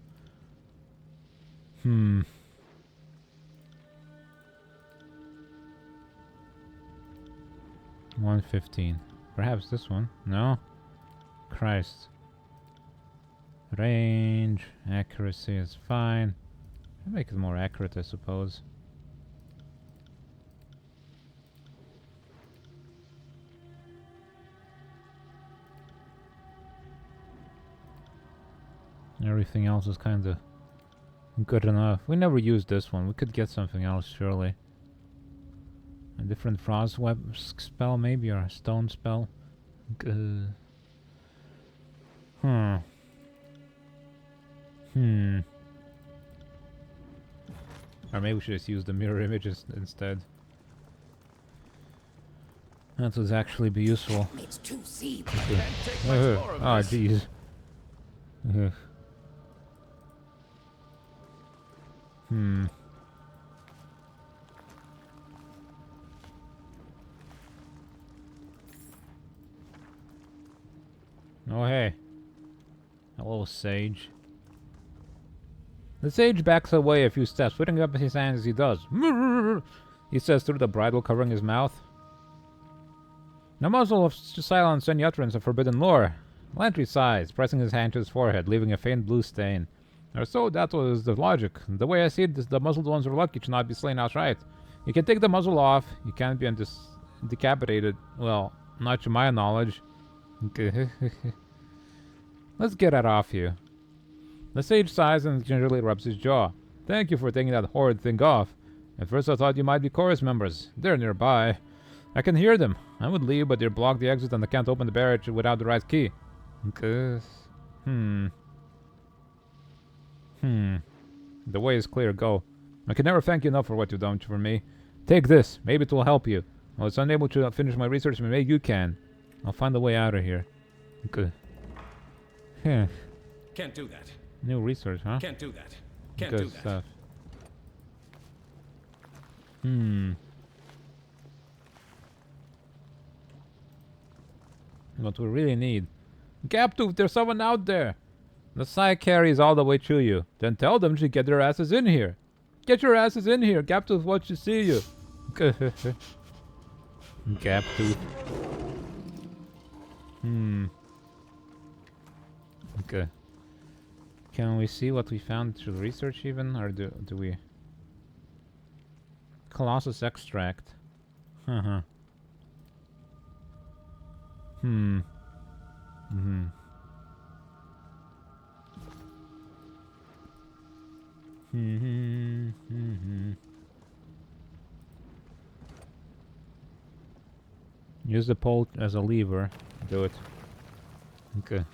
[SPEAKER 1] 115. Perhaps this one? No? Christ. Range. Accuracy is fine. I'll make it more accurate, I suppose. Everything else is kind of good enough. We never used this one. We could get something else, surely. A different frost web spell, maybe, or a stone spell. Or maybe we should just use the mirror images instead. That would actually be useful.
[SPEAKER 5] It's too seed.
[SPEAKER 1] Oh, jeez. Oh, hey. Hello, Sage. The Sage backs away a few steps, putting up his hands as he does. He says through the bridle covering his mouth. No muzzle of silence any utterance of forbidden lore. Lantry sighs, pressing his hand to his forehead, leaving a faint blue stain. Or so that was the logic. The way I see it, the muzzled ones are lucky to not be slain outright. You can take the muzzle off, you can't be decapitated. Well, not to my knowledge. Let's get that off you. The sage sighs and gingerly rubs his jaw. Thank you for taking that horrid thing off. At first I thought you might be chorus members. They're nearby. I can hear them. I would leave, but they block the exit and I can't open the barrier without the right key. The way is clear, go. I can never thank you enough for what you've done for me. Take this, maybe it will help you. I was unable to finish my research, but maybe you can. I'll find a way out of here. Good.
[SPEAKER 4] Can't do that.
[SPEAKER 1] New research, huh?
[SPEAKER 4] Can't do that. Can't
[SPEAKER 1] Good
[SPEAKER 4] do that.
[SPEAKER 1] stuff. What we really need. Gaptooth, there's someone out there! The Psy carries all the way to you. Then tell them to get their asses in here. Get your asses in here. Gaptooth wants to see you. Gaptooth. Okay. Can we see what we found through research even? Or do we... Colossus extract. Use the pole as a lever. Do it. Okay.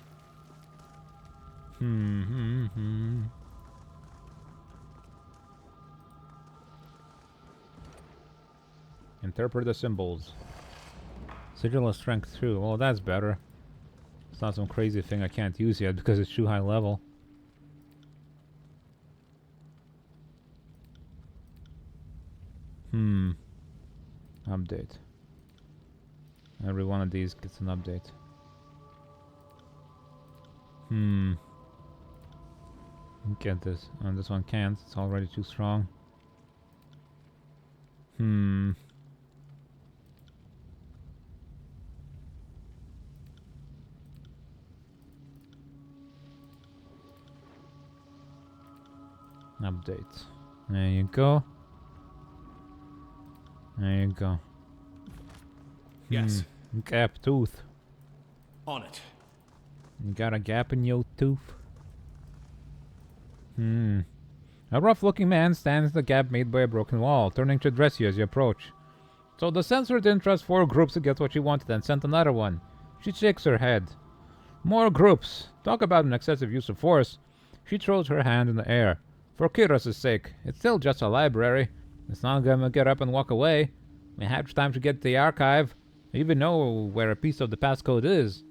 [SPEAKER 1] Interpret the symbols. Sigil of strength 2. Well, that's better. It's not some crazy thing I can't use yet because it's too high level. Update. Every one of these gets an update. Get this. And this one can't. It's already too strong. Update. There you go. There you go.
[SPEAKER 4] Yes.
[SPEAKER 1] Gap tooth.
[SPEAKER 4] On it.
[SPEAKER 1] You got a gap in your tooth? A rough-looking man stands in the gap made by a broken wall, turning to address you as you approach. So the censor didn't trust 4 groups to get what she wanted and sent another one. She shakes her head. More groups. Talk about an excessive use of force. She throws her hand in the air. For Kyros's sake, it's still just a library. It's not gonna get up and walk away. We have time to get to the archive. I even know where a piece of the passcode is.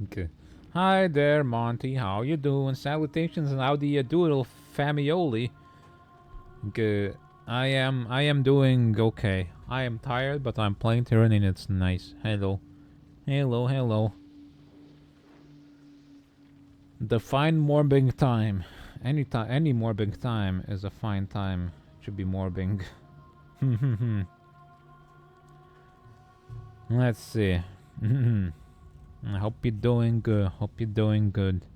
[SPEAKER 1] Okay. Hi there, Monty. How you doing? Salutations and howdy doodle famioli. Okay. I am doing okay. I am tired, but I'm playing Tyranny and it's nice. Hello. Hello, hello. The fine morbing time. Any morbing time is a fine time. It should be morbing. Let's see. I hope you're doing good. Hope you're doing good.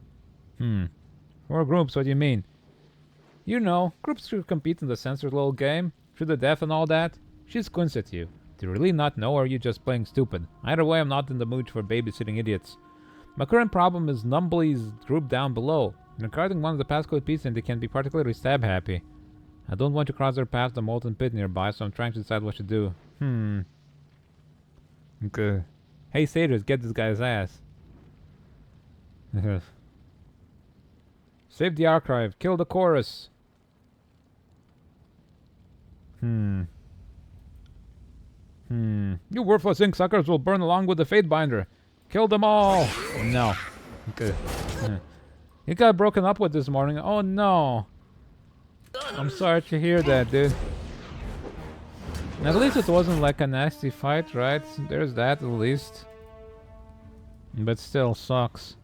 [SPEAKER 1] 4 groups, what do you mean? You know, groups should compete in the censored little game. To the death and all that. She squints at you. Do you really not know or are you just playing stupid? Either way, I'm not in the mood for babysitting idiots. My current problem is Numbly's group down below. Regarding one of the passcode pieces, they can be particularly stab happy. I don't want to cross their path the molten pit nearby, so I'm trying to decide what to do. Okay. Hey satyrs, get this guy's ass. Save the archive. Kill the chorus. You worthless ink suckers will burn along with the fate binder. Kill them all. No. Okay. You got broken up with this morning. Oh no. I'm sorry to hear that, dude. At least it wasn't like a nasty fight, right? There's that at least. But still sucks.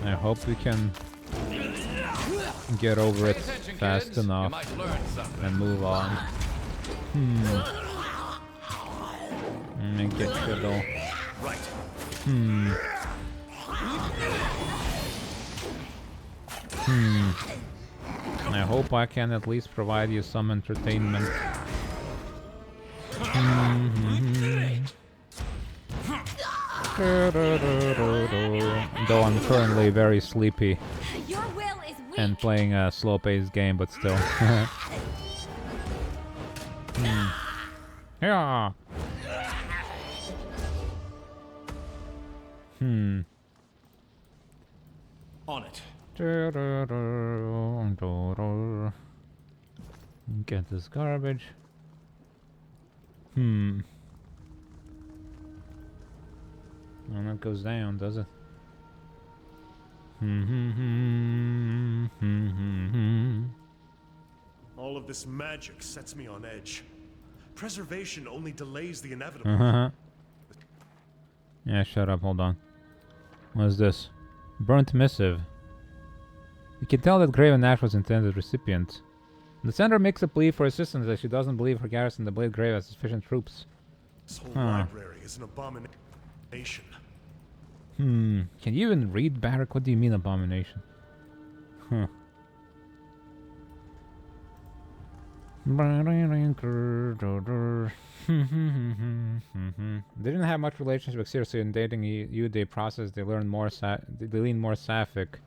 [SPEAKER 1] I hope we can get over it fast enough and move on. Let me get fiddle. I hope I can at least provide you some entertainment. Though I'm currently very sleepy and playing a slow-paced game, but still. Yeah.
[SPEAKER 4] On it.
[SPEAKER 1] Get this garbage. And that goes down, does it?
[SPEAKER 7] All of this magic sets me on edge. Preservation only delays the inevitable.
[SPEAKER 1] Yeah, shut up, hold on. What is this? Burnt missive. You can tell that Graven Ash was intended recipient. The sender makes a plea for assistance as she doesn't believe her garrison, the Blade Grave, has sufficient troops.
[SPEAKER 7] This whole library is an abomination.
[SPEAKER 1] Can you even read, Barrack? What do you mean, abomination? Huh. They didn't have much relationship with seriously in dating you. They process. They learn more. They lean more sapphic.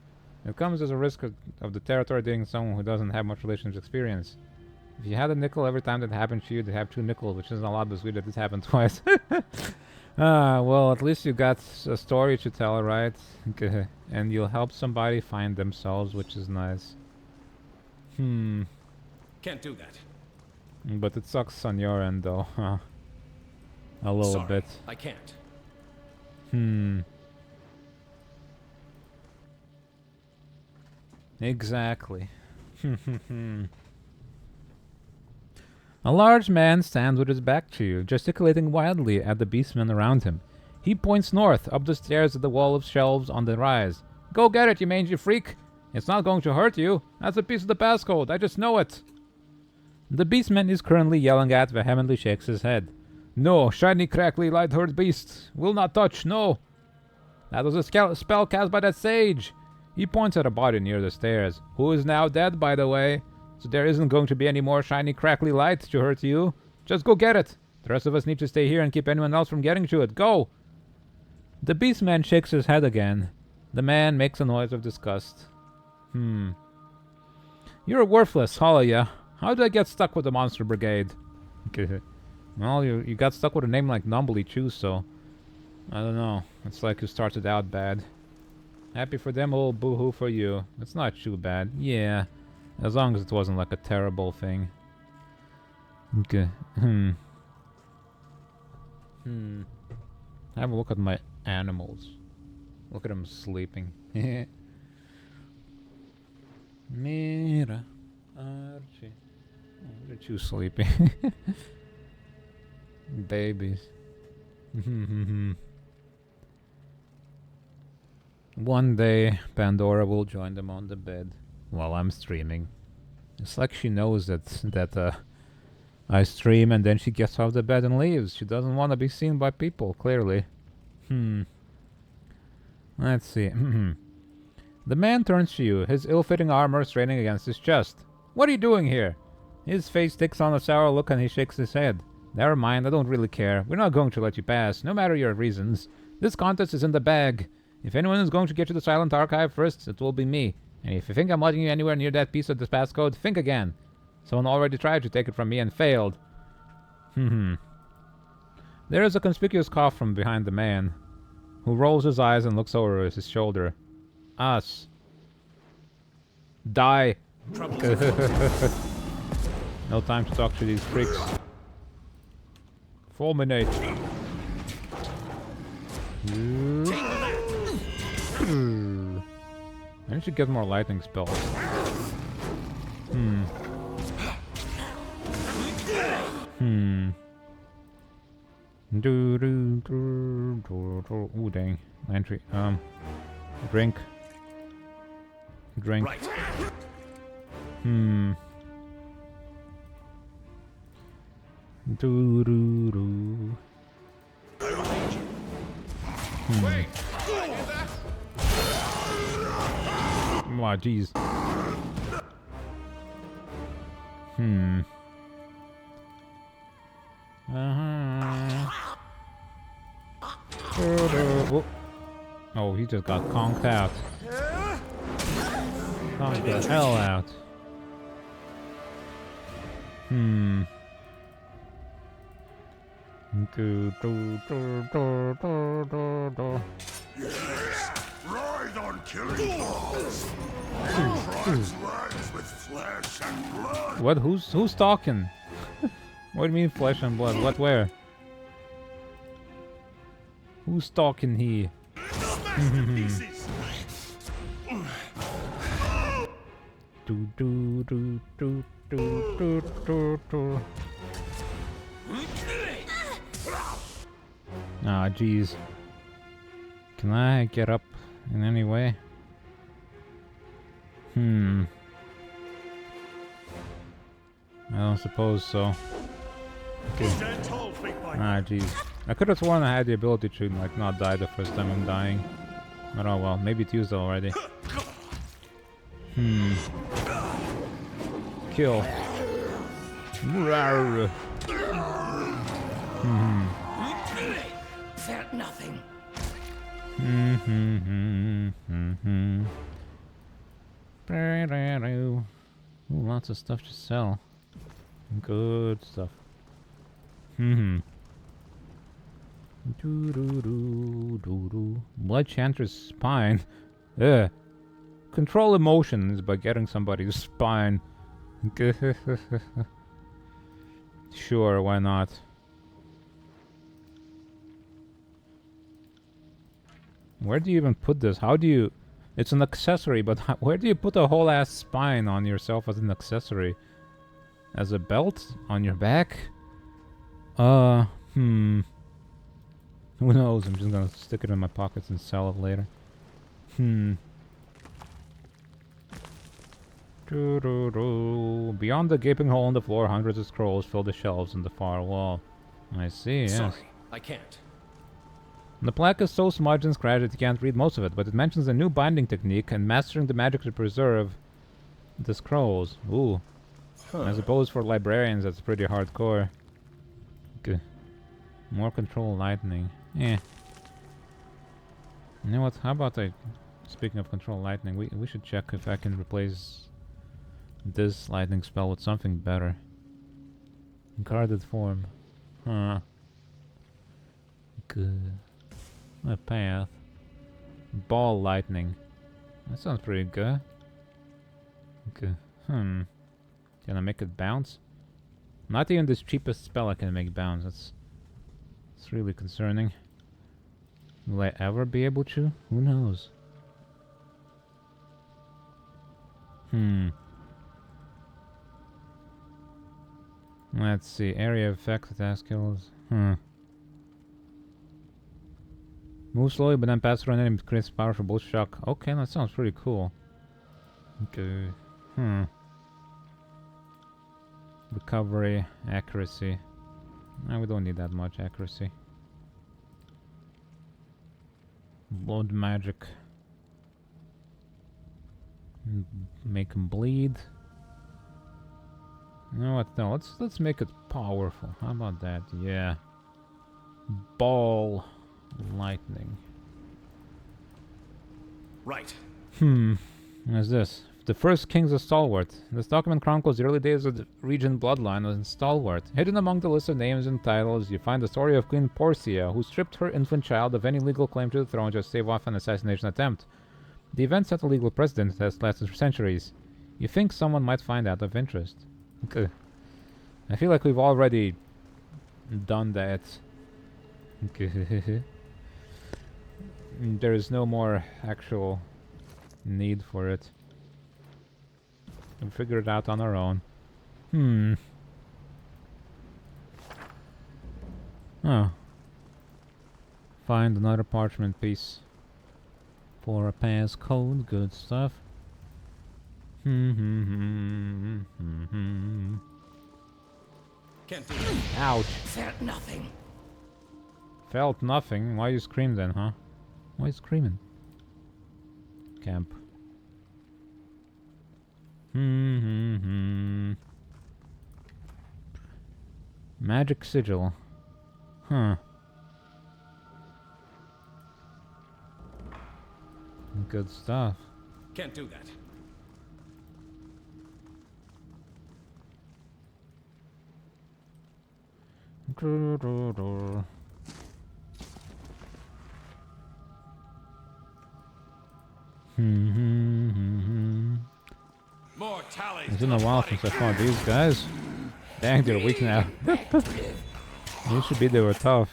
[SPEAKER 1] It comes as a risk of the territory dating someone who doesn't have much relationship experience. If you had a nickel every time that happened to you, they'd have 2 nickels, which isn't a lot, but it's weird that this happened twice. Well, at least you got a story to tell, right? And you'll help somebody find themselves, which is nice.
[SPEAKER 4] Can't do that.
[SPEAKER 1] But it sucks on your end, though, huh? A little
[SPEAKER 4] Sorry,
[SPEAKER 1] bit.
[SPEAKER 4] I can't.
[SPEAKER 1] Exactly. A large man stands with his back to you, gesticulating wildly at the beastmen around him. He points north, up the stairs at the wall of shelves on the rise. Go get it, you mangy freak! It's not going to hurt you. That's a piece of the passcode. I just know it. The beastman is currently yelling at, vehemently shakes his head. No, shiny, crackly, light-haired beast. Will not touch, no. That was a spell cast by that sage. He points at a body near the stairs, who is now dead, by the way. So there isn't going to be any more shiny, crackly light to hurt you. Just go get it. The rest of us need to stay here and keep anyone else from getting to it. Go! The beastman shakes his head again. The man makes a noise of disgust. You're worthless, all of ya. How did I get stuck with the Monster Brigade? Well, you got stuck with a name like Numbly too, so... I don't know. It's like you started out bad. Happy for them, old boo-hoo for you. It's not too bad. Yeah. As long as it wasn't like a terrible thing. Okay. Have a look at my animals. Look at them sleeping. Mira. Archie. Oh, they're too sleepy. Babies. One day, Pandora will join them on the bed while I'm streaming. It's like she knows that I stream and then she gets out of the bed and leaves. She doesn't want to be seen by people, clearly. Let's see. The man turns to you, his ill-fitting armor straining against his chest. What are you doing here? His face takes on a sour look and he shakes his head. Never mind, I don't really care. We're not going to let you pass, no matter your reasons. This contest is in the bag. If anyone is going to get to the Silent Archive first, it will be me. And if you think I'm letting you anywhere near that piece of the passcode, think again. Someone already tried to take it from me and failed. There is a conspicuous cough from behind the man, who rolls his eyes and looks over his shoulder. Us. Die. No time to talk to these freaks. Fulminate. I should get more lightning spells. Ooh, dang. Entry. Drink. Drink.
[SPEAKER 4] Right.
[SPEAKER 1] Oh, jeez. Oh, he just got conked out. Conked the hell out.
[SPEAKER 7] Yes, ride on killing balls. Fries legs with flesh and blood.
[SPEAKER 1] What? Who's talking? What do you mean flesh and blood? What? Where? Who's talking here?
[SPEAKER 7] Smash to pieces.
[SPEAKER 1] Ah, jeez. Can I get up in any way? I don't suppose so. Okay.
[SPEAKER 7] Stand tall, fake binder.
[SPEAKER 1] Ah, jeez. I could have sworn I had the ability to, like, not die the first time I'm dying. But oh well, maybe it's used already. Kill. Rawr.
[SPEAKER 5] Felt nothing.
[SPEAKER 1] Ooh, lots of stuff to sell. Good stuff. Blood Chanter's spine. Ugh. Control emotions by getting somebody's spine. Sure, why not? Where do you even put this? How do you... It's an accessory, but where do you put a whole ass spine on yourself as an accessory? As a belt? On your back? Who knows? I'm just gonna stick it in my pockets and sell it later. Beyond the gaping hole in the floor, hundreds of scrolls fill the shelves on the far wall. I see, yes.
[SPEAKER 4] Sorry, I can't.
[SPEAKER 1] The plaque is so smudged and scratched that you can't read most of it, but it mentions a new binding technique and mastering the magic to preserve the scrolls. Ooh. I suppose for librarians that's pretty hardcore. Okay. More control lightning. Eh. You know what? How about speaking of control lightning, we should check if I can replace this lightning spell with something better. Guarded form. Huh. Good. A path. Ball lightning. That sounds pretty good. Okay. Can I make it bounce? Not even this cheapest spell I can make bounce. That's really concerning. Will I ever be able to? Who knows? Let's see. Area effect attack skills. Move slowly, but then pass through an enemy creates powerful bull shock. Okay, that sounds pretty cool. Okay. Recovery, accuracy. No, we don't need that much accuracy. Blood magic. Make him bleed. You know what? No, let's make it powerful. How about that? Yeah. Ball lightning.
[SPEAKER 4] Right.
[SPEAKER 1] What's this? The first kings of Stalwart. This document chronicles the early days of the region bloodline in Stalwart. Hidden among the list of names and titles, you find the story of Queen Porcia, who stripped her infant child of any legal claim to the throne just to stave off an assassination attempt. The event set a legal precedent that has lasted for centuries. You think someone might find that of interest. Okay. I feel like we've already done that. Okay. There is no more actual need for it. We'll figure it out on our own. Oh. Find another parchment piece. For a passcode, good stuff.
[SPEAKER 4] Can't do it.
[SPEAKER 1] Ouch.
[SPEAKER 5] Felt nothing.
[SPEAKER 1] Felt nothing? Why you scream then, huh? Why you screaming? Camp. Magic sigil. Huh. Good stuff.
[SPEAKER 4] Can't do that. More tallies.
[SPEAKER 1] It's been a while since I fought these guys. Dang, they're weak now. Used to be they were tough.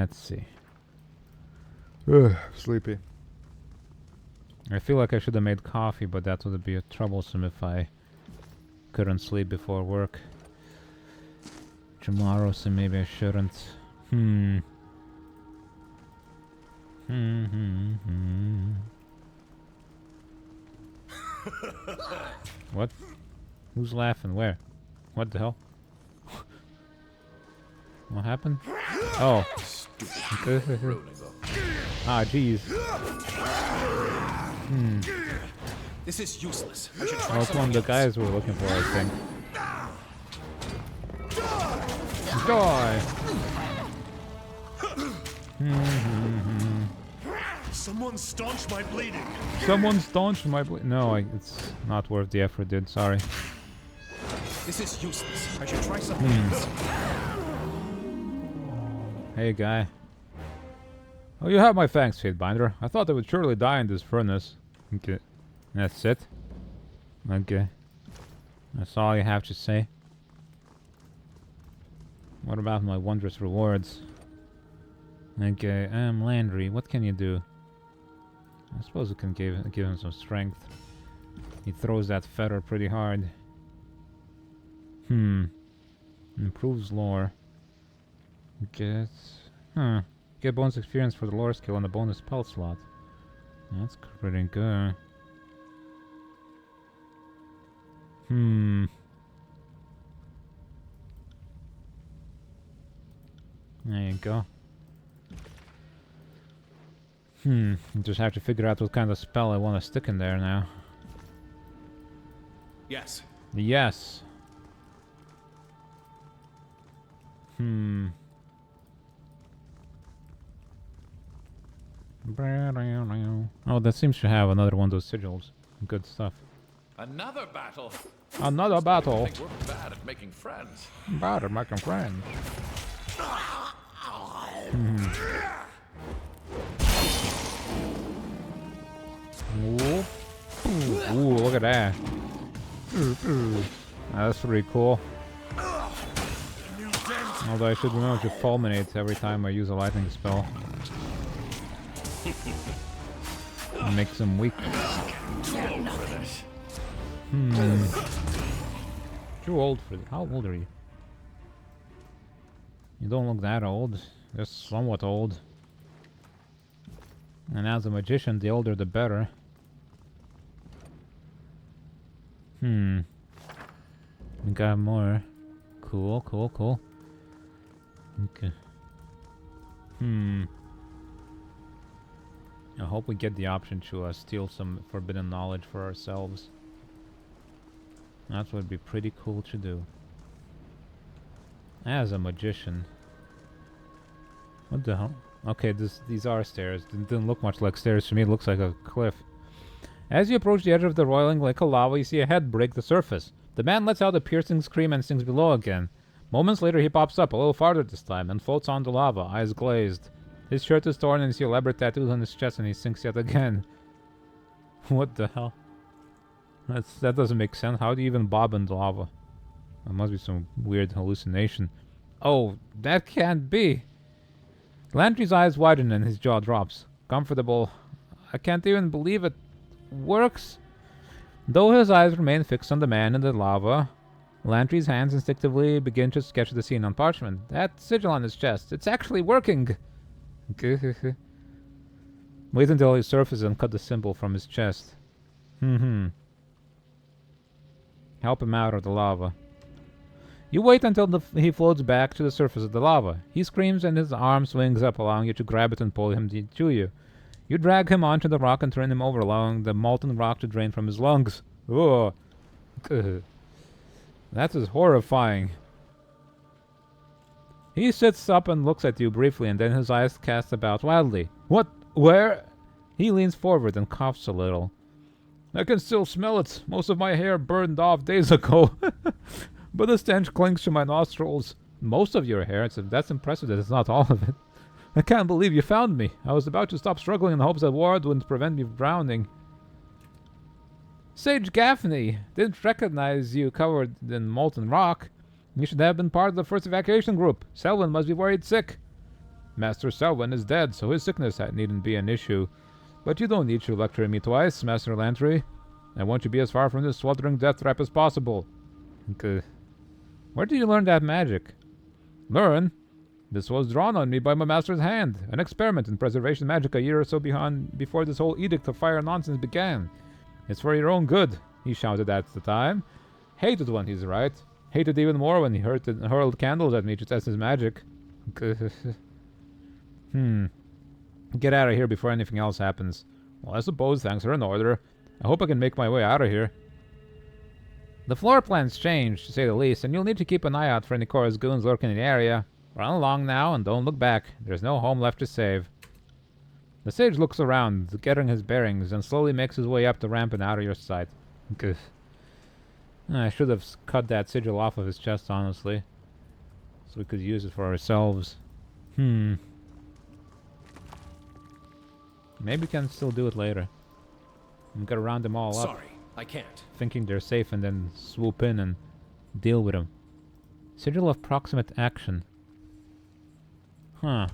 [SPEAKER 1] Let's see. Ugh, sleepy. I feel like I should have made coffee, but that would be troublesome if I couldn't sleep before work tomorrow, so maybe I shouldn't. What? Who's laughing? Where? What the hell? What happened? Oh. Ah, jeez.
[SPEAKER 4] This is useless. I should try
[SPEAKER 1] Well, it's one of the guys we're looking for, I think. Die!
[SPEAKER 7] Someone staunch my bleeding.
[SPEAKER 1] Someone staunch my No, it's not worth the effort, dude. Sorry.
[SPEAKER 4] This is useless. I should try something else.
[SPEAKER 1] Hey, guy. Oh, you have my thanks, Fatebinder. I thought I would surely die in this furnace. Okay. That's it? Okay. That's all you have to say? What about my wondrous rewards? Okay, Landry, what can you do? I suppose we can give him some strength. He throws that feather pretty hard. Improves lore. Get bonus experience for the lore skill and a bonus spell slot. That's pretty good. There you go. Just have to figure out what kind of spell I want to stick in there now.
[SPEAKER 4] Yes.
[SPEAKER 1] Yes. Oh, that seems to have another one of those sigils. Good stuff.
[SPEAKER 2] Another battle.
[SPEAKER 1] Another battle.
[SPEAKER 2] I think we're bad at making friends.
[SPEAKER 1] Bad at making friends. Ooh, look at that. That's pretty cool. Although I should remember to fulminate every time I use a lightning spell. Makes them weak. Too old for this. How old are you? You don't look that old. Just somewhat old. And as a magician, the older the better. We got more. Cool, cool, cool. Okay. I hope we get the option to steal some forbidden knowledge for ourselves. That would be pretty cool to do. As a magician. What the hell? Okay, these are stairs. Didn't look much like stairs to me. It looks like a cliff. As you approach the edge of the roiling lake of lava, you see a head break the surface. The man lets out a piercing scream and sinks below again. Moments later, he pops up, a little farther this time, and floats on the lava, eyes glazed. His shirt is torn and you see elaborate tattoos on his chest, and he sinks yet again. What the hell? That doesn't make sense. How do you even bob in the lava? That must be some weird hallucination. Oh, that can't be! Landry's eyes widen and his jaw drops. Comfortable. I can't even believe it works. Though his eyes remain fixed on the man in the lava, Landry's hands instinctively begin to sketch the scene on parchment. That sigil on his chest. It's actually working! Wait until he surfaces and cut the symbol from his chest. Help him out of the lava. You wait until he floats back to the surface of the lava. He screams and his arm swings up, allowing you to grab it and pull him to you. You drag him onto the rock and turn him over, allowing the molten rock to drain from his lungs. Ugh. That is horrifying. He sits up and looks at you briefly, and then his eyes cast about wildly. What? Where? He leans forward and coughs a little. I can still smell it. Most of my hair burned off days ago. But the stench clings to my nostrils. Most of your hair? That's impressive that it's not all of it. I can't believe you found me. I was about to stop struggling in the hopes that Ward wouldn't prevent me from drowning. Sage Gaffney! Didn't recognize you covered in molten rock. You should have been part of the first evacuation group. Selwyn must be worried sick. Master Selwyn is dead, so his sickness needn't be an issue. But you don't need to lecture me twice, Master Lantry. I want you to be as far from this sweltering death trap as possible. Okay. Where did you learn that magic? Learn? This was drawn on me by my master's hand. An experiment in preservation magic a year or so before this whole edict of fire nonsense began. It's for your own good, he shouted at the time. Hated when he's right. Hated even more when he hurled candles at me to test his magic. Get out of here before anything else happens. Well, I suppose things are in order. I hope I can make my way out of here. The floor plan's changed, to say the least, and you'll need to keep an eye out for any chorus goons lurking in the area. Run along now and don't look back. There's no home left to save. The sage looks around, getting his bearings, and slowly makes his way up the ramp and out of your sight. Good. I should have cut that sigil off of his chest, honestly. So we could use it for ourselves. Maybe we can still do it later. We gotta round them all up.
[SPEAKER 4] Sorry, I can't.
[SPEAKER 1] Thinking they're safe and then swoop in and deal with them. Sigil of proximate action. Huh.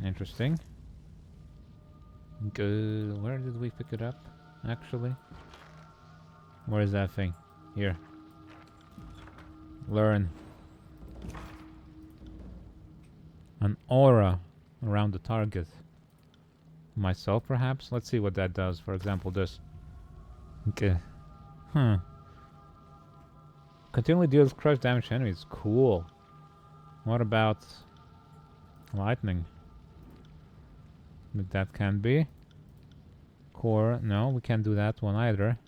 [SPEAKER 1] Interesting. Good. Where did we pick it up, actually? Where is that thing? Here. Learn. An aura around the target. Myself, perhaps? Let's see what that does. For example, this. Okay. Continually deals crush damage to enemies. Cool. What about lightning? That can be. Core. No, we can't do that one either.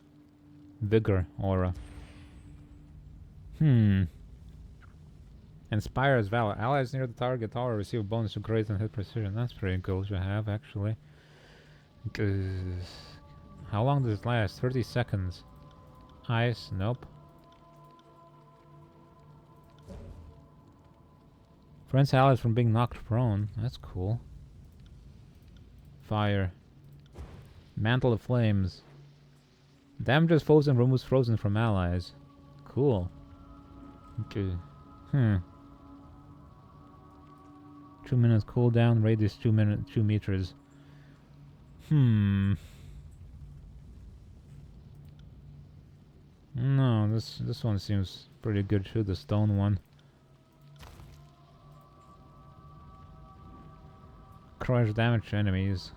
[SPEAKER 1] Vigor aura. Inspires valor. Allies near the target aura receive a bonus to great and hit precision. That's pretty cool to have, actually. How long does it last? 30 seconds. Ice. Nope. Prevents allies from being knocked prone. That's cool. Fire. Mantle of Flames. Damages foes and removes frozen from allies. Cool. Okay. 2 minutes cooldown, radius 2 meters. No, this one seems pretty good too, the stone one. Crush damage to enemies.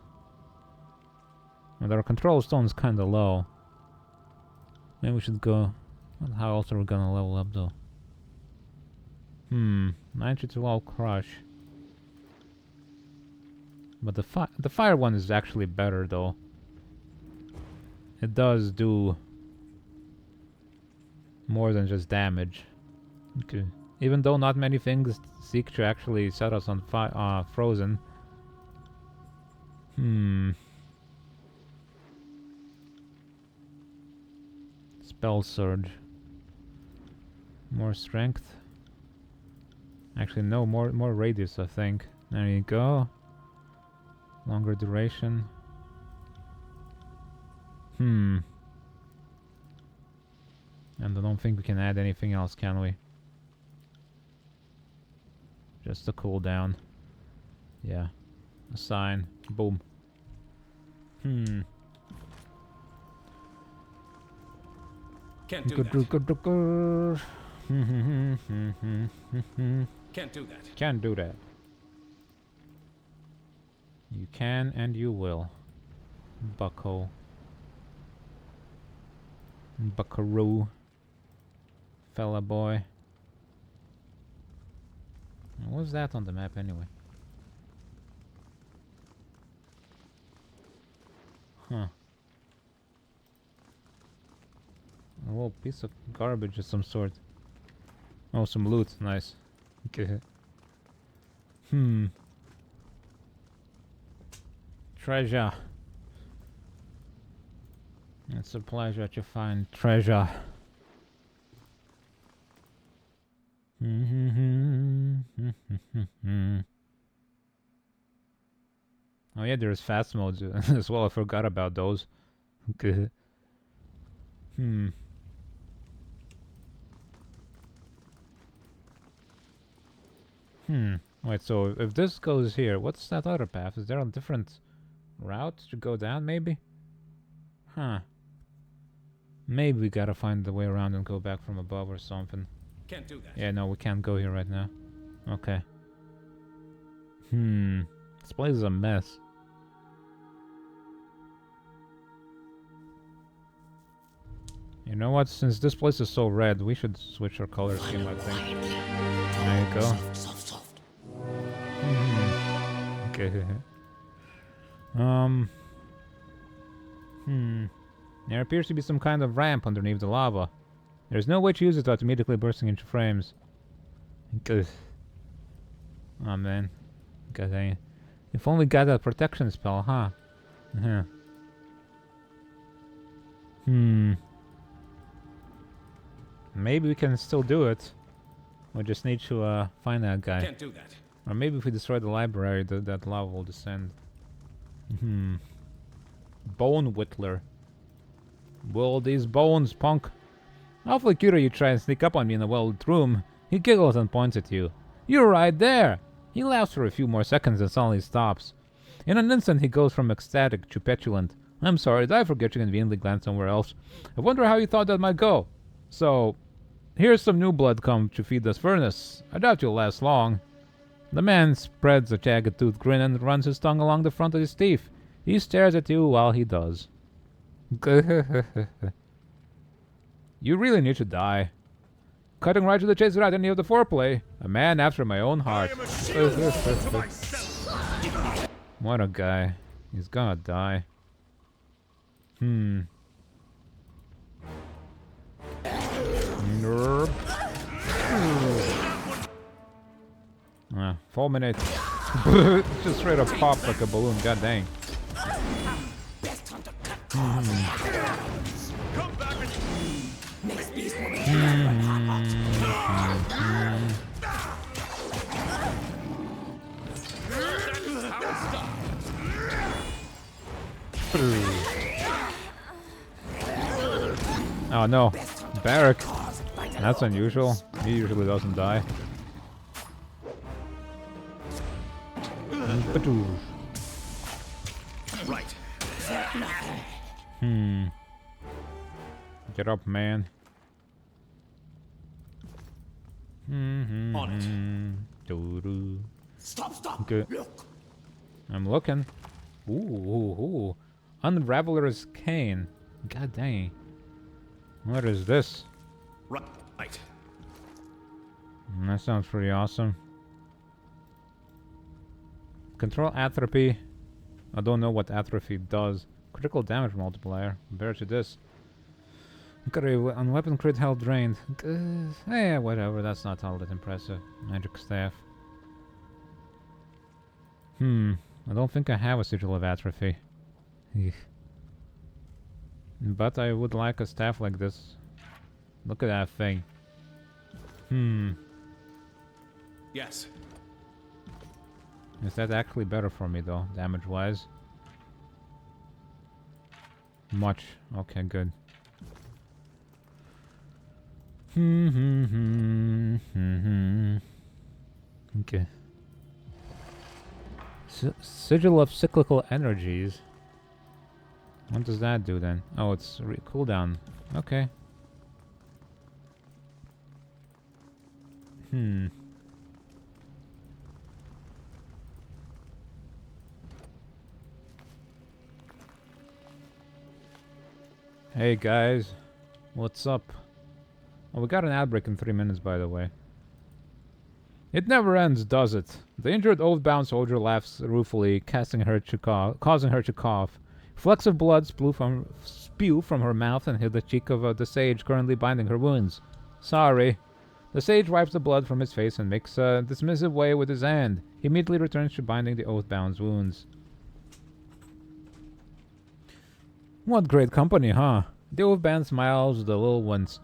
[SPEAKER 1] And our control stone's kinda low. Maybe we should go. How else are we gonna level up though? 92 all crush. But the fire one is actually better though. It does do more than just damage. Okay. Even though not many things seek to actually set us on frozen. Spell surge. More strength. Actually, no, more radius, I think. There you go. Longer duration. And I don't think we can add anything else, can we? Just a cooldown. Yeah. Assign. Boom.
[SPEAKER 4] Can't do that. Can't do that.
[SPEAKER 1] Can't do that. You can and you will. Bucko. Buckaroo. Fella boy. What was that on the map anyway? Huh. A little piece of garbage of some sort. Oh, some loot. Nice. Okay. Treasure. It's a pleasure to find treasure. Oh yeah, there's fast modes as well. I forgot about those. Okay. Wait, so if this goes here, what's that other path? Is there a different route to go down, maybe? Huh. Maybe we gotta find the way around and go back from above or something.
[SPEAKER 4] Can't do that.
[SPEAKER 1] Yeah, no, we can't go here right now. Okay. This place is a mess. You know what? Since this place is so red, we should switch our color scheme, I think. There you go.
[SPEAKER 5] Soft.
[SPEAKER 1] Okay. There appears to be some kind of ramp underneath the lava. There's no way to use it without immediately bursting into flames. Good. Oh man. God dang it. If only got that protection spell, huh? Maybe we can still do it. We just need to find that guy.
[SPEAKER 4] Can't do that.
[SPEAKER 1] Or maybe if we destroy the library, that lava will descend. Bone Whittler. Well, these bones, punk. Awfully cute you try and sneak up on me in a well-lit room. He giggles and points at you. You're right there! He laughs for a few more seconds and suddenly stops. In an instant, he goes from ecstatic to petulant. I'm sorry, did I forget you conveniently glance somewhere else? I wonder how you thought that might go. So, here's some new blood come to feed this furnace. I doubt you'll last long. The man spreads a jagged tooth grin and runs his tongue along the front of his teeth. He stares at you while he does. You really need to die. Cutting right to the chase without any of the foreplay. A man after my own heart. What a guy. He's gonna die. Nerp. 4 minutes. Just straight up pop like a balloon, god dang. Oh no, Barrack. That's unusual. He usually doesn't die.
[SPEAKER 4] Right.
[SPEAKER 1] Get up, man.
[SPEAKER 4] On
[SPEAKER 1] it.
[SPEAKER 5] Stop.
[SPEAKER 1] Okay.
[SPEAKER 5] Look.
[SPEAKER 1] I'm looking. Ooh. Unraveler's cane. God dang. What is this?
[SPEAKER 4] Right.
[SPEAKER 1] That sounds pretty awesome. Control atrophy. I don't know what atrophy does. Critical damage multiplier. Bear to this. Okay, on weapon crit health drained. Whatever. That's not all that impressive. Magic staff. I don't think I have a sigil of atrophy. But I would like a staff like this. Look at that thing.
[SPEAKER 4] Yes.
[SPEAKER 1] Is that actually better for me though, damage-wise? Much. Okay, good. Okay. Sigil of cyclical energies. What does that do then? Oh, it's cooldown. Okay. Hey guys, what's up? Oh, we got an ad break in 3 minutes, by the way. It never ends, does it? The injured oath-bound soldier laughs ruefully, causing her to cough. Flecks of blood spew from her mouth and hit the cheek of the sage currently binding her wounds. Sorry. The sage wipes the blood from his face and makes a dismissive way with his hand. He immediately returns to binding the oath-bound's wounds. What great company, huh? The oath-bound smiles at the little ones.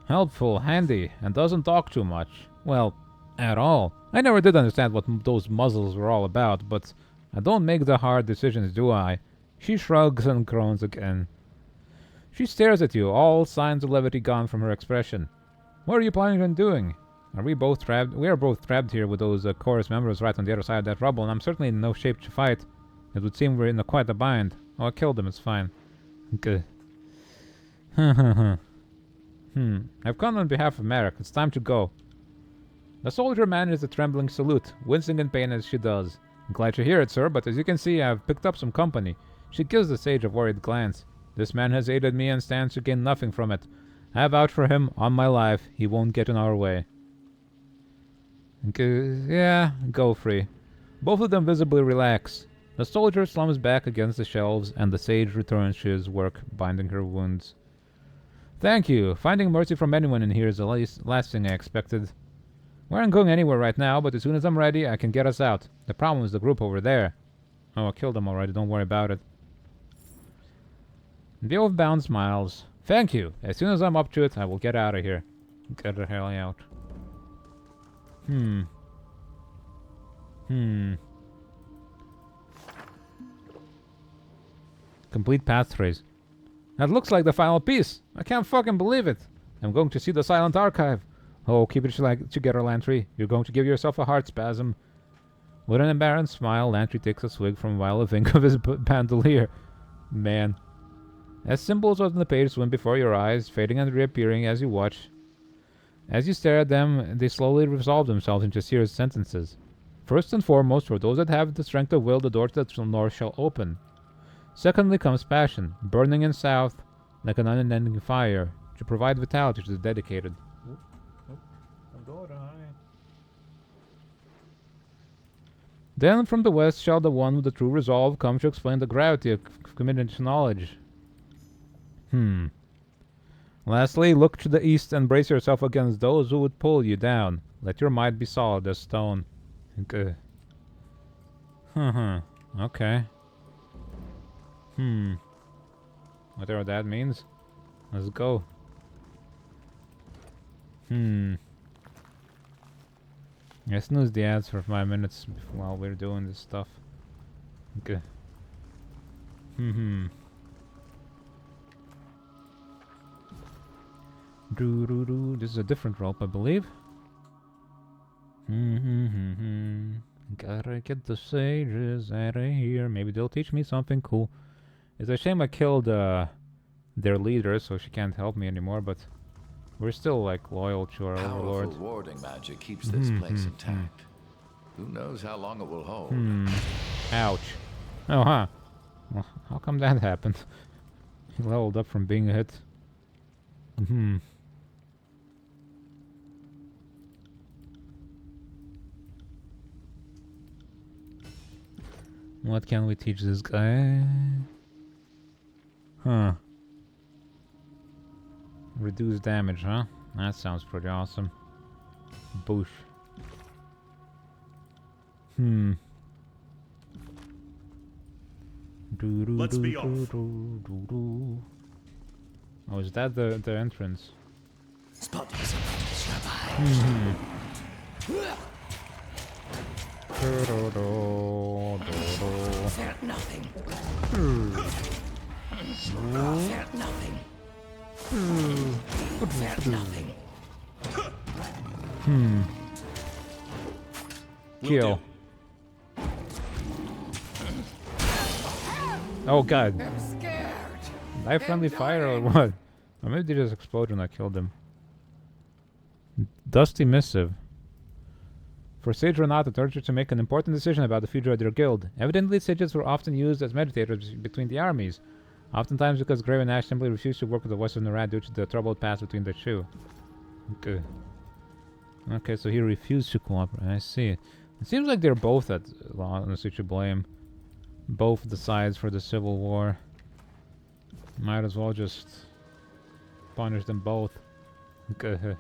[SPEAKER 1] Helpful, handy, and doesn't talk too much. Well, at all. I never did understand what those muzzles were all about, but I don't make the hard decisions, do I? She shrugs and groans again. She stares at you, all signs of levity gone from her expression. What are you planning on doing? Are we both trapped? We are both trapped here with those chorus members right on the other side of that rubble, and I'm certainly in no shape to fight. It would seem we're in quite a bind. Oh, I killed them, it's fine. Okay. I've come on behalf of Merrick. It's time to go. The soldier manages a trembling salute, wincing in pain as she does. I'm glad to hear it, sir, but as you can see, I've picked up some company. She gives the sage a worried glance. This man has aided me and stands to gain nothing from it. I vouch for him on my life. He won't get in our way. Yeah, go free. Both of them visibly relax. The soldier slumps back against the shelves, and the sage returns to his work, binding her wounds. Thank you. Finding mercy from anyone in here is the last thing I expected. We aren't going anywhere right now, but as soon as I'm ready, I can get us out. The problem is the group over there. Oh, I killed them already. Don't worry about it. The Oathbound smiles. Thank you. As soon as I'm up to it, I will get out of here. Get the hell out. Complete passphrase. That looks like the final piece. I can't fucking believe it. I'm going to see the silent archive. Oh, keep it together, Lantry. You're going to give yourself a heart spasm. With an embarrassed smile, Lantry takes a swig from a vial of ink of his bandolier. Man. As symbols on the page swim before your eyes, fading and reappearing as you watch. As you stare at them, they slowly resolve themselves into serious sentences. First and foremost, for those that have the strength of will, the door to the north shall open. Secondly comes passion, burning in south like an unending fire, to provide vitality to the dedicated. Then from the west shall the one with the true resolve come to explain the gravity of committed to knowledge. Lastly, look to the east and brace yourself against those who would pull you down. Let your might be solid as stone. Okay. Okay. Whatever that means. Let's go. I snooze the ads for 5 minutes while we're doing this stuff. Okay. This is a different rope, I believe. Gotta get the sages out of here. Maybe they'll teach me something cool. It's a shame I killed their leader, so she can't help me anymore, but we're still, like, loyal to our overlord.
[SPEAKER 2] Powerful warding magic keeps this place intact. Who knows how long it will hold?
[SPEAKER 1] Ouch. Oh, huh. Well, how come that happened? He leveled up from being hit. What can we teach this guy? Reduce damage, huh? That sounds pretty awesome. Boosh.
[SPEAKER 7] Let's be off.
[SPEAKER 1] Oh, is that the entrance?
[SPEAKER 5] Spotting someone Felt nothing. Felt nothing. Felt nothing.
[SPEAKER 1] Kill. Oh god.
[SPEAKER 5] I'm scared.
[SPEAKER 1] Life friendly fire or what? Or maybe they just exploded and I killed him. Dusty missive. For Sage Renata, it urged her to make an important decision about the future of their guild. Evidently, sages were often used as meditators between the armies. Oftentimes because Grave and Ash simply refused to work with the Wed-Sun due to the troubled past between the two. Okay. Okay, so he refused to cooperate. I see. It seems like they're both at honestly to blame. Both the sides for the Civil War. Might as well just punish them both. Okay.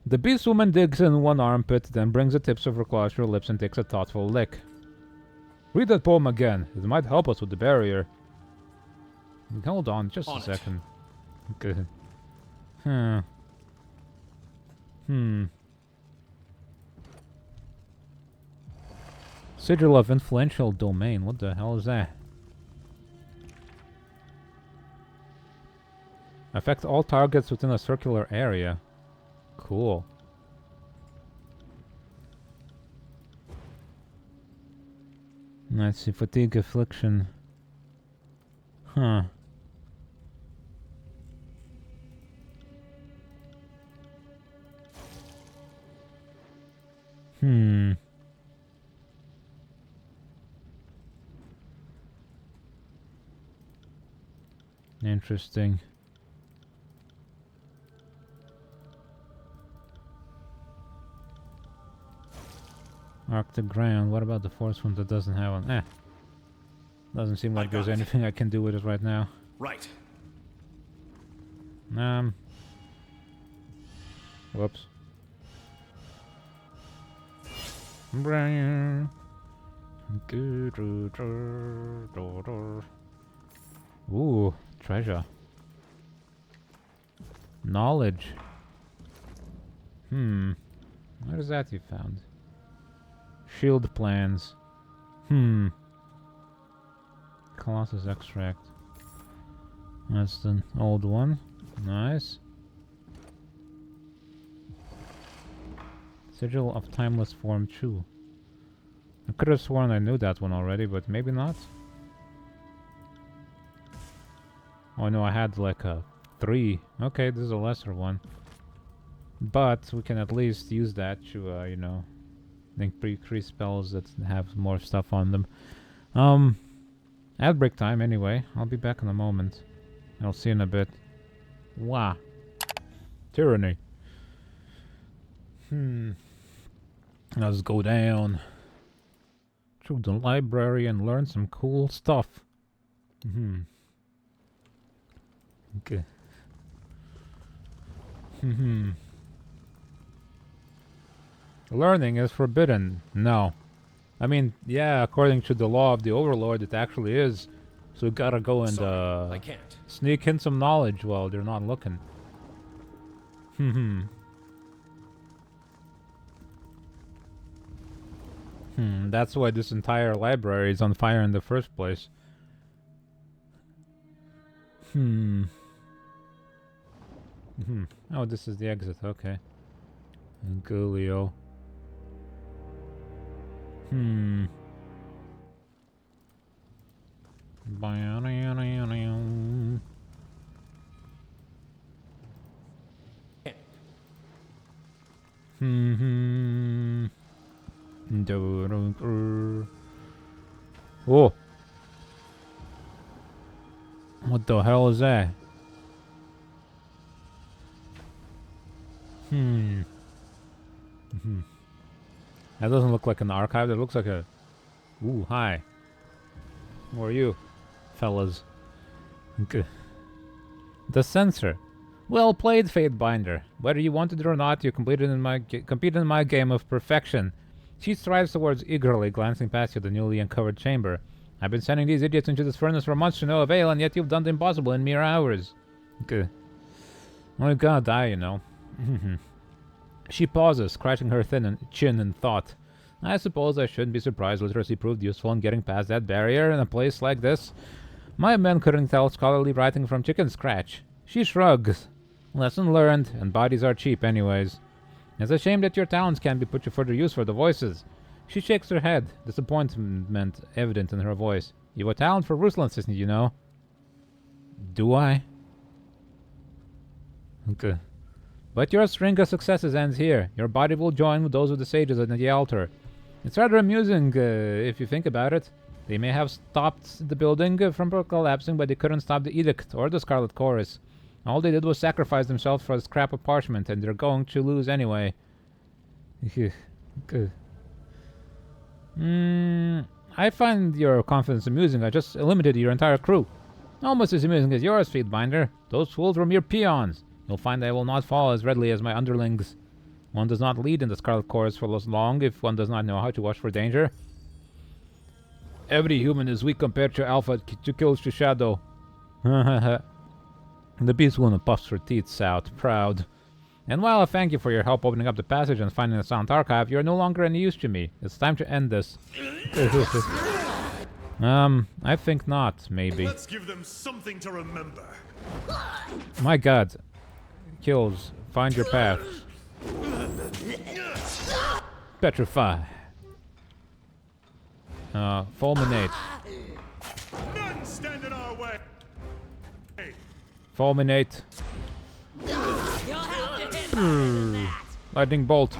[SPEAKER 1] The beast woman digs in one armpit, then brings the tips of her claws to her lips and takes a thoughtful lick. Read that poem again. It might help us with the barrier. Hold on, just a second. Good. Sigil of influential domain. What the hell is that? Affect all targets within a circular area. Cool. Let's see. Fatigue, affliction. Huh. Interesting. Arc the ground. What about the force one that doesn't have one? Doesn't seem like there's anything I can do with it right now.
[SPEAKER 4] Right.
[SPEAKER 1] Whoops. Brian. Ooh, treasure. Knowledge. What is that you found? Shield plans. Colossus extract. That's the old one. Nice. Sigil of timeless form 2. I could have sworn I knew that one already, but maybe not. Oh no, I had like a 3. Okay, this is a lesser one. But we can at least use that to, you know, increase spells that have more stuff on them. At break time anyway. I'll be back in a moment. I'll see you in a bit. Wow. Tyranny. Let's go down through the library and learn some cool stuff. Okay. Learning is forbidden. No. I mean, yeah, according to the law of the Overlord, it actually is. So we gotta go and
[SPEAKER 4] I can't.
[SPEAKER 1] sneak in some knowledge while they're not looking. That's why this entire library is on fire in the first place. Oh, this is the exit, okay. Coolio. Oh. What the hell is that? That doesn't look like an archive. It looks like a... Ooh, hi. Who are you, fellas? Okay. The censor. Well played, Fatebinder. Whether you wanted it or not, you competed in my game of perfection. She strives towards eagerly, glancing past you the newly uncovered chamber. I've been sending these idiots into this furnace for months to no avail, and yet you've done the impossible in mere hours. Okay. We're gonna die, you know. She pauses, scratching her thin chin in thought. I suppose I shouldn't be surprised literacy proved useful in getting past that barrier in a place like this. My men couldn't tell scholarly writing from chicken scratch. She shrugs. Lesson learned, and bodies are cheap anyways. It's a shame that your talents can't be put to further use for the voices. She shakes her head, disappointment evident in her voice. You have a talent for ruthlessness, you know. Do I? Okay. But your string of successes ends here. Your body will join with those of the sages at the altar. It's rather amusing, if you think about it. They may have stopped the building from collapsing, but they couldn't stop the edict or the Scarlet Chorus. All they did was sacrifice themselves for a scrap of parchment, and they're going to lose anyway. Good. I find your confidence amusing. I just eliminated your entire crew. Almost as amusing as yours, Feedbinder. Those fools were mere peons. You'll find I will not fall as readily as my underlings. One does not lead in the Scarlet Chorus for long if one does not know how to watch for danger. Every human is weak compared to Alpha to kills to Shadow. The beast woman puffs her teeth out, proud. And while I thank you for your help opening up the passage and finding the Silent Archive, you're no longer any use to me. It's time to end this. I think not, maybe.
[SPEAKER 7] Let's give them something to remember.
[SPEAKER 1] My god. Kills. Find your path. Petrify. Fulminate.
[SPEAKER 7] None stand in our way.
[SPEAKER 1] Fulminate. Lightning bolt.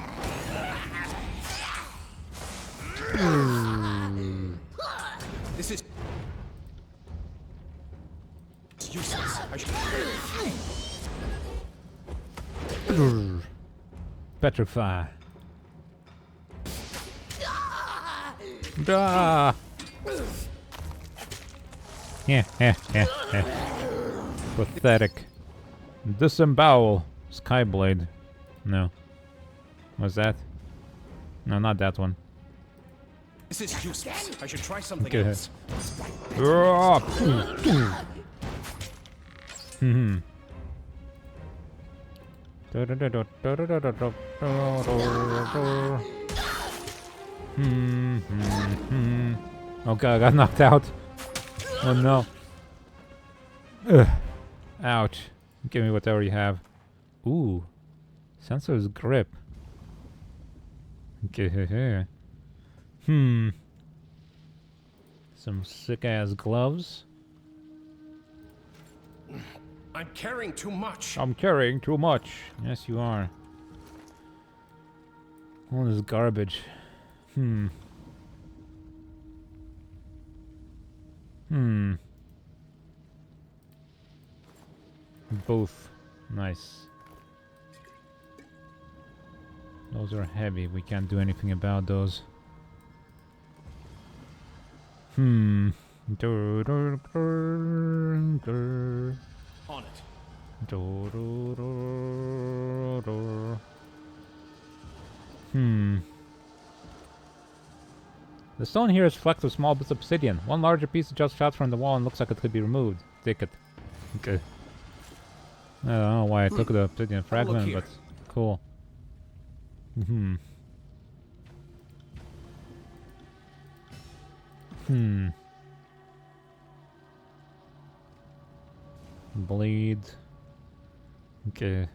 [SPEAKER 4] This is useless. I should...
[SPEAKER 1] Petrify. Ah. Yeah. Pathetic. Disembowel. Skyblade. No. What's that? No, not that one.
[SPEAKER 4] This is useless. I should try something
[SPEAKER 1] Okay.
[SPEAKER 4] else.
[SPEAKER 1] Oh god, I got knocked out. Oh no. Ugh. Ouch. Give me whatever you have. Ooh. Sensor's grip. Okay. Some sick ass gloves.
[SPEAKER 4] I'm carrying too much.
[SPEAKER 1] I'm carrying too much. Yes, you are. All this garbage. Both. Nice. Those are heavy. We can't do anything about those.
[SPEAKER 4] On it.
[SPEAKER 1] The stone here is flecked with small bits of obsidian. One larger piece just shot from the wall and looks like it could be removed. Take it. Okay. I don't know why I took the obsidian fragment, but cool. Bleed. Okay.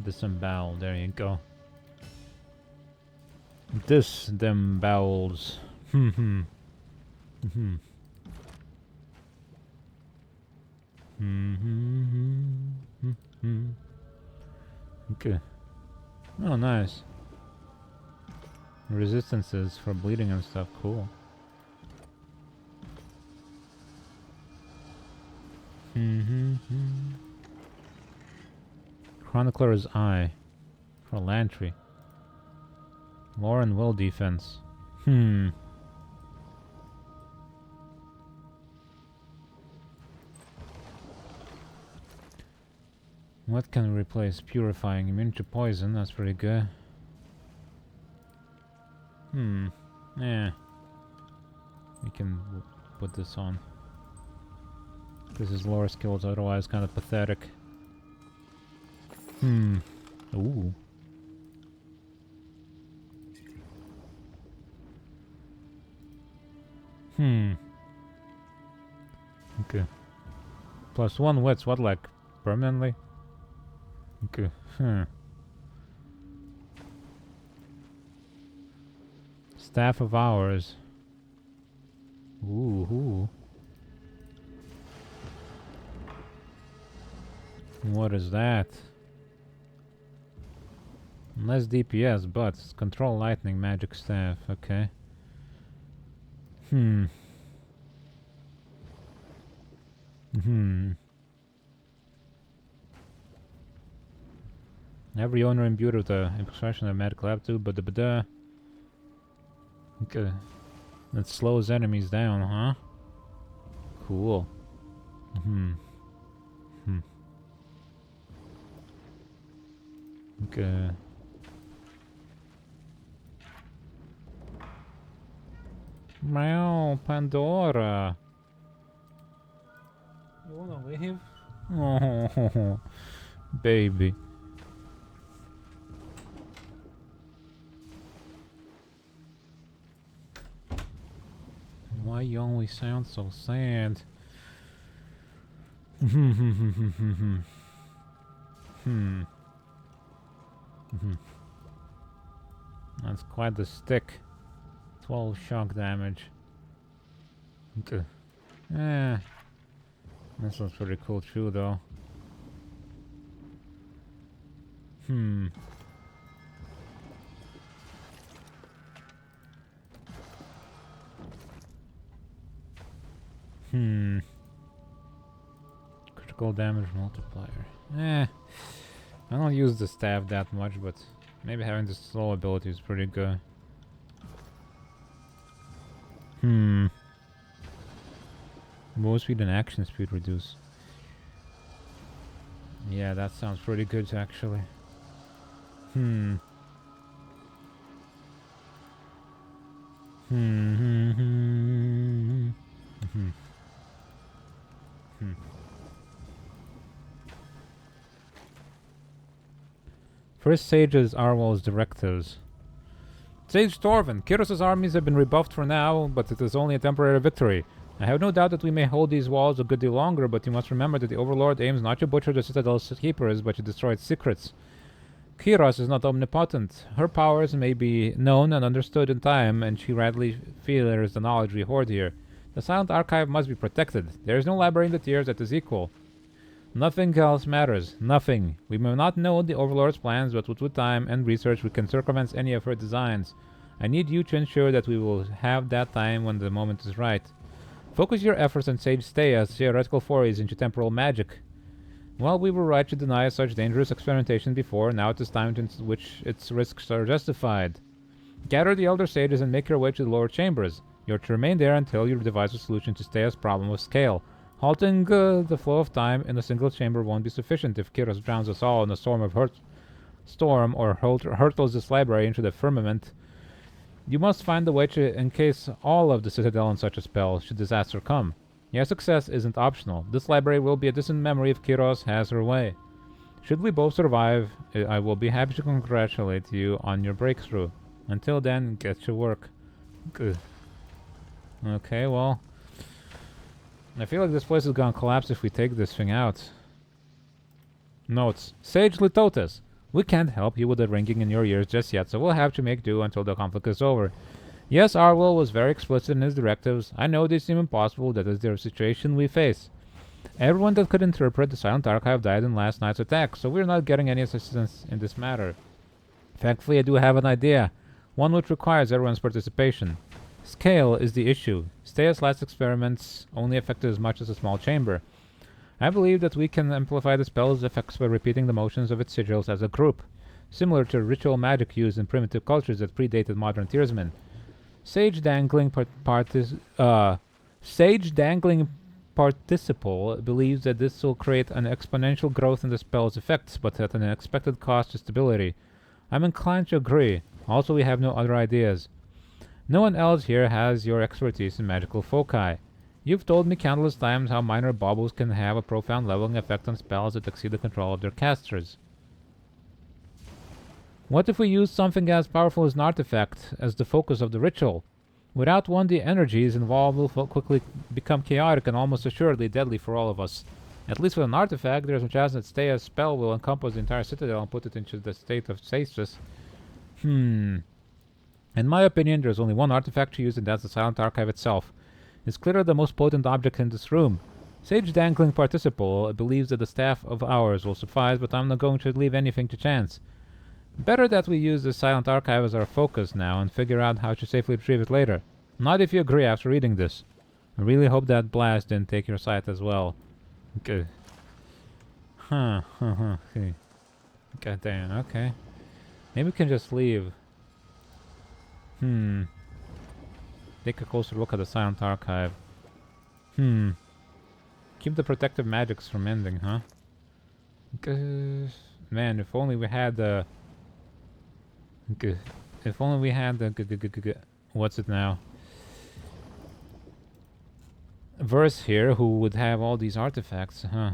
[SPEAKER 1] Disembowel, there you go. Them bowels. Okay. Oh, nice. Resistances for bleeding and stuff, cool. Chronicler's Eye for Lantry. Lore and Will defense. What can we replace? Purifying. Immune to poison, that's pretty good. Yeah. We can put this on. This is lore skills, otherwise kind of pathetic. Ooh. Okay. +1 wits, what, like, permanently? Okay. Staff of Hours. Ooh. What is that? Less DPS, but control lightning magic staff. Okay. Every owner imbued with the expression of medical aptitude, but okay. That slows enemies down, huh? Cool. Okay. Meow, Pandora. You wanna leave? Oh, baby. Why you always sound so sad? That's quite the stick. 12 shock damage. Eh. This one's pretty cool too, though. Critical damage multiplier. I don't use the staff that much, but maybe having the slow ability is pretty good. Move speed and action speed reduce. Yeah, that sounds pretty good actually. First Sage's Arwal's directives. Sage Torvin, Kyros's armies have been rebuffed for now, but it is only a temporary victory. I have no doubt that we may hold these walls a good deal longer, but you must remember that the Overlord aims not to butcher the Citadel's keepers, but to destroy its secrets. Kyros is not omnipotent. Her powers may be known and understood in time, and she readily fears the knowledge we hoard here. The Silent Archive must be protected. There is no library in the tiers that is equal. Nothing else matters. Nothing. We may not know the Overlord's plans, but with time and research we can circumvent any of her designs. I need you to ensure that we will have that time when the moment is right. Focus your efforts on Sage Stea's theoretical forays into temporal magic. While we were right to deny such dangerous experimentation before, now it is time in which its risks are justified. Gather the Elder Sages and make your way to the lower chambers. You are to remain there until you devise a solution to Stea's problem of scale. Halting the flow of time in a single chamber won't be sufficient if Kyros drowns us all in a storm or hurtles this library into the firmament. You must find a way to encase all of the Citadel in such a spell, should disaster come. Your success isn't optional. This library will be a distant memory if Kyros has her way. Should we both survive, I will be happy to congratulate you on your breakthrough. Until then, get to work. Good. Okay, well... I feel like this place is gonna collapse if we take this thing out. Notes. Sage Litotes. We can't help you with the ringing in your ears just yet, so we'll have to make do until the conflict is over. Yes, Arwell was very explicit in his directives. I know they seem impossible, that is the situation we face. Everyone that could interpret the Silent Archive died in last night's attack, so we're not getting any assistance in this matter. Thankfully, I do have an idea. One which requires everyone's participation. Scale is the issue. Stea's last experiments only affected as much as a small chamber. I believe that we can amplify the spell's effects by repeating the motions of its sigils as a group, similar to ritual magic used in primitive cultures that predated modern tiersmen. Sage Dangling Participle believes that this will create an exponential growth in the spell's effects, but at an unexpected cost to stability. I'm inclined to agree. Also, we have no other ideas. No one else here has your expertise in magical foci. You've told me countless times how minor baubles can have a profound leveling effect on spells that exceed the control of their casters. What if we use something as powerful as an artifact as the focus of the ritual? Without one, the energies involved will quickly become chaotic and almost assuredly deadly for all of us. At least with an artifact, there is a chance that Stea's spell will encompass the entire citadel and put it into the state of stasis. In my opinion, there is only one artifact to use, and that's the Silent Archive itself. It's clearly the most potent object in this room. Sage Dangling Participle believes that the staff of ours will suffice, but I'm not going to leave anything to chance. Better that we use the Silent Archive as our focus now and figure out how to safely retrieve it later. Not if you agree after reading this. I really hope that blast didn't take your sight as well. Okay. Okay. God damn, okay. Maybe we can just leave. Take a closer look at the Silent Archive. Keep the protective magics from ending, huh? Man, if only we had the... If only we had the... What's it now? verse here who would have all these artifacts, huh?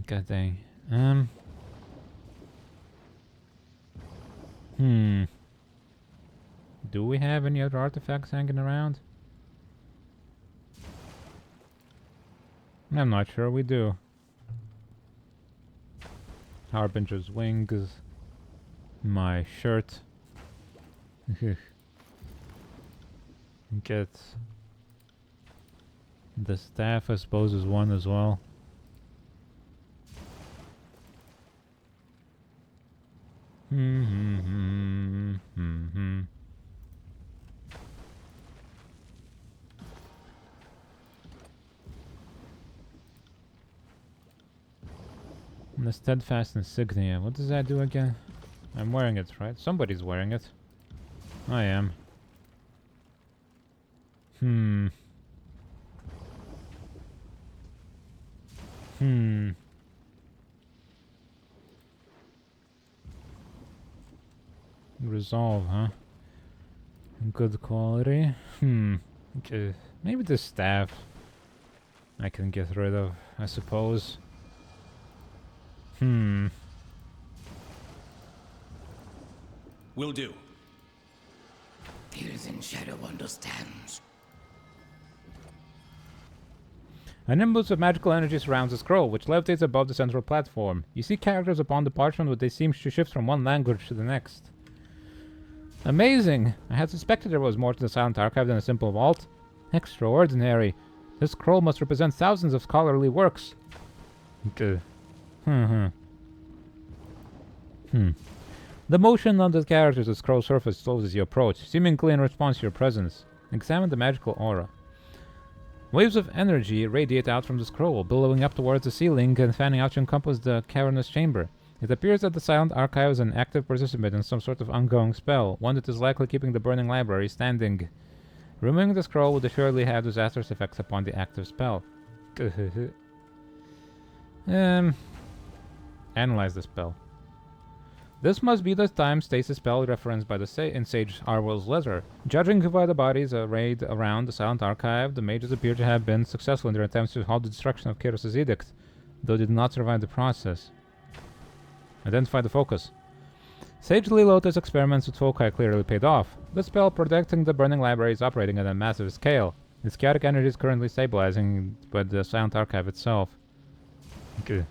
[SPEAKER 1] God dang. Do we have any other artifacts hanging around? I'm not sure we do. Harbinger's wings. My shirt. Get the staff, I suppose, is one as well. And the steadfast insignia. What does that do again? I'm wearing it, right? Somebody's wearing it. I am. Resolve, huh? Good quality. Okay. Maybe the staff I can get rid of, I suppose.
[SPEAKER 4] Will do.
[SPEAKER 5] Pills in Shadow understands.
[SPEAKER 1] A nimbus of magical energy surrounds the scroll, which levitates above the central platform. You see characters upon the parchment, but they seem to shift from one language to the next. Amazing! I had suspected there was more to the Silent Archive than a simple vault. Extraordinary. This scroll must represent thousands of scholarly works. The motion of the characters of the scroll surface slows as you approach, seemingly in response to your presence. Examine the magical aura. Waves of energy radiate out from the scroll, billowing up towards the ceiling and fanning out to encompass the cavernous chamber. It appears that the Silent Archive is an active participant in some sort of ongoing spell, one that is likely keeping the burning library standing. Removing the scroll would assuredly have disastrous effects upon the active spell. Analyze the spell. This must be the time stasis spell referenced by the in Sage Arwell's letter. Judging by the bodies arrayed around the Silent Archive, the mages appear to have been successful in their attempts to halt the destruction of Kyros's edict, though did not survive the process. Identify the focus. Sage Lilota's experiments with foci clearly paid off. The spell protecting the burning library is operating at a massive scale. Its chaotic energy is currently stabilizing by the Silent Archive itself. Okay.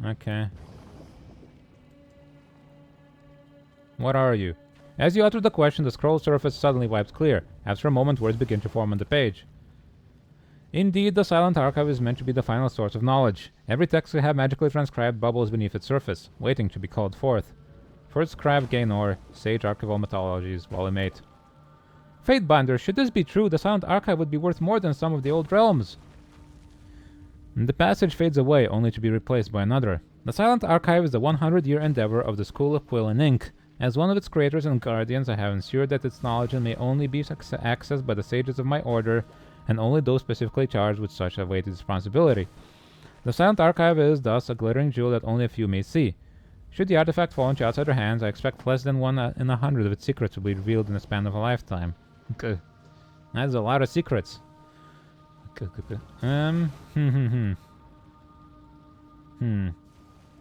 [SPEAKER 1] Okay. What are you? As you utter the question, the scroll surface suddenly wipes clear. After a moment, words begin to form on the page. Indeed, the Silent Archive is meant to be the final source of knowledge. Every text we have magically transcribed bubbles beneath its surface, waiting to be called forth. First Crav Gaynor, Sage Archival Mythologies, Volume 8. Fatebinder, should this be true, the Silent Archive would be worth more than some of the old realms. The passage fades away, only to be replaced by another. The Silent Archive is the 100-year endeavor of the School of Quill and Ink. As one of its creators and guardians, I have ensured that its knowledge may only be accessed by the sages of my order, and only those specifically charged with such a weighty responsibility. The Silent Archive is, thus, a glittering jewel that only a few may see. Should the artifact fall into outsider hands, I expect less than 1 in 100 of its secrets will be revealed in the span of a lifetime. Okay. That's a lot of secrets.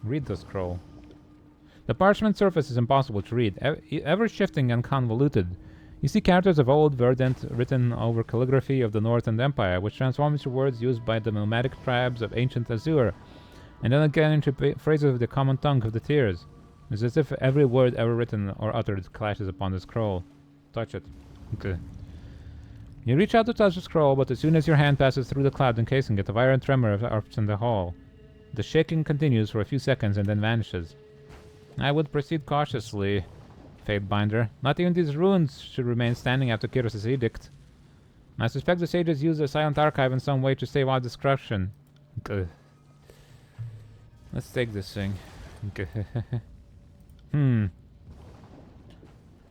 [SPEAKER 1] Read the scroll. The parchment surface is impossible to read, ever shifting and convoluted. You see characters of old Verdant written over calligraphy of the Northern Empire, which transform into words used by the nomadic tribes of ancient Azure, and then again into phrases of the common tongue of the Tears. It's as if every word ever written or uttered clashes upon the scroll. Touch it. Okay. You reach out to touch the scroll, but as soon as your hand passes through the cloud encasing it, a violent tremor erupts in the hall. The shaking continues for a few seconds and then vanishes. I would proceed cautiously, Fatebinder. Not even these ruins should remain standing after Kyros's edict. I suspect the sages used the Silent Archive in some way to save our destruction. Good. Let's take this thing.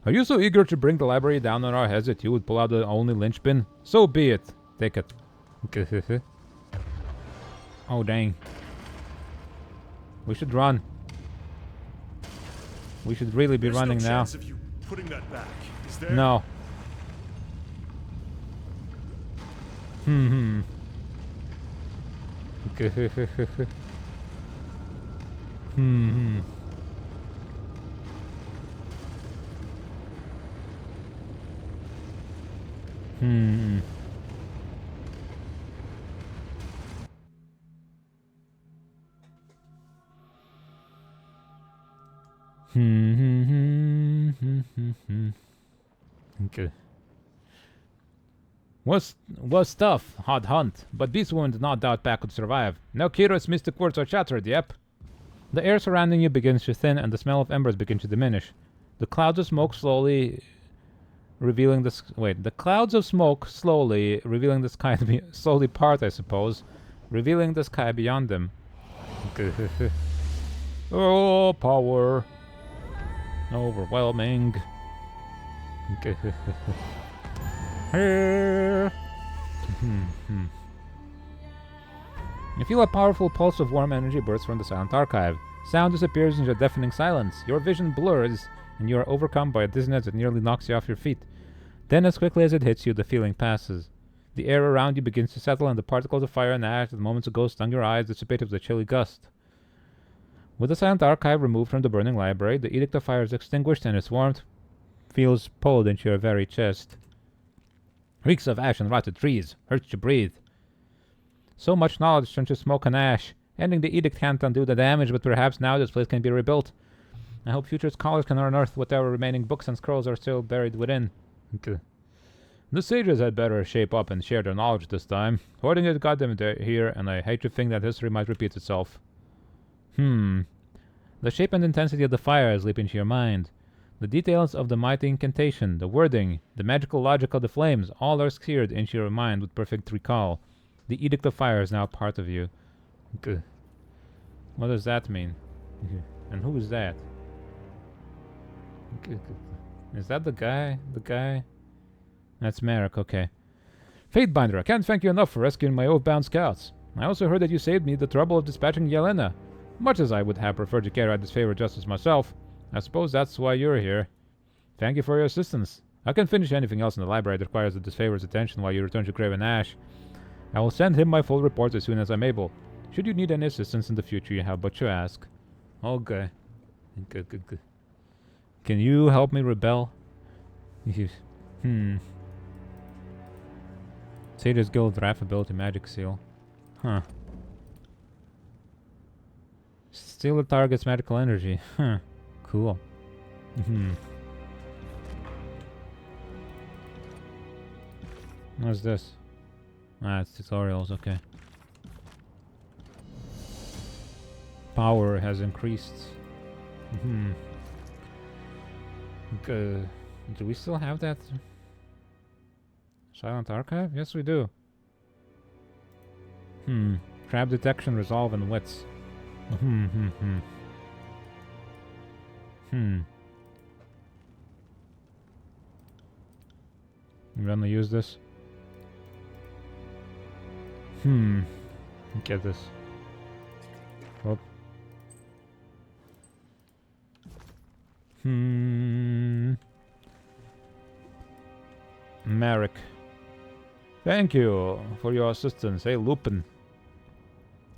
[SPEAKER 1] Are you so eager to bring the library down on our heads that you would pull out the only linchpin? So be it. Take it. Oh, dang. We should run. We should really be running now.
[SPEAKER 7] Of you putting that back, is there?
[SPEAKER 1] No. Hmm. Hmm. Hmm. Okay. Was tough, hard hunt, but this one did not doubt Pack could survive. No Kira's mystic words are chattered, yep. The air surrounding you begins to thin, and the smell of embers begins to diminish. The clouds of smoke slowly revealing the the clouds of smoke slowly revealing the sky slowly part, I suppose, revealing the sky beyond them. Oh, power. Overwhelming. You feel a powerful pulse of warm energy burst from the silent archive. Sound disappears into a deafening silence. Your vision blurs, and you are overcome by a dizziness that nearly knocks you off your feet. Then, as quickly as it hits you, the feeling passes. The air around you begins to settle, and the particles of fire and ash that moments ago stung your eyes dissipate with a chilly gust. With the silent archive removed from the burning library, the edict of fire is extinguished, and its warmth feels pulled into your very chest. Reeks of ash and rotted trees. Hurts to breathe. So much knowledge turned to smoke and ash. Ending the edict can't undo the damage, but perhaps now this place can be rebuilt. I hope future scholars can unearth whatever remaining books and scrolls are still buried within. Okay. The sages had better shape up and share their knowledge this time. Hoarding it got them here, and I hate to think that history might repeat itself. The shape and intensity of the fire is leaping to your mind. The details of the mighty incantation, the wording, the magical logic of the flames, all are seared into your mind with perfect recall. The edict of fire is now part of you. What does that mean? And who is that? Is that the guy? The guy? That's Merrick, okay. Fatebinder, I can't thank you enough for rescuing my oath-bound scouts. I also heard that you saved me the trouble of dispatching Yelena. Much as I would have preferred to carry out this favor justice myself, I suppose that's why you're here. Thank you for your assistance. I can finish anything else in the library that requires the disfavor's attention while you return to Craven Ash. I will send him my full report as soon as I'm able. Should you need any assistance in the future, you have but to ask. Okay. Good. Can you help me rebel? Sage's Guild Draft Ability Magic Seal. Huh. Steal the target's magical energy. Huh. Cool. What's this? Ah, it's tutorials, okay. Power has increased. Do we still have that? Silent Archive? Yes, we do. Trap detection, resolve, and wits. I'm gonna use this. Get this. Oh. Merrick. Thank you for your assistance. Hey, Lupin.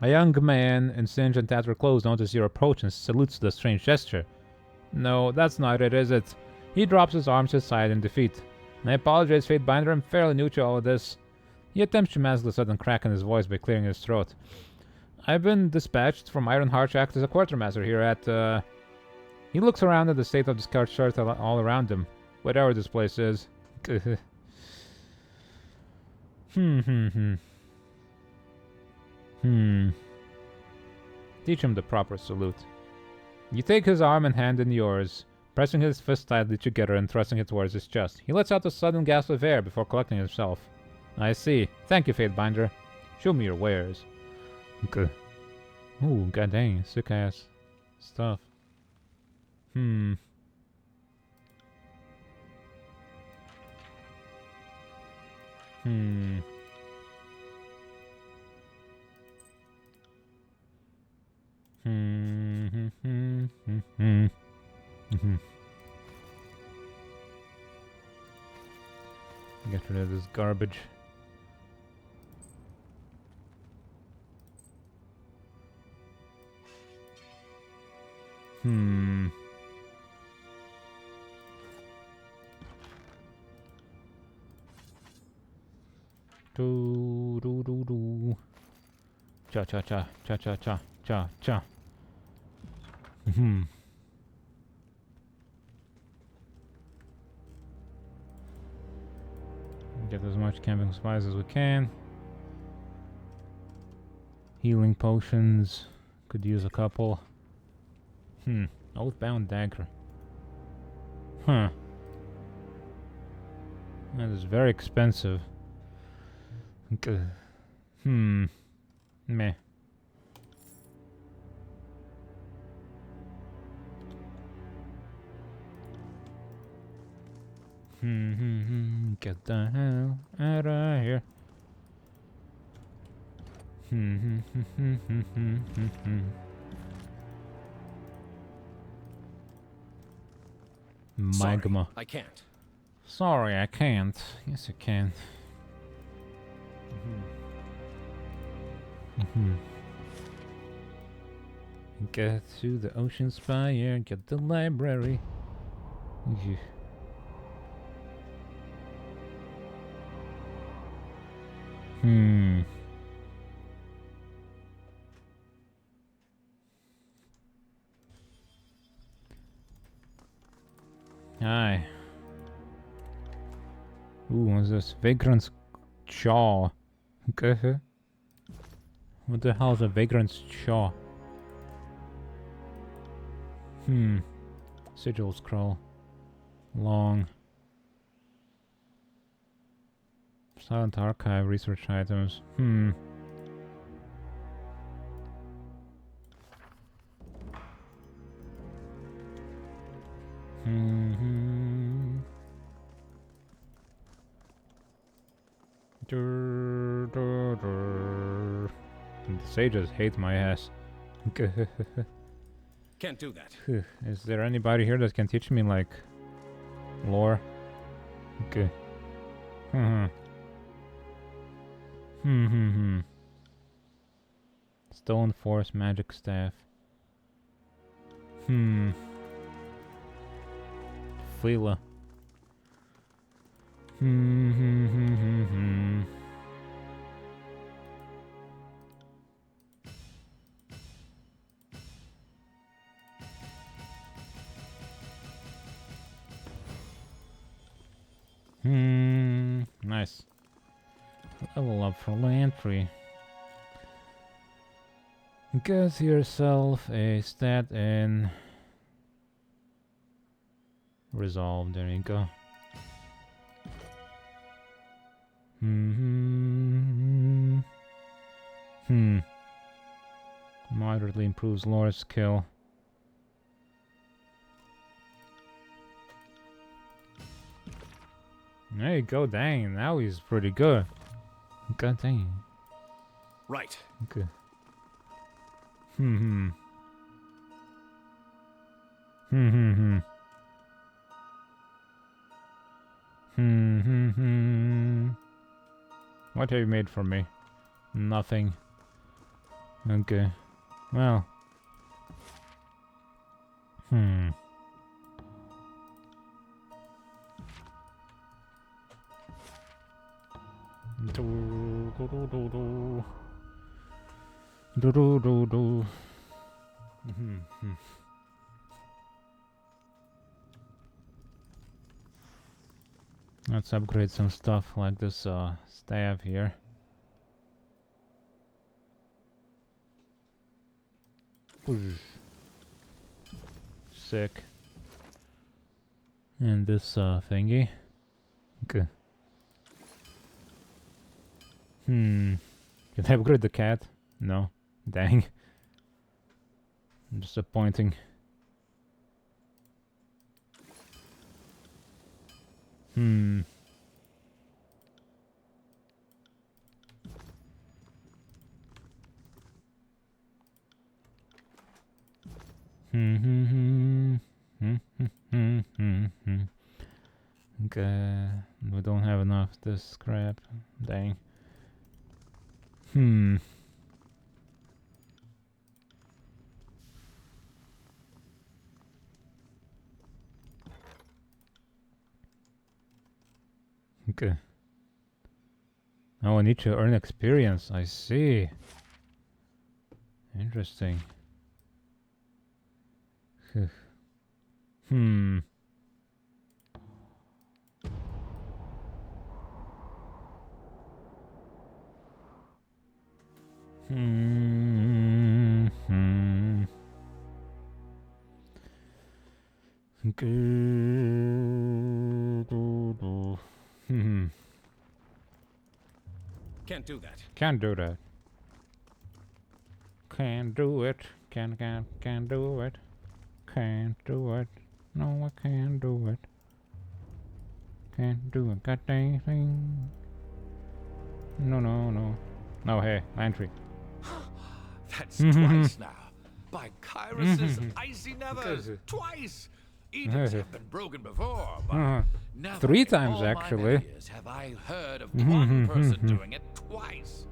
[SPEAKER 1] A young man in singed and tattered clothes notices your approach and salutes the strange gesture. No, that's not it, is it? He drops his arms to his side in defeat. I apologize, Fatebinder. I'm fairly new to all of this. He attempts to mask the sudden crack in his voice by clearing his throat. I've been dispatched from Ironheart to act as a quartermaster here at, He looks around at the state of the scorched earth all around him. Whatever this place is. Teach him the proper salute. You take his arm and hand in yours, pressing his fists tightly together and thrusting it towards his chest. He lets out a sudden gasp of air before collecting himself. I see. Thank you, Fatebinder. Show me your wares. Okay. Ooh, god dang, sick ass stuff. Get rid of this garbage. Hmm. Do do do do. Cha cha cha cha cha cha cha cha. Hmm. Get as much camping supplies as we can. Healing potions. Could use a couple. Oathbound dagger. Huh. That is very expensive. Okay. Meh. Get the hell out of here. Magma.
[SPEAKER 4] Sorry, I can't.
[SPEAKER 1] Sorry, I can't. Yes, you can. Get to the ocean spire, get the library. Hi. Ooh, what's this? Vagrant's Jaw. Okay. What the hell is a Vagrant's Jaw? Sigil scroll. Long. Silent archive, research items. The sages hate my ass.
[SPEAKER 4] Can't do that.
[SPEAKER 1] Is there anybody here that can teach me, like, lore? Okay. Stone Force Magic Staff. Fleela. Nice. Level up for Lantry. Get yourself a stat in Resolve. There you go. Moderately improves lore skill. There you go, dang, now he's pretty good. God dang.
[SPEAKER 4] Right.
[SPEAKER 1] Okay. What have you made for me? Nothing. Okay. Well. Let's upgrade some stuff like this staff here. Sick. And this thingy. Okay. Can I upgrade the cat? No. Dang. Disappointing. Okay, we don't have enough this scrap. Dang. Hmm. Okay. Oh, I need to earn experience. I see. Interesting. Hmm. Hmm. Hmm. Hmm.
[SPEAKER 4] Can't do that.
[SPEAKER 1] Can't do that. Can't do it. Can't do it. Can't do it. No, I can't do it. Can't do a goddamn thing. No, no, no. No, hey, entry.
[SPEAKER 2] That's twice now. By Kyrus's icy nevers. Twice! Edicts have been broken before, but never
[SPEAKER 1] 3
[SPEAKER 2] in
[SPEAKER 1] times,
[SPEAKER 2] all my
[SPEAKER 1] actually.
[SPEAKER 2] many years have I heard of one person doing it twice.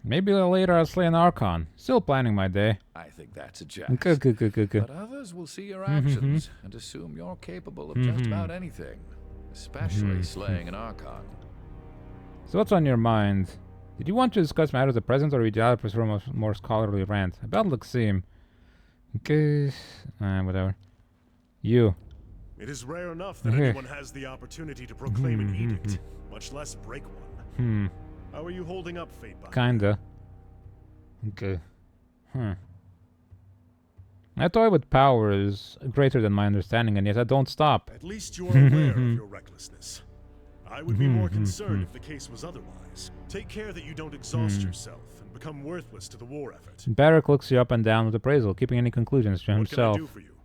[SPEAKER 1] Maybe later I'll slay an Archon. Still planning my day.
[SPEAKER 2] I think that's a jest.
[SPEAKER 1] Good.
[SPEAKER 2] But others will see your actions and assume you're capable of just about anything, especially slaying an Archon.
[SPEAKER 1] So what's on your mind? Did you want to discuss matters at present, or would you rather prefer a more scholarly rant? About Luxem. Okay. Whatever. You.
[SPEAKER 8] It is rare enough that anyone has the opportunity to proclaim an edict, much less break one. How are you holding up, Fatebinder?
[SPEAKER 1] Kinda. Okay. I toy with power is greater than my understanding, and yet I don't stop.
[SPEAKER 8] At least you are aware of your recklessness. I would be more concerned if the case was otherwise. Take care that you don't exhaust yourself and become worthless to the war effort.
[SPEAKER 1] Barrack looks you up and down with appraisal, keeping any conclusions to himself.
[SPEAKER 8] What can I do for you?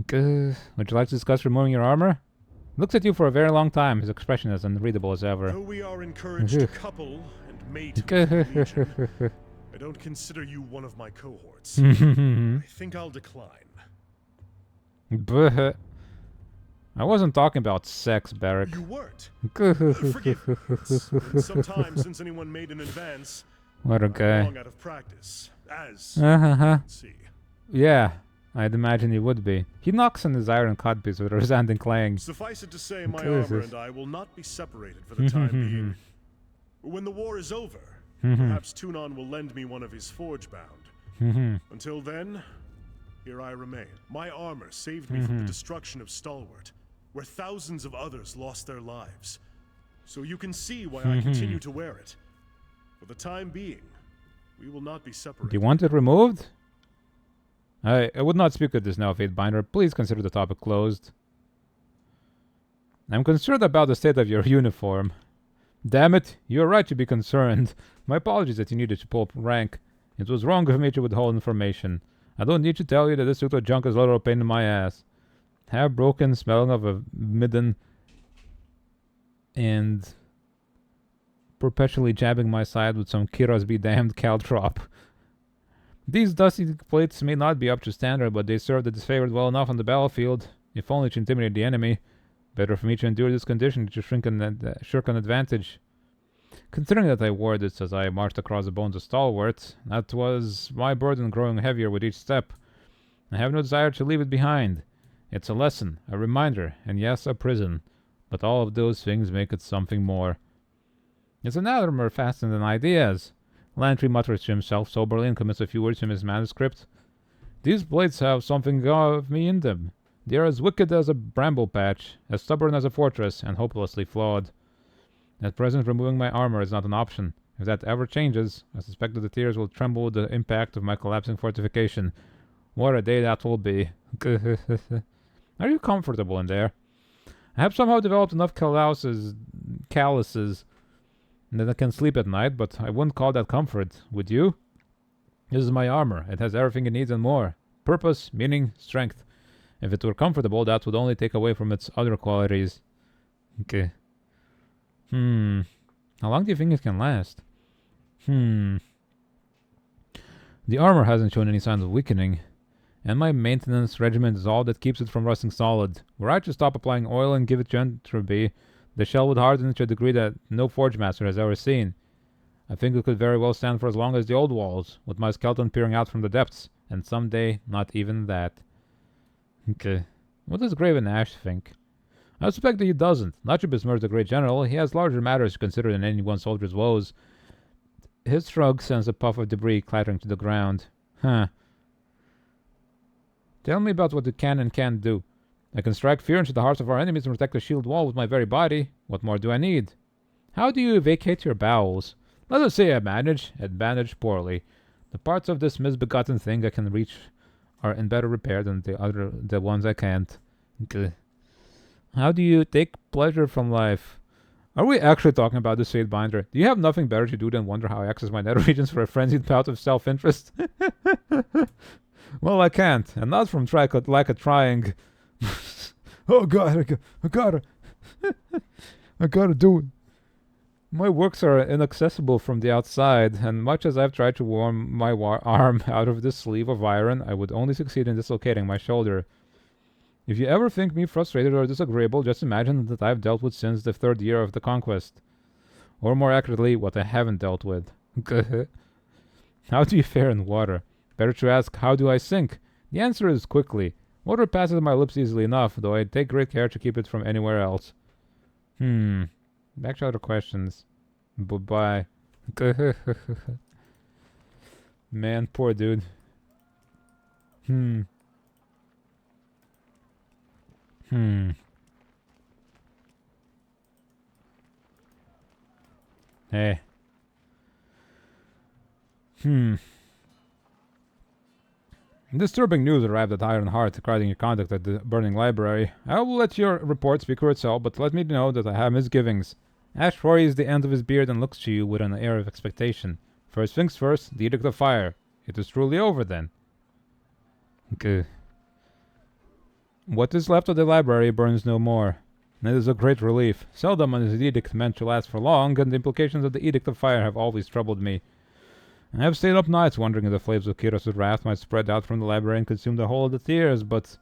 [SPEAKER 1] Good. Would you like to discuss removing your armor? Looks at you for a very long time, his expression as unreadable as ever.
[SPEAKER 8] Though we are encouraged to couple and mate with the Legion, I don't consider you one of my cohorts. I think I'll decline.
[SPEAKER 1] But I wasn't talking about sex, Barrack.
[SPEAKER 8] You weren't. Forgive me. It's been some time since anyone made an advance.
[SPEAKER 1] What a guy.
[SPEAKER 8] Long out of practice, as you can see.
[SPEAKER 1] Yeah, I'd imagine he would be. He knocks on his iron codpiece with a resounding clang.
[SPEAKER 8] Suffice it to say, my armor and I will not be separated for the time being. When the war is over, perhaps Tunon will lend me one of his forge bound. Until then, here I remain. My armor saved me from the destruction of Stalwart, where thousands of others lost their lives. So you can see why I continue to wear it. For the time being, we will not be separated.
[SPEAKER 1] Do you want it removed? I would not speak of this now, Fatebinder. Please consider the topic closed. I'm concerned about the state of your uniform. Damn it, you're right to be concerned. My apologies that you needed to pull up rank. It was wrong of me to withhold information. I don't need to tell you that this suit of junk is a little pain in my ass. Half broken, smelling of a midden, and perpetually jabbing my side with some Kira's be damned caltrop. These dusty plates may not be up to standard, but they serve the disfavored well enough on the battlefield, if only to intimidate the enemy. Better for me to endure this condition to shirk an advantage. Considering that I wore this as I marched across the bones of Stalwart, that was my burden growing heavier with each step. I have no desire to leave it behind. It's a lesson, a reminder, and yes, a prison. But all of those things make it something more. It's an more fastened than ideas. Lantry mutters to himself soberly and commits a few words from his manuscript. These blades have something of me in them. They are as wicked as a bramble patch, as stubborn as a fortress, and hopelessly flawed. At present, removing my armor is not an option. If that ever changes, I suspect that the tears will tremble with the impact of my collapsing fortification. What a day that will be. Are you comfortable in there? I have somehow developed enough calluses that I can sleep at night, but I wouldn't call that comfort, would you? This is my armor. It has everything it needs and more. Purpose, meaning, strength. If it were comfortable, that would only take away from its other qualities. Okay. How long do you think it can last? The armor hasn't shown any signs of weakening, and my maintenance regimen is all that keeps it from rusting solid. Were I to stop applying oil and give it to entropy, the shell would harden to a degree that no forge master has ever seen. I think it could very well stand for as long as the old walls, with my skeleton peering out from the depths, and someday not even that. Okay. What does Graven Ash think? I suspect that he doesn't. Not to besmirch the great general, he has larger matters to consider than any one soldier's woes. His shrug sends a puff of debris clattering to the ground. Huh. Tell me about what you can and can't do. I can strike fear into the hearts of our enemies and protect the shield wall with my very body. What more do I need? How do you vacate your bowels? Let us say I manage, and manage poorly. The parts of this misbegotten thing I can reach are in better repair than the ones I can't. Okay. How do you take pleasure from life? Are we actually talking about the Sadebinder? Do you have nothing better to do than wonder how I access my nether regions for a frenzied bout of self-interest? Well, I can't, and not from lack of trying. Oh god, I gotta do it. My works are inaccessible from the outside, and much as I've tried to warm my arm out of this sleeve of iron, I would only succeed in dislocating my shoulder. If you ever think me frustrated or disagreeable, just imagine that I've dealt with since the 3rd year of the conquest. Or more accurately, what I haven't dealt with. How do you fare in water? Better to ask, how do I sink? The answer is quickly. Water passes my lips easily enough, though I take great care to keep it from anywhere else. Back to other questions. Bye-bye. Man, poor dude. Hey. Disturbing news arrived at Ironheart regarding your conduct at the burning library. I will let your report speak for itself, but let me know that I have misgivings. Ash worries the end of his beard and looks to you with an air of expectation. First things first, the Edict of Fire. It is truly over then. Okay. What is left of the library burns no more. And it is a great relief. Seldom is the edict meant to last for long, and the implications of the Edict of Fire have always troubled me. I have stayed up nights wondering if the flames of Kiros' wrath might spread out from the library and consume the whole of the tears, but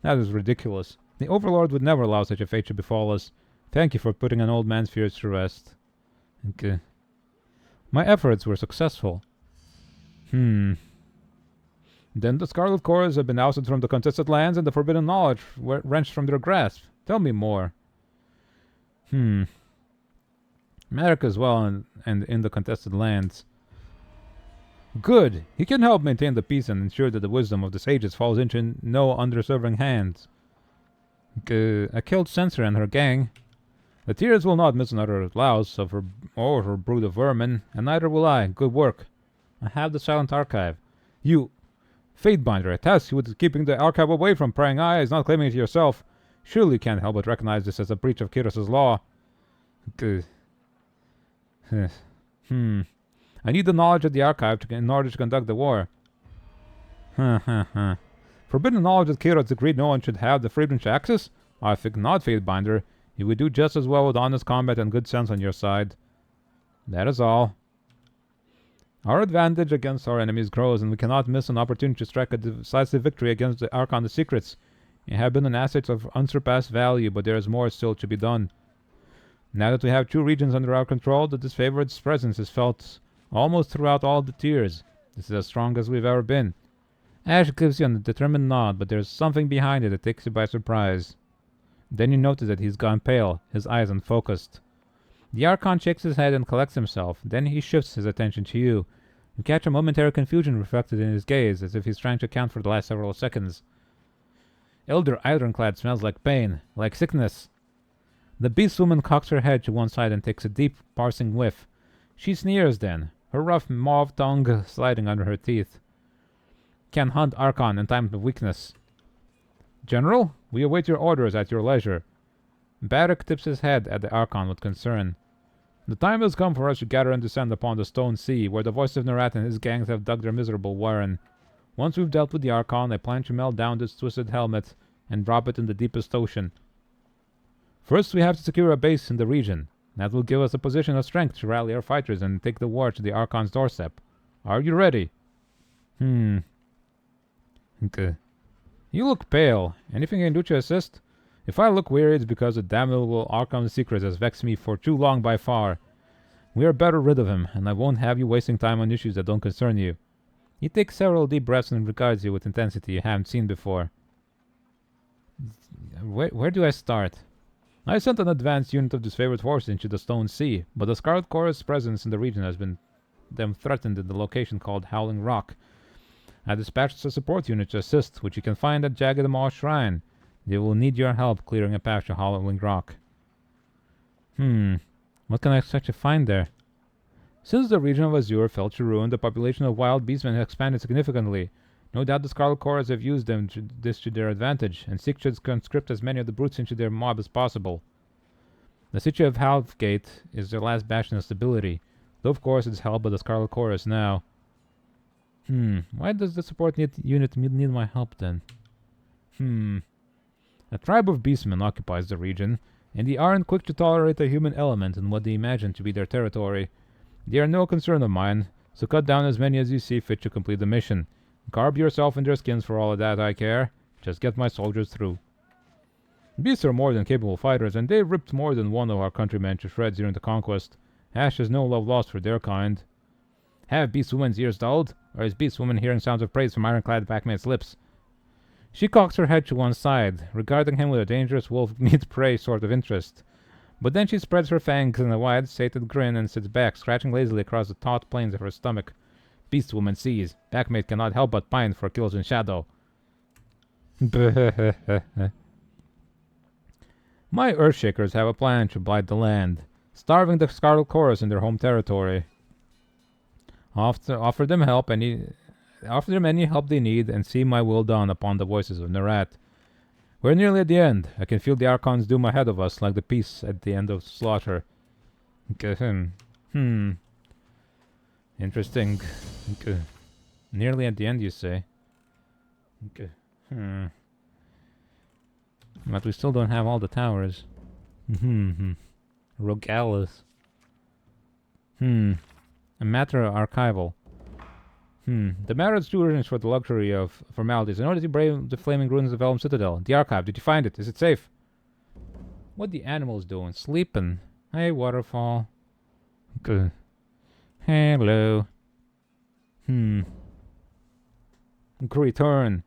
[SPEAKER 1] that is ridiculous. The Overlord would never allow such a fate to befall us. Thank you for putting an old man's fears to rest. Okay. My efforts were successful. Then the Scarlet Cores have been ousted from the contested lands and the forbidden knowledge wrenched from their grasp. Tell me more. Merrick as well and in the contested lands. Good. He can help maintain the peace and ensure that the wisdom of the sages falls into no underserving hands. I killed Censor and her gang. The Tears will not miss another louse of her or her brood of vermin, and neither will I. Good work. I have the Silent Archive. You, Fatebinder, I task you with keeping the archive away from prying eyes, not claiming it yourself. Surely you can't help but recognize this as a breach of Kiros' law. I need the knowledge of the archive in order to conduct the war. Forbidden knowledge that Kiros agreed no one should have the freedom to access? I think not, Fatebinder. You would do just as well with honest combat and good sense on your side. That is all. Our advantage against our enemies grows, and we cannot miss an opportunity to strike a decisive victory against the Archon of Secrets. You have been an asset of unsurpassed value, but there is more still to be done. Now that we have 2 regions under our control, the disfavored's presence is felt almost throughout all the tiers. This is as strong as we've ever been. Ash gives you a determined nod, but there's something behind it that takes you by surprise. Then you notice that he's gone pale, his eyes unfocused. The Archon shakes his head and collects himself. Then he shifts his attention to you. You catch a momentary confusion reflected in his gaze, as if he's trying to account for the last several seconds. Elder Ironclad smells like pain, like sickness. The beast woman cocks her head to one side and takes a deep, parsing whiff. She sneers then, her rough mauve tongue sliding under her teeth. Can hunt Archon in times of weakness. General, we await your orders at your leisure. Barrack tips his head at the Archon with concern. The time has come for us to gather and descend upon the Stone Sea, where the voice of Nerat and his gangs have dug their miserable warren. Once we've dealt with the Archon, I plan to melt down this twisted helmet and drop it in the deepest ocean. First, we have to secure a base in the region. That will give us a position of strength to rally our fighters and take the war to the Archon's doorstep. Are you ready? Okay. You look pale. Anything I can do to assist? If I look weary, it's because the damnable Archon's secret has vexed me for too long by far. We are better rid of him, and I won't have you wasting time on issues that don't concern you. He takes several deep breaths and regards you with intensity you haven't seen before. Where do I start? I sent an advanced unit of disfavored forces into the Stone Sea, but the Scarlet Chorus' presence in the region has been them threatened in the location called Howling Rock. I dispatched a support unit to assist, which you can find at Jagged Maw Shrine. They will need your help clearing a path to Howling Rock. What can I expect to find there? Since the region of Azure fell to ruin, the population of wild beastmen has expanded significantly. No doubt the Scarlet Chorus have used this to their advantage, and seek to conscript as many of the brutes into their mob as possible. The city of Halfgate is their last bastion of stability, though of course it's held by the Scarlet Chorus now. Why does the support unit need my help then? A tribe of beastmen occupies the region, and they aren't quick to tolerate a human element in what they imagine to be their territory. They are no concern of mine, so cut down as many as you see fit to complete the mission. Carve yourself in their skins for all of that I care. Just get my soldiers through. Beasts are more than capable fighters, and they ripped more than one of our countrymen to shreds during the conquest. Ash has no love lost for their kind. Have Beastwoman's ears dulled? Or is Beastwoman hearing sounds of praise from ironclad Pac-Man's lips? She cocks her head to one side, regarding him with a dangerous wolf-meat-prey sort of interest. But then she spreads her fangs in a wide, sated grin and sits back, scratching lazily across the taut planes of her stomach. Beastwoman sees. Pac-Mate cannot help but pine for kills in shadow. My Earthshakers have a plan to blight the land, starving the Scarlet Chorus in their home territory. Offer them any help they need, and see my will done upon the voices of Nerat. We're nearly at the end. I can feel the Archon's doom ahead of us, like the peace at the end of slaughter. Interesting. Nearly at the end, you say? But we still don't have all the towers. Rogalis. A matter archival. The matter is too urgent for the luxury of formalities. In order to brave the flaming ruins of Elm Citadel. The archive, did you find it? Is it safe? What the animals doing? Sleeping. Hey, waterfall. Good. Hello. Return.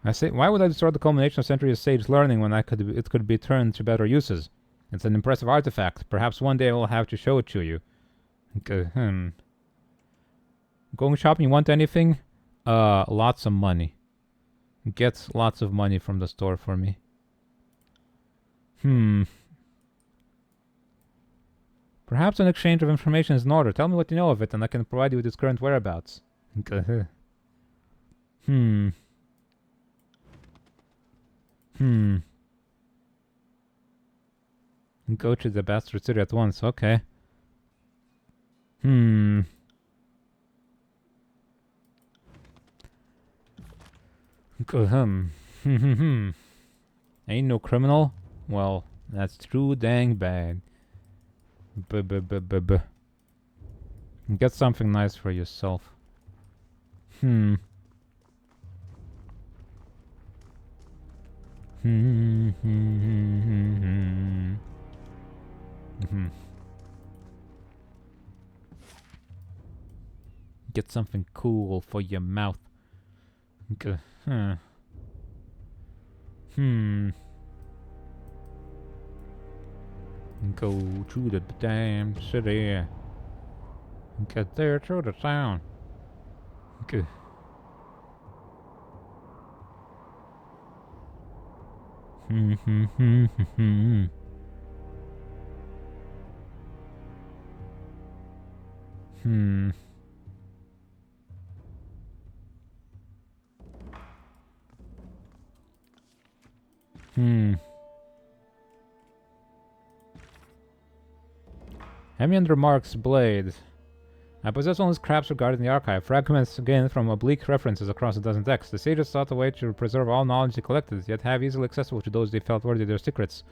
[SPEAKER 1] I say, why would I destroy the culmination of centuries of sage learning when it could be turned to better uses? It's an impressive artifact. Perhaps one day I will have to show it to you. Going shopping, you want anything? Lots of money. Get lots of money from the store for me. Perhaps an exchange of information is in order. Tell me what you know of it, and I can provide you with its current whereabouts. Go to the bastard city at once, okay. Ain't no criminal? Well, that's too dang bad. Get something nice for yourself. Get something cool for your mouth. Okay. Go to the damn city. Get there to the town. Okay. Hemian remarks Blade. I possess only scraps regarding the archive, fragments gained from oblique references across a dozen texts. The sages sought a way to preserve all knowledge they collected, yet have easily accessible to those they felt worthy of their secrets.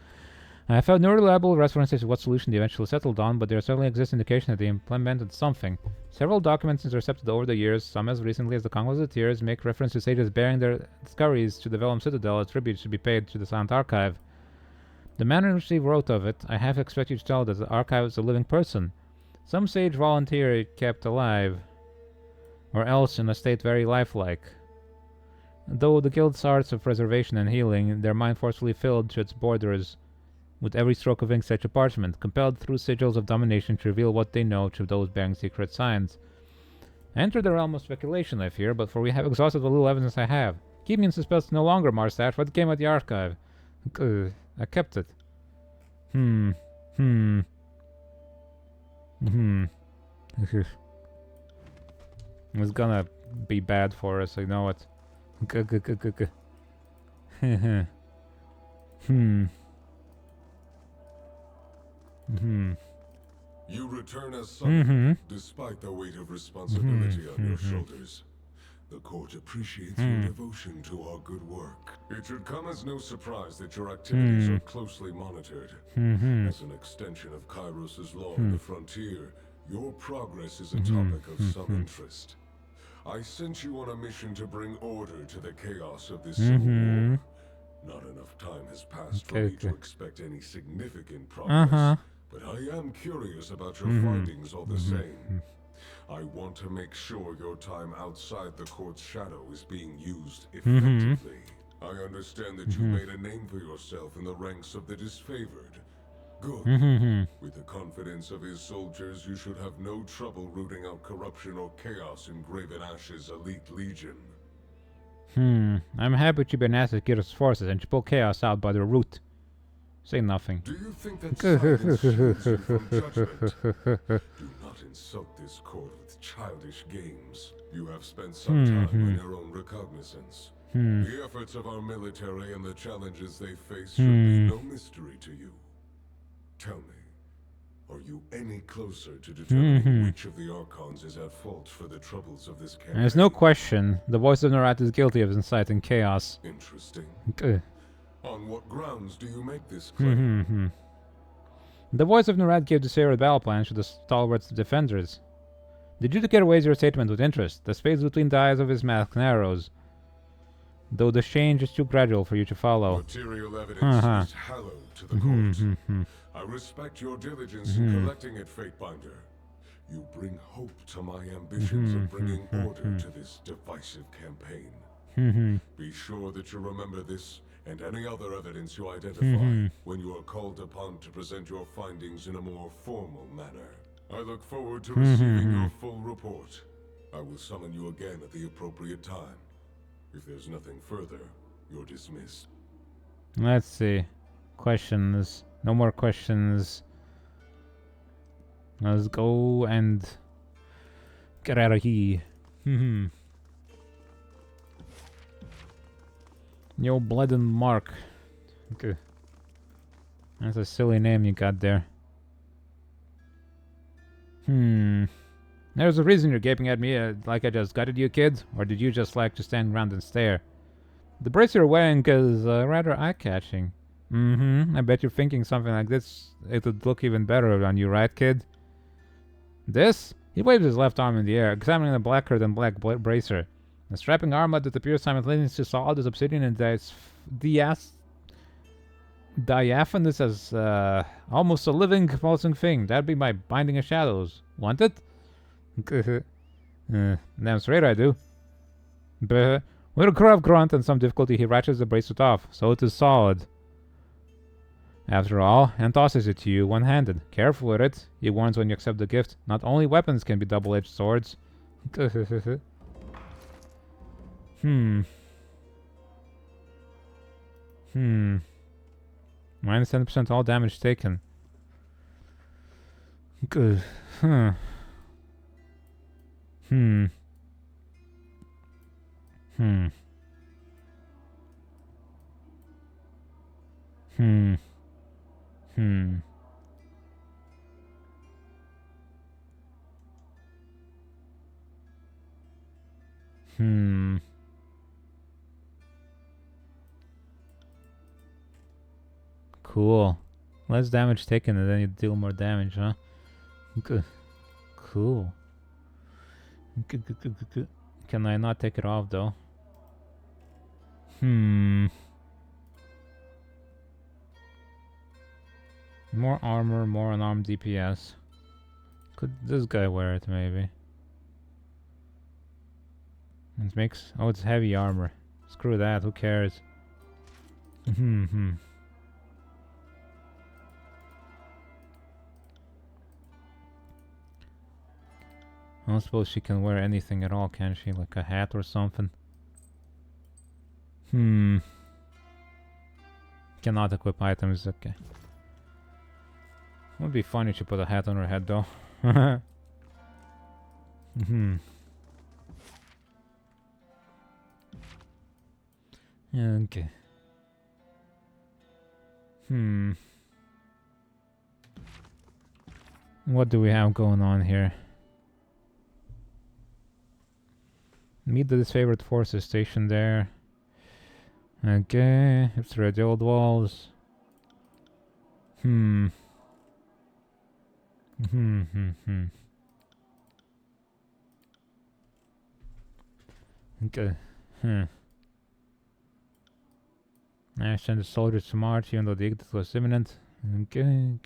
[SPEAKER 1] I have found no reliable references to what solution they eventually settled on, but there certainly exists indication that they implemented something. Several documents intercepted over the years, some as recently as the Conquest of the Tears, make reference to sages bearing their discoveries to the Vellum Citadel as tribute should be paid to the Silent Archive. The manner in which they wrote of it, I half expect you to tell that the archive is a living person. Some sage volunteer kept alive. or else in a state very lifelike. Though the guild's arts of preservation and healing, their mind forcefully filled to its borders with every stroke of ink-such a parchment, compelled through sigils of domination to reveal what they know to those bearing secret signs. Enter the realm of speculation, I fear, but for we have exhausted the little evidence I have. Keep me in suspense no longer, Marstash. What came at the archive? I kept it. It's gonna be bad for us, I know it.
[SPEAKER 7] You return as summoned, despite the weight of responsibility on your shoulders. The court appreciates your devotion to our good work. It should come as no surprise that your activities are closely monitored. As an extension of Kairos' law in the frontier, your progress is a topic of some interest. I sent you on a mission to bring order to the chaos of this civil war. Not enough time has passed for me to expect any significant progress, but I am curious about your findings all the same. I want to make sure your time outside the court's shadow is being used effectively. I understand that you made a name for yourself in the ranks of the disfavored. Good. With the confidence of his soldiers, you should have no trouble rooting out corruption or chaos in Graven Ash's elite legion.
[SPEAKER 1] I'm happy to be an asset to Kira's forces and to pull chaos out by the root. Say nothing.
[SPEAKER 7] Do you think that silence shields you from judgment? Do not insult this court with childish games. You have spent some time on your own recognizance. The efforts of our military and the challenges they face should be no mystery to you. Tell me, are you any closer to determining which of the Archons is at fault for the troubles of this campaign?
[SPEAKER 1] There's no question. The voice of Narat is guilty of inciting chaos.
[SPEAKER 7] Interesting. On what grounds do you make this claim?
[SPEAKER 1] The voice of Narat gave the Sarah battle plan to the stalwarts defenders. The Judicator weighs your statement with interest. The space between the eyes of his mask narrows, though the change is too gradual for you to follow.
[SPEAKER 7] Material evidence is hallowed to the court. I respect your diligence in collecting it, Fatebinder. You bring hope to my ambitions of bringing order to this divisive campaign. Be sure that you remember this and any other evidence you identify when you are called upon to present your findings in a more formal manner. I look forward to receiving your full report. I will summon you again at the appropriate time. If there's nothing further, you're dismissed.
[SPEAKER 1] Let's see. Questions. No more questions. Let's go and get out of here. Yo, Blood and Mark. Okay. That's a silly name you got there. There's a reason you're gaping at me like I just gutted you, kid? Or did you just like to stand around and stare? The brace you're wearing is rather eye-catching. I bet you're thinking something like this. It would look even better on you, right, kid? This? He waves his left arm in the air, examining the blacker than black bracer. A strapping armlet that appears simultaneously solid as obsidian and diaphanous as almost a living, pulsing thing. That'd be my Binding of Shadows. Want it? Damn straight I do. With a gruff grunt and some difficulty, he ratchets the bracelet off, so it is solid. After all, and tosses it to you one-handed. Careful with it, he warns when you accept the gift. Not only weapons can be double-edged swords. Minus 10% all damage taken. Good. Cool. Less damage taken and then you deal more damage, huh? Good. Cool. Good. Can I not take it off though? More armor, more unarmed DPS. Could this guy wear it maybe? It makes... Oh, it's heavy armor. Screw that, who cares? I don't suppose she can wear anything at all, can she? Like a hat or something? Cannot equip items, okay. Would be funny to put a hat on her head, though. Okay. What do we have going on here? Meet the disfavored forces stationed there. Okay, it's read the old walls. Okay. I send the soldiers to march even though the exit was imminent. Okay.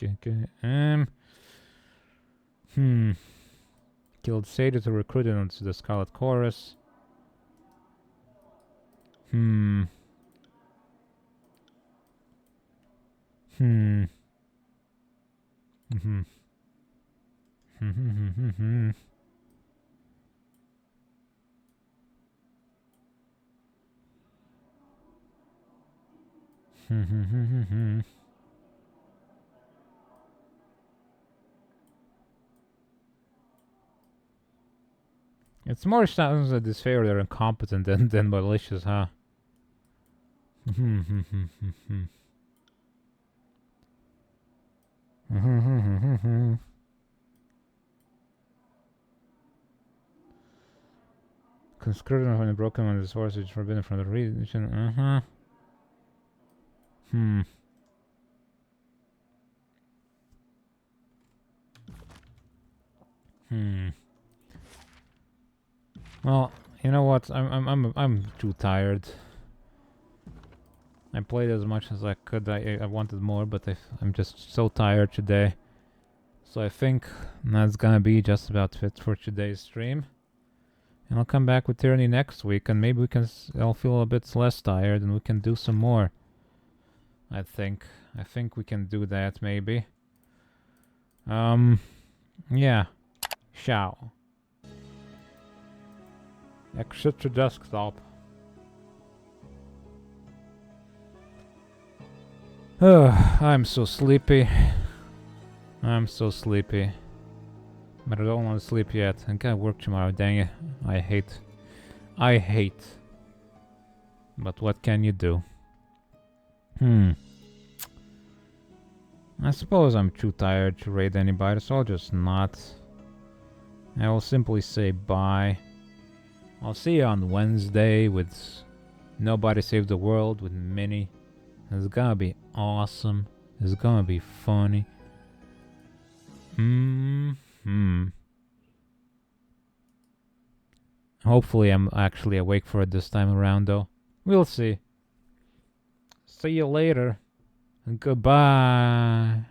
[SPEAKER 1] Killed satyrs who recruited onto the Scarlet Chorus. It's more sounds that this favor they're incompetent than malicious, huh? Conscripted when broken on this horse is forbidden from the region. Well, you know what? I'm too tired. I played as much as I could. I wanted more, but I'm just so tired today. So I think that's gonna be just about it for today's stream. And I'll come back with Tyranny next week, and maybe I'll feel a bit less tired, and we can do some more. I think we can do that, maybe. Yeah. Ciao. Exit to desktop. I'm so sleepy. I'm so sleepy. But I don't want to sleep yet. I gotta work tomorrow, dang it. I hate. But what can you do? I suppose I'm too tired to raid anybody, so I'll just not. I will simply say bye. I'll see you on Wednesday with Nobody Save the World with Minnie. It's gonna be awesome. It's gonna be funny. Hopefully I'm actually awake for it this time around, though. We'll see. See you later. Goodbye.